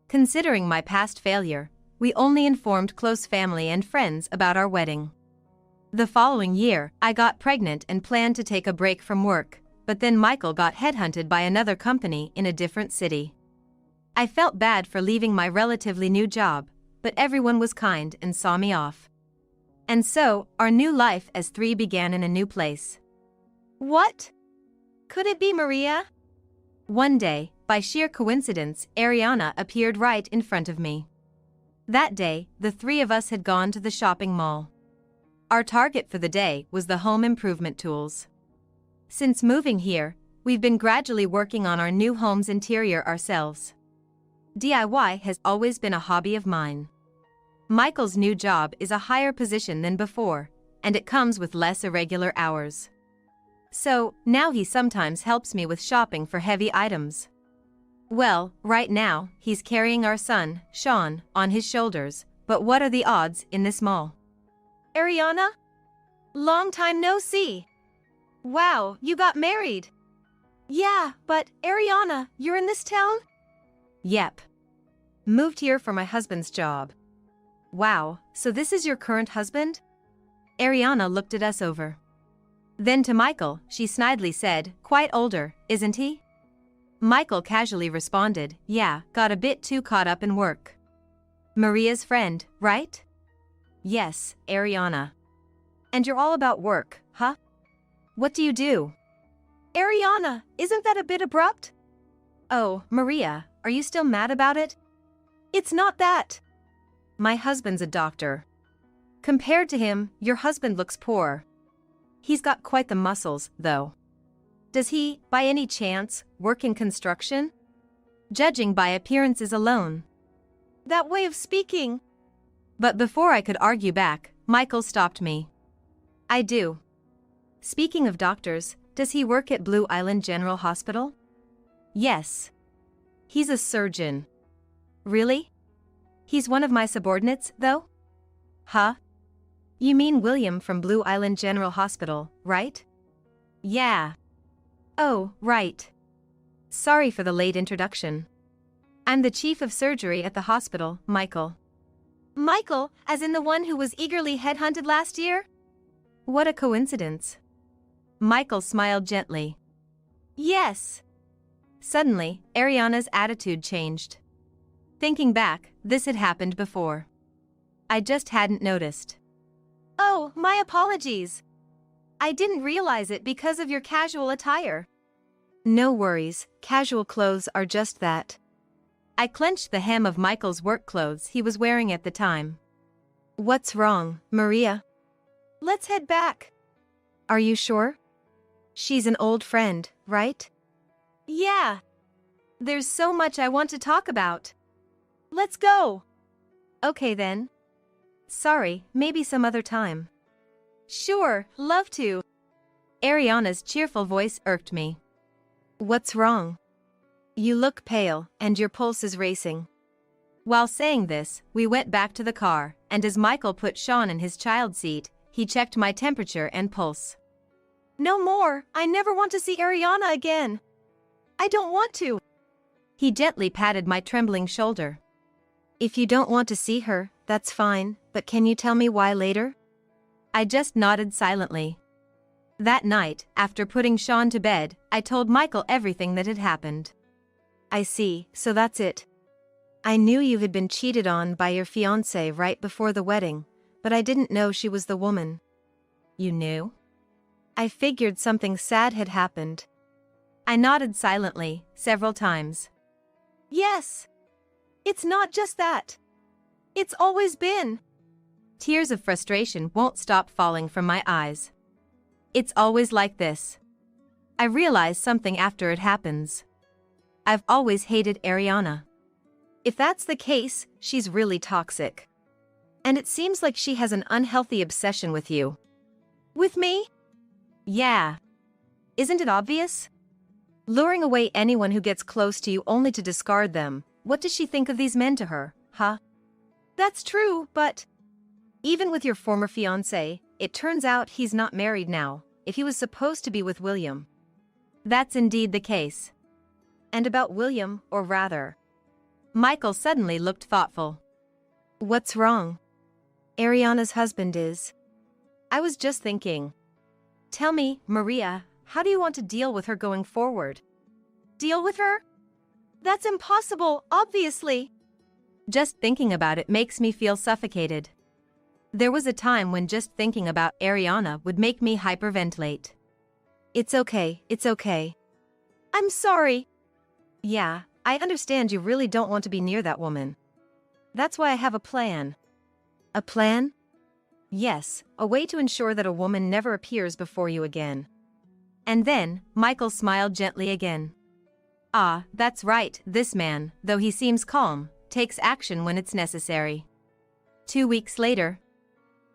Considering my past failure, we only informed close family and friends about our wedding. The following year, I got pregnant and planned to take a break from work, but then Michael got headhunted by another company in a different city. I felt bad for leaving my relatively new job, but everyone was kind and saw me off. And so, our new life as three began in a new place. What? Could it be Maria? One day, by sheer coincidence, Ariana appeared right in front of me. That day, the three of us had gone to the shopping mall. Our target for the day was the home improvement tools. Since moving here, we've been gradually working on our new home's interior ourselves. DIY has always been a hobby of mine. Michael's new job is a higher position than before, and it comes with less irregular hours. So, now he sometimes helps me with shopping for heavy items. Well, right now, he's carrying our son, Sean, on his shoulders, but what are the odds in this mall? Ariana? Long time no see. Wow, you got married. Yeah, but Ariana, you're in this town? Yep. Moved here for my husband's job. Wow, so this is your current husband? Ariana looked at us over. Then to Michael, she snidely said, quite older, isn't he? Michael casually responded, yeah, got a bit too caught up in work. Maria's friend, right? Yes, Ariana. And you're all about work, huh? What do you do? Ariana, isn't that a bit abrupt? Oh, Maria, are you still mad about it? It's not that. My husband's a doctor. Compared to him, your husband looks poor. He's got quite the muscles, though. Does he, by any chance, work in construction? Judging by appearances alone. That way of speaking. But before I could argue back, Michael stopped me. I do. Speaking of doctors, does he work at Blue Island General Hospital? Yes. He's a surgeon. Really? He's one of my subordinates, though? Huh? You mean William from Blue Island General Hospital, right? Yeah. Oh, right. Sorry for the late introduction. I'm the chief of surgery at the hospital, Michael. Michael, as in the one who was eagerly headhunted last year? What a coincidence. Michael smiled gently. Yes. Suddenly, Ariana's attitude changed. Thinking back, this had happened before. I just hadn't noticed. Oh, my apologies. I didn't realize it because of your casual attire. No worries, casual clothes are just that. I clenched the hem of Michael's work clothes he was wearing at the time. What's wrong, Maria? Let's head back. Are you sure? She's an old friend, right? Yeah. There's so much I want to talk about. Let's go. Okay then. Sorry, maybe some other time. Sure, love to. Ariana's cheerful voice irked me. What's wrong? You look pale, and your pulse is racing. While saying this, we went back to the car, and as Michael put Sean in his child seat, he checked my temperature and pulse. No more, I never want to see Ariana again. I don't want to. He gently patted my trembling shoulder. If you don't want to see her, that's fine, but can you tell me why later? I just nodded silently. That night, after putting Sean to bed, I told Michael everything that had happened. I see, so that's it. I knew you had been cheated on by your fiance right before the wedding, but I didn't know she was the woman. You knew? I figured something sad had happened. I nodded silently, several times. Yes. It's not just that. It's always been. Tears of frustration won't stop falling from my eyes. It's always like this. I realize something after it happens. I've always hated Ariana. If that's the case, she's really toxic. And it seems like she has an unhealthy obsession with you. With me? Yeah. Isn't it obvious? Luring away anyone who gets close to you only to discard them. What does she think of these men to her, huh? That's true, but even with your former fiancé, it turns out he's not married now, if he was supposed to be with William. That's indeed the case. And about William, or rather. Michael suddenly looked thoughtful. What's wrong? Ariana's husband is. I was just thinking. Tell me, Maria, how do you want to deal with her going forward? Deal with her? That's impossible, obviously. Just thinking about it makes me feel suffocated. There was a time when just thinking about Ariana would make me hyperventilate. It's okay, it's okay. I'm sorry. Yeah, I understand you really don't want to be near that woman. That's why I have a plan. A plan? Yes, a way to ensure that a woman never appears before you again. And then, Michael smiled gently again. Ah, that's right, this man, though he seems calm, takes action when it's necessary. 2 weeks later.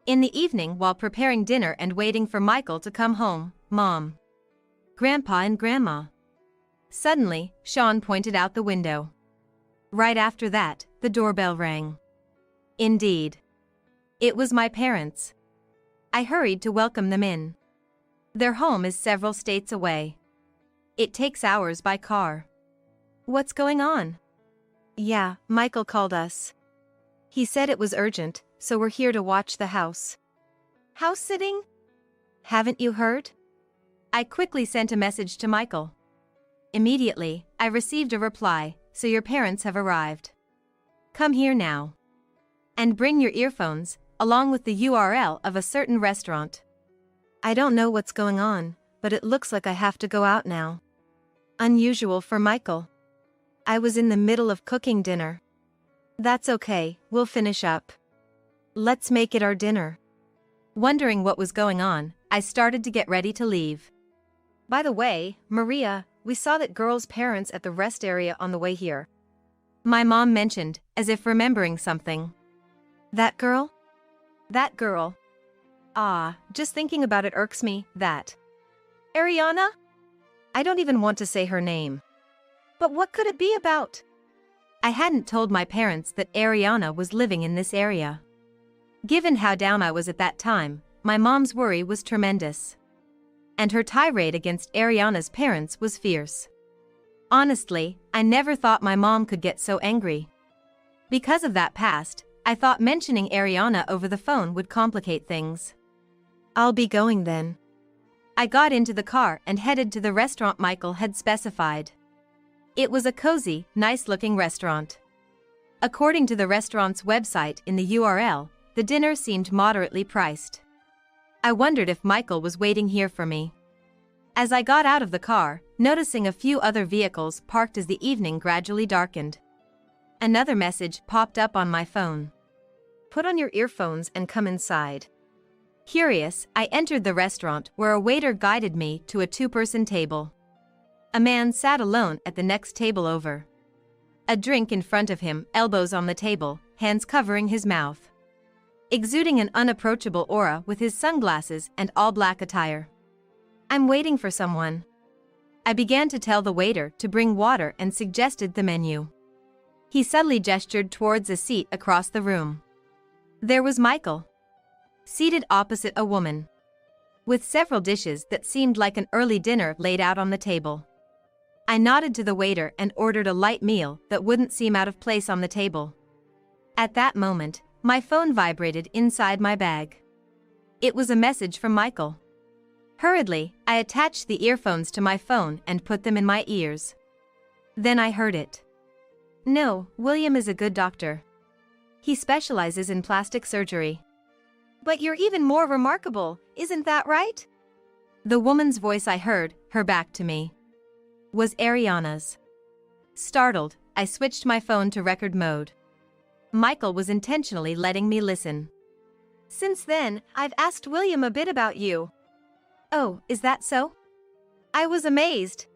In the evening while preparing dinner and waiting for Michael to come home, Mom, Grandpa and Grandma. Suddenly, Sean pointed out the window. Right after that, the doorbell rang. Indeed. It was my parents. I hurried to welcome them in. Their home is several states away. It takes hours by car. What's going on? Yeah, Michael called us. He said it was urgent, so we're here to watch the house. House sitting? Haven't you heard? I quickly sent a message to Michael. Immediately, I received a reply, so your parents have arrived. Come here now. And bring your earphones, along with the URL of a certain restaurant. I don't know what's going on, but it looks like I have to go out now. Unusual for Michael. I was in the middle of cooking dinner. That's okay, we'll finish up. Let's make it our dinner. Wondering what was going on, I started to get ready to leave. By the way, Maria, we saw that girl's parents at the rest area on the way here. My mom mentioned, as if remembering something. That girl? That girl. Ah, just thinking about it irks me, that. Ariana? I don't even want to say her name. But what could it be about? I hadn't told my parents that Ariana was living in this area. Given how down I was at that time, my mom's worry was tremendous. And her tirade against Ariana's parents was fierce. Honestly, I never thought my mom could get so angry. Because of that past, I thought mentioning Ariana over the phone would complicate things. I'll be going then. I got into the car and headed to the restaurant Michael had specified. It was a cozy, nice-looking restaurant. According to the restaurant's website in the URL, the dinner seemed moderately priced. I wondered if Michael was waiting here for me. As I got out of the car, noticing a few other vehicles parked as the evening gradually darkened, another message popped up on my phone. Put on your earphones and come inside. Curious, I entered the restaurant where a waiter guided me to a two-person table. A man sat alone at the next table over. A drink in front of him, elbows on the table, hands covering his mouth. Exuding an unapproachable aura with his sunglasses and all-black attire. I'm waiting for someone. I began to tell the waiter to bring water and suggested the menu. He subtly gestured towards a seat across the room. There was Michael, seated opposite a woman, with several dishes that seemed like an early dinner laid out on the table. I nodded to the waiter and ordered a light meal that wouldn't seem out of place on the table. At that moment, my phone vibrated inside my bag. It was a message from Michael. Hurriedly, I attached the earphones to my phone and put them in my ears. Then I heard it. No, William is a good doctor. He specializes in plastic surgery. But you're even more remarkable, isn't that right? The woman's voice I heard, her back to me, was Ariana's. Startled, I switched my phone to record mode. Michael was intentionally letting me listen. Since then, I've asked William a bit about you. Oh, is that so? I was amazed.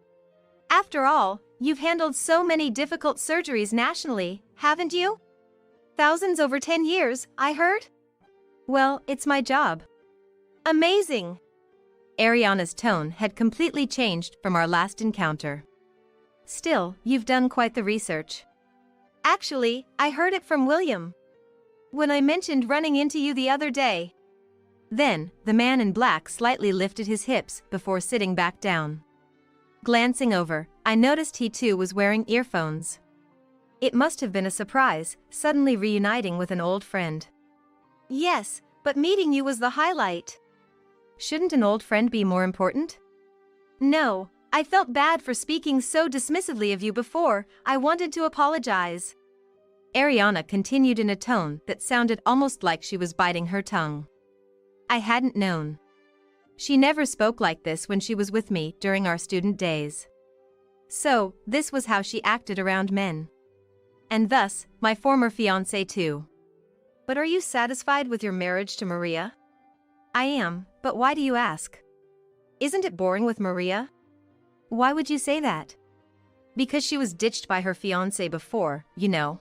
After all, you've handled so many difficult surgeries nationally, haven't you? Thousands over 10 years, I heard? Well, it's my job. Amazing. Ariana's tone had completely changed from our last encounter. Still, you've done quite the research. Actually, I heard it from William when I mentioned running into you the other day. Then, the man in black slightly lifted his hips before sitting back down. Glancing over, I noticed he too was wearing earphones. It must have been a surprise, suddenly reuniting with an old friend. Yes, but meeting you was the highlight. Shouldn't an old friend be more important? No, I felt bad for speaking so dismissively of you before. I wanted to apologize. Ariana continued in a tone that sounded almost like she was biting her tongue. I hadn't known. She never spoke like this when she was with me during our student days. So, this was how she acted around men. And thus, my former fiance too. But are you satisfied with your marriage to Maria? I am, but why do you ask? Isn't it boring with Maria? Why would you say that? Because she was ditched by her fiance before, you know.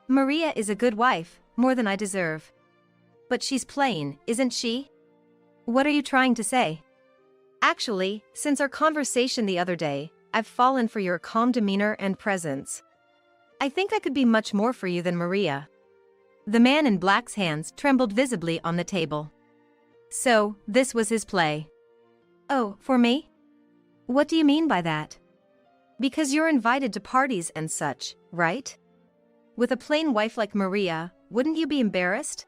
Maria is a good wife, more than I deserve. But she's plain, isn't she? What are you trying to say? Actually, since our conversation the other day, I've fallen for your calm demeanor and presence. I think I could be much more for you than Maria. The man in black's hands trembled visibly on the table. So, this was his play. Oh, for me? What do you mean by that? Because you're invited to parties and such, right? With a plain wife like Maria, wouldn't you be embarrassed?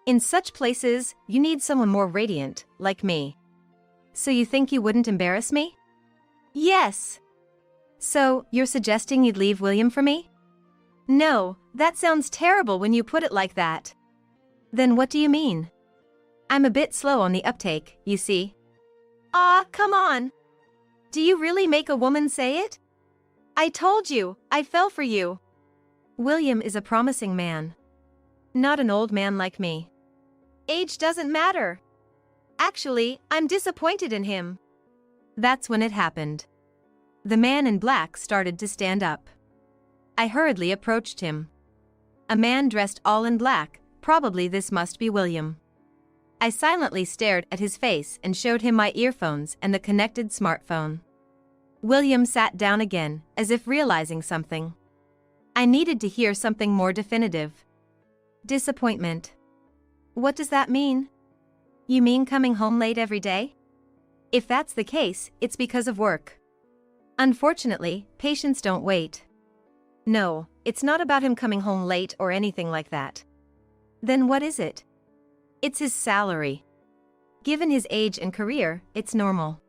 In such places, you need someone more radiant, like me. So you think you wouldn't embarrass me? Yes. So, you're suggesting you'd leave William for me? No, that sounds terrible when you put it like that. Then what do you mean? I'm a bit slow on the uptake, you see. Ah, come on. Do you really make a woman say it? I told you, I fell for you. William is a promising man. Not an old man like me. Age doesn't matter. Actually, I'm disappointed in him. That's when it happened. The man in black started to stand up. I hurriedly approached him. A man dressed all in black, probably this must be William. I silently stared at his face and showed him my earphones and the connected smartphone. William sat down again, as if realizing something. I needed to hear something more definitive. Disappointment. What does that mean? You mean coming home late every day? If that's the case, it's because of work. Unfortunately, patients don't wait. No, it's not about him coming home late or anything like that. Then what is it? It's his salary. Given his age and career, it's normal.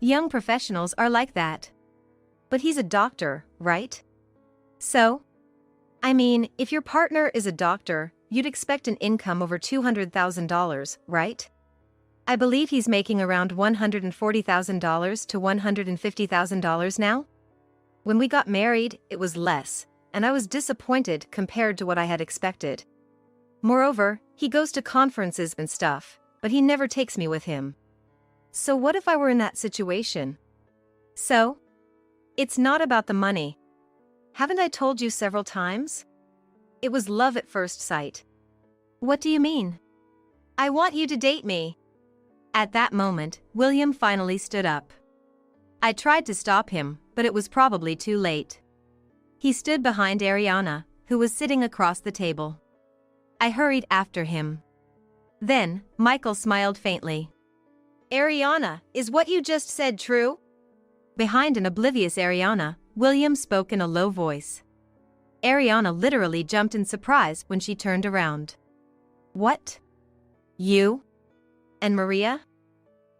Young professionals are like that. But he's a doctor, right? So? I mean, if your partner is a doctor, you'd expect an income over $200,000, right? I believe he's making around $140,000 to $150,000 now. When we got married, it was less, and I was disappointed compared to what I had expected. Moreover, he goes to conferences and stuff, but he never takes me with him. So what if I were in that situation? So? It's not about the money. Haven't I told you several times? It was love at first sight. What do you mean? I want you to date me. At that moment, William finally stood up. I tried to stop him, but it was probably too late. He stood behind Ariana, who was sitting across the table. I hurried after him. Then, Michael smiled faintly. Ariana, is what you just said true? Behind an oblivious Ariana, William spoke in a low voice. Ariana literally jumped in surprise when she turned around. What? You? And Maria?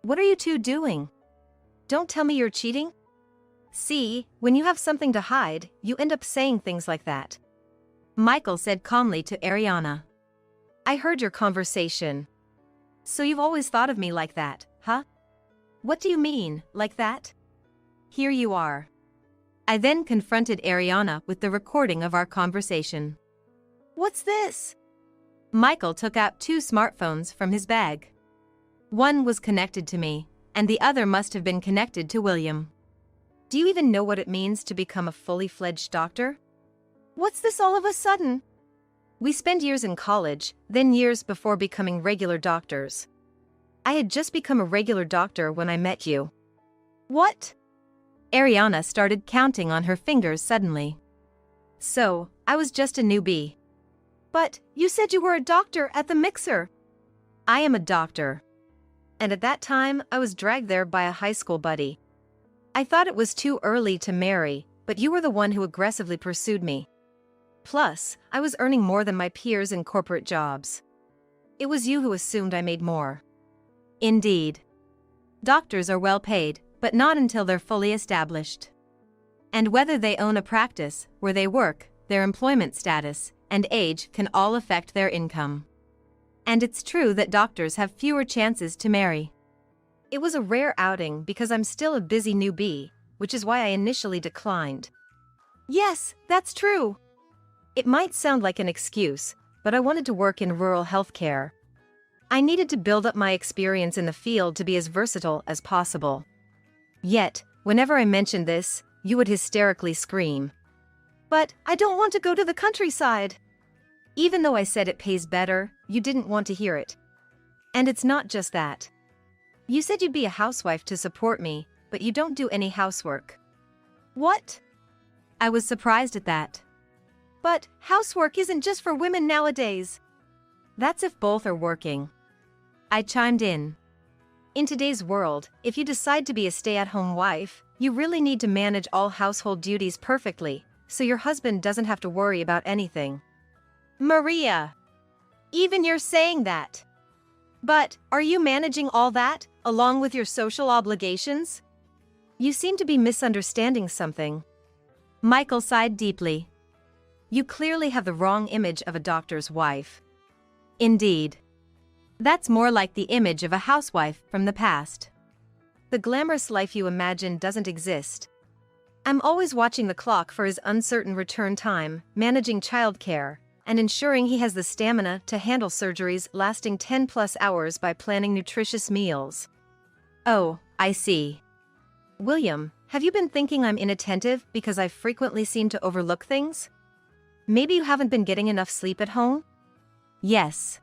What are you two doing? Don't tell me you're cheating? See, when you have something to hide, you end up saying things like that. Michael said calmly to Ariana. I heard your conversation. So you've always thought of me like that, huh? What do you mean, like that? Here you are. I then confronted Ariana with the recording of our conversation. What's this? Michael took out 2 smartphones from his bag. One was connected to me, and the other must have been connected to William. Do you even know what it means to become a fully fledged doctor? What's this all of a sudden? We spend years in college, then years before becoming regular doctors. I had just become a regular doctor when I met you. What? Ariana started counting on her fingers suddenly. So, I was just a newbie. But, you said you were a doctor at the mixer. I am a doctor. And at that time, I was dragged there by a high school buddy. I thought it was too early to marry, but you were the one who aggressively pursued me. Plus, I was earning more than my peers in corporate jobs. It was you who assumed I made more. Indeed. Doctors are well paid, but not until they're fully established. And whether they own a practice, where they work, their employment status, and age can all affect their income. And it's true that doctors have fewer chances to marry. It was a rare outing because I'm still a busy newbie, which is why I initially declined. Yes, that's true. It might sound like an excuse, but I wanted to work in rural healthcare. I needed to build up my experience in the field to be as versatile as possible. Yet, whenever I mentioned this, you would hysterically scream. But I don't want to go to the countryside. Even though I said it pays better, you didn't want to hear it. And it's not just that. You said you'd be a housewife to support me, but you don't do any housework. What? I was surprised at that. But housework isn't just for women nowadays. That's if both are working. I chimed in. In today's world, if you decide to be a stay-at-home wife, you really need to manage all household duties perfectly, so your husband doesn't have to worry about anything. Maria! Even you're saying that. But, are you managing all that, along with your social obligations? You seem to be misunderstanding something. Michael sighed deeply. You clearly have the wrong image of a doctor's wife. Indeed. That's more like the image of a housewife from the past. The glamorous life you imagine doesn't exist. I'm always watching the clock for his uncertain return time, managing childcare, and ensuring he has the stamina to handle surgeries lasting 10+ hours by planning nutritious meals. Oh, I see. William, have you been thinking I'm inattentive because I frequently seem to overlook things? Maybe you haven't been getting enough sleep at home? Yes.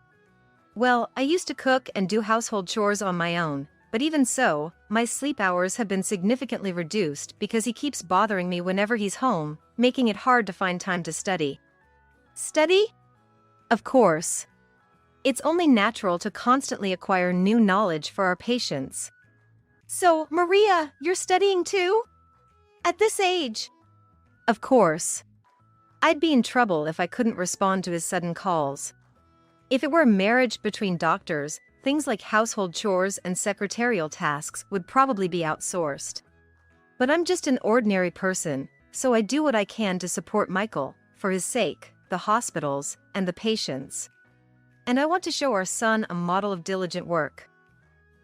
Well, I used to cook and do household chores on my own, but even so, my sleep hours have been significantly reduced because he keeps bothering me whenever he's home, making it hard to find time to study. Study? Of course. It's only natural to constantly acquire new knowledge for our patients. So, Maria, you're studying too? At this age? Of course. I'd be in trouble if I couldn't respond to his sudden calls. If it were a marriage between doctors, things like household chores and secretarial tasks would probably be outsourced. But I'm just an ordinary person, so I do what I can to support Michael, for his sake, the hospitals, and the patients. And I want to show our son a model of diligent work.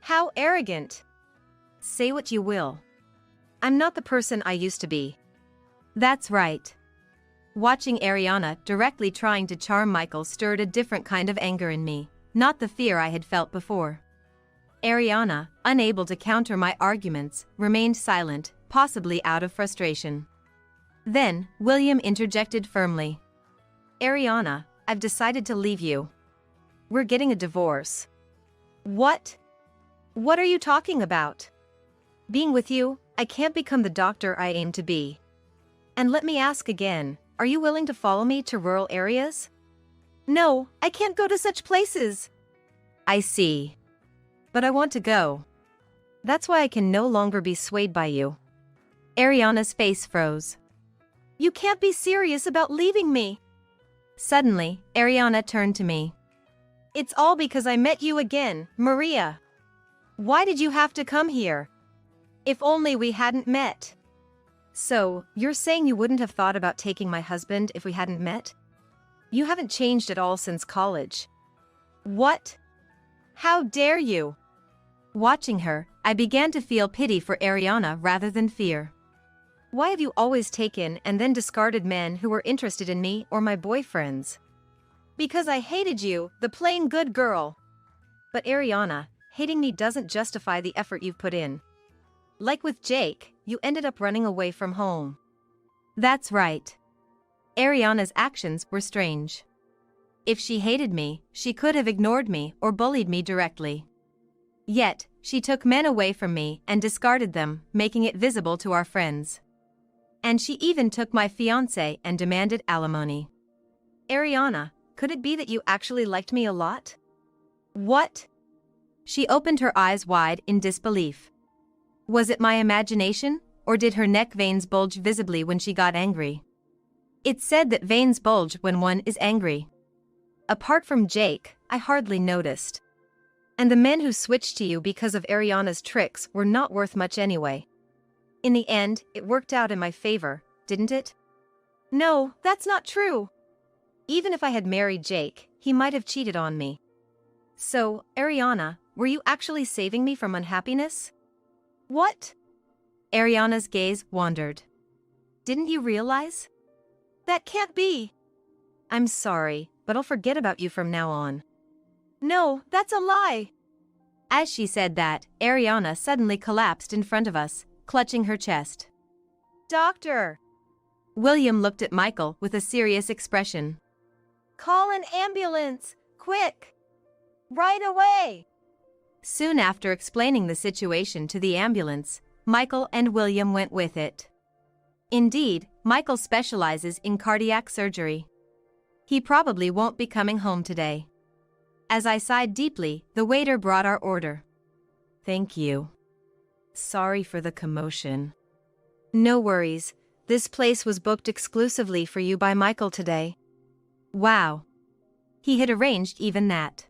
How arrogant! Say what you will. I'm not the person I used to be. That's right. Watching Ariana directly trying to charm Michael stirred a different kind of anger in me, not the fear I had felt before. Ariana, unable to counter my arguments, remained silent, possibly out of frustration. Then, William interjected firmly. Ariana, I've decided to leave you. We're getting a divorce. What? What are you talking about? Being with you, I can't become the doctor I aim to be. And let me ask again, are you willing to follow me to rural areas? No, I can't go to such places. I see. But I want to go. That's why I can no longer be swayed by you. Ariana's face froze. You can't be serious about leaving me. Suddenly, Ariana turned to me. It's all because I met you again, Maria. Why did you have to come here? If only we hadn't met. So, you're saying you wouldn't have thought about taking my husband if we hadn't met? You haven't changed at all since college. What? How dare you? Watching her, I began to feel pity for Ariana rather than fear. Why have you always taken and then discarded men who were interested in me or my boyfriends? Because I hated you, the plain good girl. But Ariana, hating me doesn't justify the effort you've put in. Like with Jake, you ended up running away from home. That's right. Ariana's actions were strange. If she hated me, she could have ignored me or bullied me directly. Yet, she took men away from me and discarded them, making it visible to our friends. And she even took my fiance and demanded alimony. Ariana, could it be that you actually liked me a lot? What? She opened her eyes wide in disbelief. Was it my imagination, or did her neck veins bulge visibly when she got angry? It's said that veins bulge when one is angry. Apart from Jake, I hardly noticed. And the men who switched to you because of Ariana's tricks were not worth much anyway. In the end, it worked out in my favor, didn't it? No, that's not true. Even if I had married Jake, he might have cheated on me. So, Ariana, were you actually saving me from unhappiness? What? Ariana's gaze wandered. Didn't you realize? That can't be. I'm sorry, but I'll forget about you from now on. No, that's a lie. As she said that, Ariana suddenly collapsed in front of us, clutching her chest. Doctor! William looked at Michael with a serious expression. Call an ambulance, quick! Right away! Soon after explaining the situation to the ambulance, Michael and William went with it. Indeed, Michael specializes in cardiac surgery. He probably won't be coming home today. As I sighed deeply, the waiter brought our order. Thank you. Sorry for the commotion. No worries, this place was booked exclusively for you by Michael today. Wow. He had arranged even that.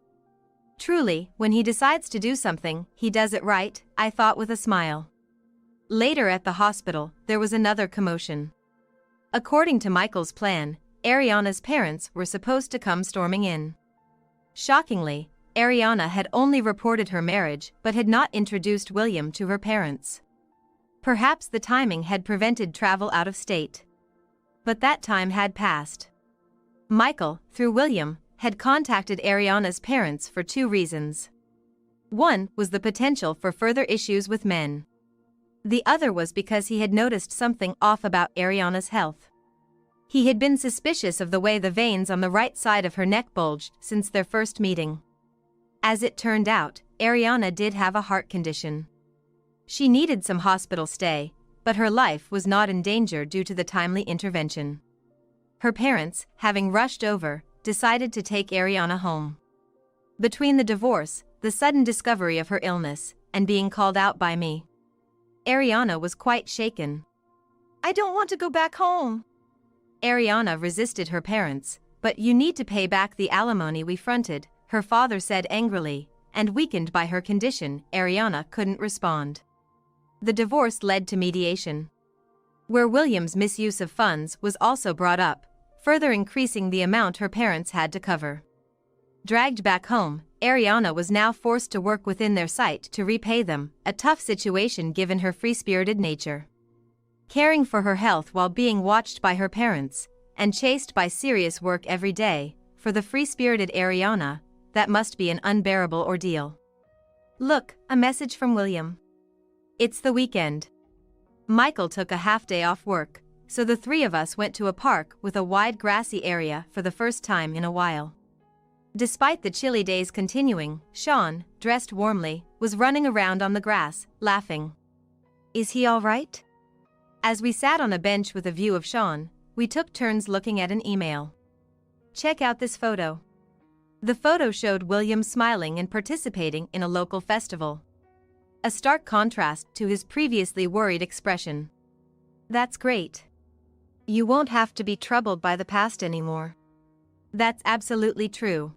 Truly, when he decides to do something, he does it right, I thought with a smile. Later at the hospital, there was another commotion. According to Michael's plan, Ariana's parents were supposed to come storming in. Shockingly, Ariana had only reported her marriage but had not introduced William to her parents. Perhaps the timing had prevented travel out of state. But that time had passed. Michael, through William, had contacted Ariana's parents for two reasons. One was the potential for further issues with men. The other was because he had noticed something off about Ariana's health. He had been suspicious of the way the veins on the right side of her neck bulged since their first meeting. As it turned out, Ariana did have a heart condition. She needed some hospital stay, but her life was not in danger due to the timely intervention. Her parents, having rushed over, decided to take Ariana home. Between the divorce, the sudden discovery of her illness, and being called out by me, Ariana was quite shaken. I don't want to go back home. Ariana resisted her parents, but you need to pay back the alimony we fronted, her father said angrily, and weakened by her condition, Ariana couldn't respond. The divorce led to mediation, where William's misuse of funds was also brought up, further increasing the amount her parents had to cover. Dragged back home, Ariana was now forced to work within their sight to repay them, a tough situation given her free-spirited nature. Caring for her health while being watched by her parents, and chased by serious work every day, for the free-spirited Ariana, that must be an unbearable ordeal. Look, a message from William. It's the weekend. Michael took a half-day off work, so the three of us went to a park with a wide grassy area for the first time in a while. Despite the chilly days continuing, Sean, dressed warmly, was running around on the grass, laughing. Is he all right? As we sat on a bench with a view of Sean, we took turns looking at an email. Check out this photo. The photo showed William smiling and participating in a local festival. A stark contrast to his previously worried expression. That's great. You won't have to be troubled by the past anymore. That's absolutely true.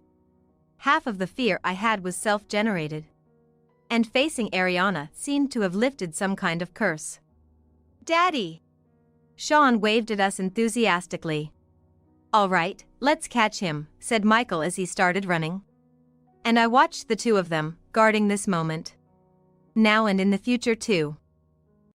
Half of the fear I had was self-generated. And facing Ariana seemed to have lifted some kind of curse. Daddy! Sean waved at us enthusiastically. All right, let's catch him, said Michael as he started running. And I watched the two of them, guarding this moment. Now and in the future too.